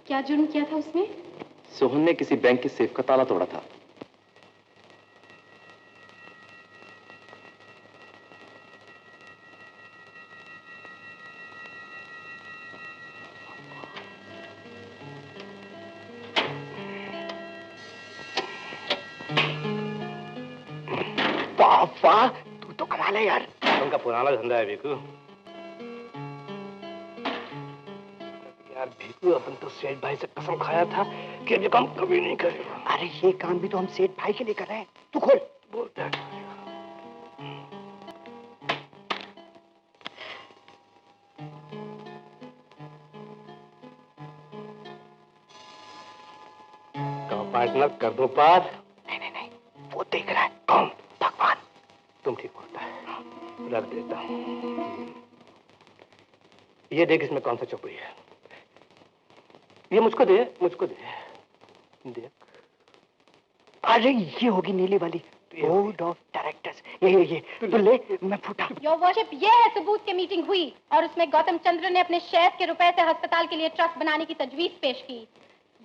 क्या जुर्म किया था उसने? सोहन ने किसी बैंक के सेफ का ताला तोड़ा था। वाह वाह, तू तो कमाल है यार। उनका पुराना धंधा है भीखू। यार भीखू, अपन तो सेठ भाई से कसम खाया था कि ये काम कभी नहीं करेगा। अरे ये काम भी तो हम सेठ भाई के लिए कर रहे हैं। तू खोल। बोलता है पार्टनर, कर दो पार। नहीं नहीं नहीं, वो देख रहा है। कौन? भगवान। तुम ठीक बोलता है, रख देता हूँ। ये देख, इसमें कौन सा चौपड़ी है? ये मुझको दे, मुझको दे। देख, अरे ये होगी नीली वाली, बोर्ड ऑफ डायरेक्टर्स। ये तो ले, मैं फूटा। योर वर्शिप, ये है सबूत की मीटिंग हुई और उसमें गौतम चंद्र ने अपने शेयर के रुपए से अस्पताल के लिए ट्रस्ट बनाने की तजवीज पेश की।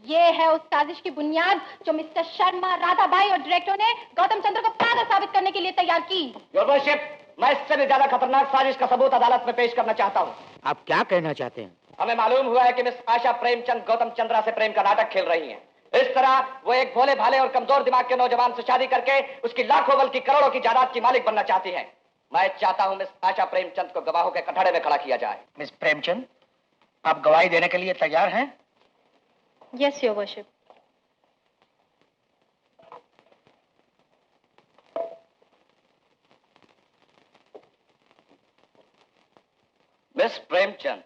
ये है उस साजिश की बुनियाद जो मिस्टर शर्मा, राधाबाई और डायरेक्टर ने गौतम चंद्र को पागल साबित करने के लिए तैयार की। योर वर्शिप, मैं इससे भी ज्यादा खतरनाक साजिश का सबूत अदालत में पेश करना चाहता हूँ। आप क्या कहना चाहते हैं? हमें मालूम हुआ है कि मिस आशा प्रेमचंद गौतम चंद्रा से प्रेम का नाटक खेल रही हैं। इस तरह वो एक भोले भाले और कमजोर दिमाग के नौजवान से शादी करके उसकी लाखों बल्कि करोड़ों की जायदाद की मालिक बनना चाहती है। मैं चाहता हूँ मिस आशा प्रेमचंद को गवाहों के कटघरे में खड़ा किया जाए। मिस प्रेमचंद, आप गवाही देने के लिए तैयार हैं? Yes your worship. Miss Premchand,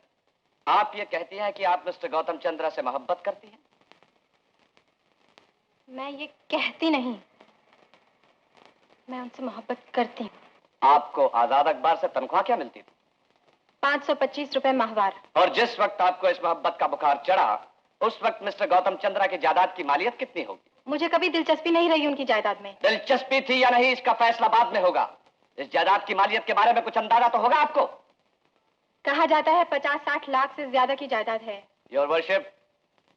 आप ये कहती हैं कि आप मिस्टर गौतम चंद्रा से मोहब्बत करती हैं? मैं ये कहती नहीं, मैं उनसे मोहब्बत करती हूँ। आपको आजाद अखबार से तनख्वाह क्या मिलती थी? 525 रुपए माहवार। और जिस वक्त आपको इस मोहब्बत का बुखार चढ़ा, उस वक्त मिस्टर गौतम चंद्रा की जायदाद की मालियत कितनी होगी? मुझे कभी दिलचस्पी नहीं रही उनकी जायदाद में। दिलचस्पी थी या नहीं, इसका फैसला बाद में होगा। इस जायदाद की मालियत के बारे में कुछ अंदाजा तो होगा आपको? कहा जाता है 50-60 लाख से ज्यादा की जायदाद है। योर वर्शिप,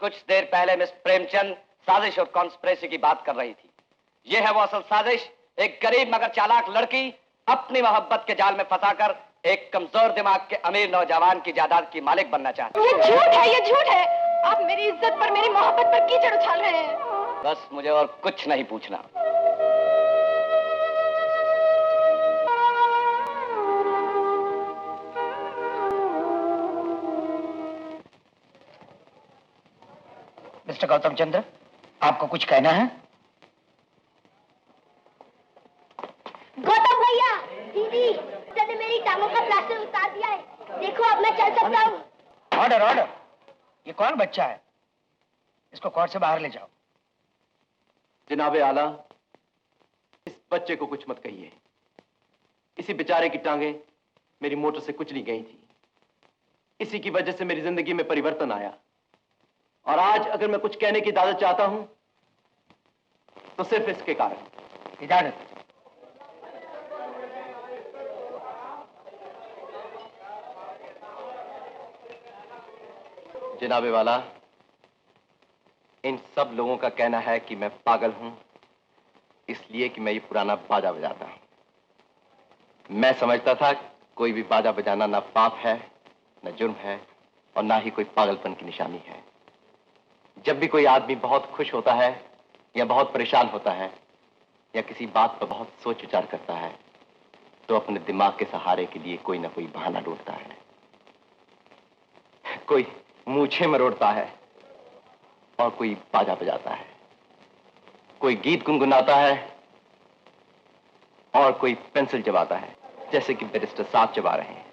कुछ देर पहले मिस प्रेमचंद साजिश और कॉन्स्पिरेसी की बात कर रही थी। यह है वो असल साजिश। एक गरीब मगर चालाक लड़की अपनी मोहब्बत के जाल में फंसाकर एक कमजोर दिमाग के अमीर नौजवान की जायदाद की मालिक बनना चाहता हूँ। ये झूठ है, ये झूठ है। आप मेरी इज्जत पर, मेरी मोहब्बत पर कीचड़ उछाल रहे हैं। बस मुझे और कुछ नहीं पूछना। मिस्टर गौतम चंद्र, आपको कुछ कहना है? गौतम भैया, दीदी, उसने मेरी टांगों का प्लास्टर उतार दिया है। देखो अब मैं चल सकता हूँ। Order, order. ये कौन बच्चा है? इसको कोर्ट से बाहर ले जाओ। जनाबे आला, इस बच्चे को कुछ मत कहिए। इसी बेचारे की टांगे मेरी मोटर से कुचली गई थी। इसी की वजह से मेरी जिंदगी में परिवर्तन आया। और आज अगर मैं कुछ कहने की इजाजत चाहता हूं तो सिर्फ इसके कारण। इजाजत। जनाबे वाला, इन सब लोगों का कहना है कि मैं पागल हूं इसलिए कि मैं ये पुराना बाजा बजाता हूं। मैं समझता था कोई भी बाजा बजाना ना पाप है, ना जुर्म है और ना ही कोई पागलपन की निशानी है। जब भी कोई आदमी बहुत खुश होता है या बहुत परेशान होता है या किसी बात पर बहुत सोच विचार करता है तो अपने दिमाग के सहारे के लिए कोई ना कोई बहाना ढूंढता है। कोई मूछें मरोड़ता है और कोई बाजा बजाता है, कोई गीत गुनगुनाता है और कोई पेंसिल चबाता है जैसे कि बैरिस्टर साहब चबा रहे हैं,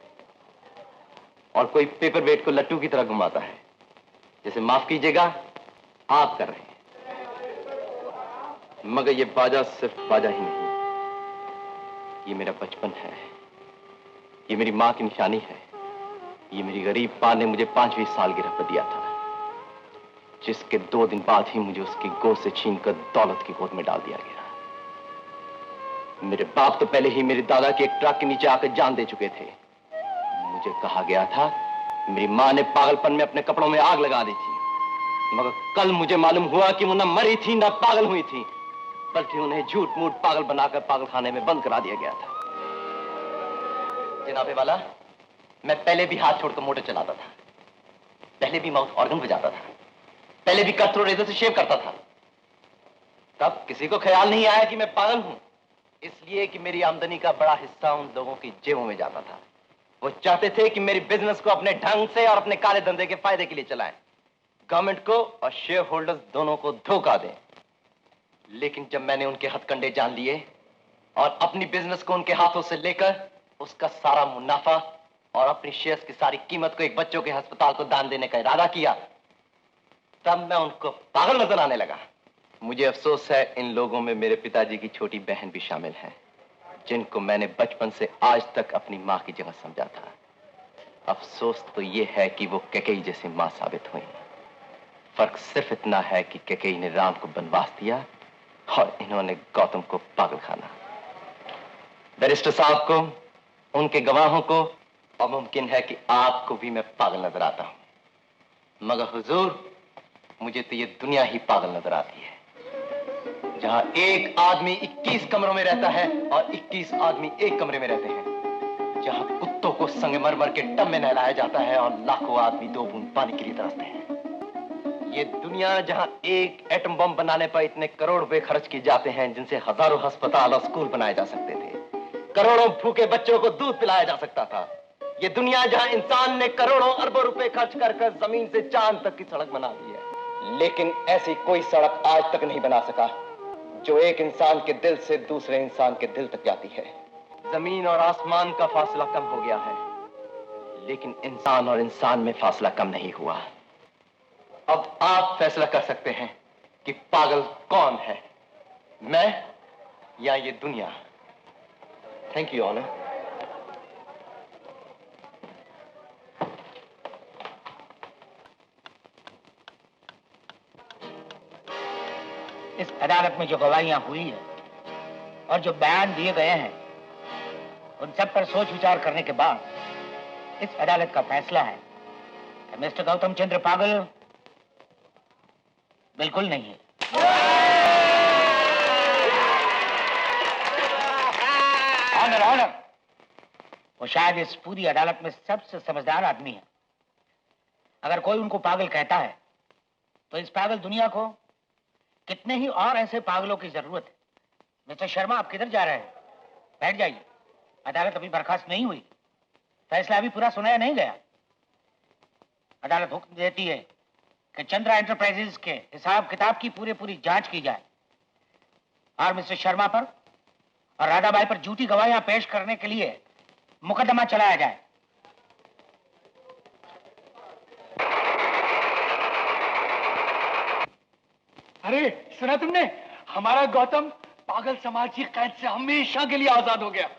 और कोई पेपर वेट को लट्टू की तरह घुमाता है जैसे माफ कीजिएगा आप कर रहे हैं। मगर ये बाजा सिर्फ बाजा ही नहीं, ये मेरा बचपन है, ये मेरी मां की निशानी है। ये मेरी गरीब मां ने मुझे 5वीं सालगिरह पर दिया था, जिसके 2 दिन बाद ही मुझे उसकी गोद से छीनकर दौलत की गोद में डाल दिया गया। मेरे बाप तो पहले ही मेरे दादा के एक ट्रक के नीचे आकर जान दे चुके थे। मुझे कहा गया था मेरी मां ने पागलपन में अपने कपड़ों में आग लगा दी थी, मगर कल मुझे मालूम हुआ कि वो न मरी थी न पागल हुई थी, बल्कि उन्हें झूठ मूठ पागल बनाकर पागलखाने में बंद करा दिया गया था। जनाबे वाला, मैं पहले भी हाथ छोड़कर मोटर चलाता था, पहले भी माउथ ऑर्गन बजाता था, पहले भी कटोरे रेजर से शेव करता था। तब किसी को ख्याल नहीं आया कि मैं पागल हूं, इसलिए कि मेरी आमदनी का बड़ा हिस्सा उन लोगों की जेबों में जाता था। वो चाहते थे कि मेरी बिजनेस को अपने ढंग से और अपने काले धंधे के फायदे के लिए चलाएं, गवर्नमेंट को और शेयर होल्डर्स दोनों को धोखा दें। लेकिन जब मैंने उनके हथकंडे जान लिए और अपनी बिजनेस को उनके हाथों से लेकर उसका सारा मुनाफा और अपनी शेयर्स की सारी कीमत को एक बच्चों के अस्पताल को दान देने का इरादा किया, तब मैं उनको पागल नजर आने लगा। मुझे अफसोस है इन लोगों में मेरे पिताजी की छोटी बहन भी शामिल है, जिनको मैंने बचपन से आज तक अपनी मां की जगह समझा था। अफसोस तो ये है कि वो कैकेयी जैसी मां साबित हुई। फर्क सिर्फ इतना है कि कैकेयी ने राम को वनवास दिया और इन्होंने गौतम को पागलखाना। बैरिस्टर साहब को, उनके गवाहों को, और मुमकिन है कि आपको भी मैं पागल नजर आता हूं, मगर हुजूर मुझे तो ये दुनिया ही पागल नजर आती है, जहां एक आदमी 21 कमरों में रहता है और 21 आदमी एक कमरे में रहते हैं, जहां कुत्तों को संगमरमर के टब में नहलाया जाता है और लाखों आदमी 2 बूंद पानी के लिए तरसते हैं। ये दुनिया जहां एक एटम बम बनाने पर इतने करोड़ रुपए खर्च किए जाते हैं जिनसे हजारों अस्पताल और स्कूल बनाए जा सकते थे, करोड़ों भूखे बच्चों को दूध पिलाया जा सकता था। ये दुनिया जहां इंसान ने करोड़ों अरबों रुपए खर्च कर जमीन से चांद तक की सड़क बना दी है, लेकिन ऐसी कोई सड़क आज तक नहीं बना सका जो एक इंसान के दिल से दूसरे इंसान के दिल तक जाती है। जमीन और आसमान का फासला कम हो गया है, लेकिन इंसान और इंसान में फासला कम नहीं हुआ। अब आप फैसला कर सकते हैं कि पागल कौन है, मैं या ये दुनिया। Thank you honour. इस अदालत में जो गवाहियां हुई है और जो बयान दिए गए हैं, उन सब पर सोच विचार करने के बाद इस अदालत का फैसला है कि मिस्टर गौतम चंद्र पागल बिल्कुल नहीं है। ऑनर, ऑनर, वो शायद इस पूरी अदालत में सबसे समझदार आदमी है। अगर कोई उनको पागल कहता है तो इस पागल दुनिया को कितने ही और ऐसे पागलों की जरूरत है। मिस्टर शर्मा, आप किधर जा रहे हैं? बैठ जाइए। अदालत अभी बर्खास्त नहीं हुई, फैसला अभी पूरा सुनाया नहीं गया। अदालत हुक्म देती है कि चंद्रा एंटरप्राइजेज के हिसाब किताब की पूरी जांच की जाए और मिस्टर शर्मा पर और राधाबाई पर झूठी गवाहियां पेश करने के लिए मुकदमा चलाया जाए। अरे सुना तुमने, हमारा गौतम पागल समाज की कैद से हमेशा के लिए आजाद हो गया।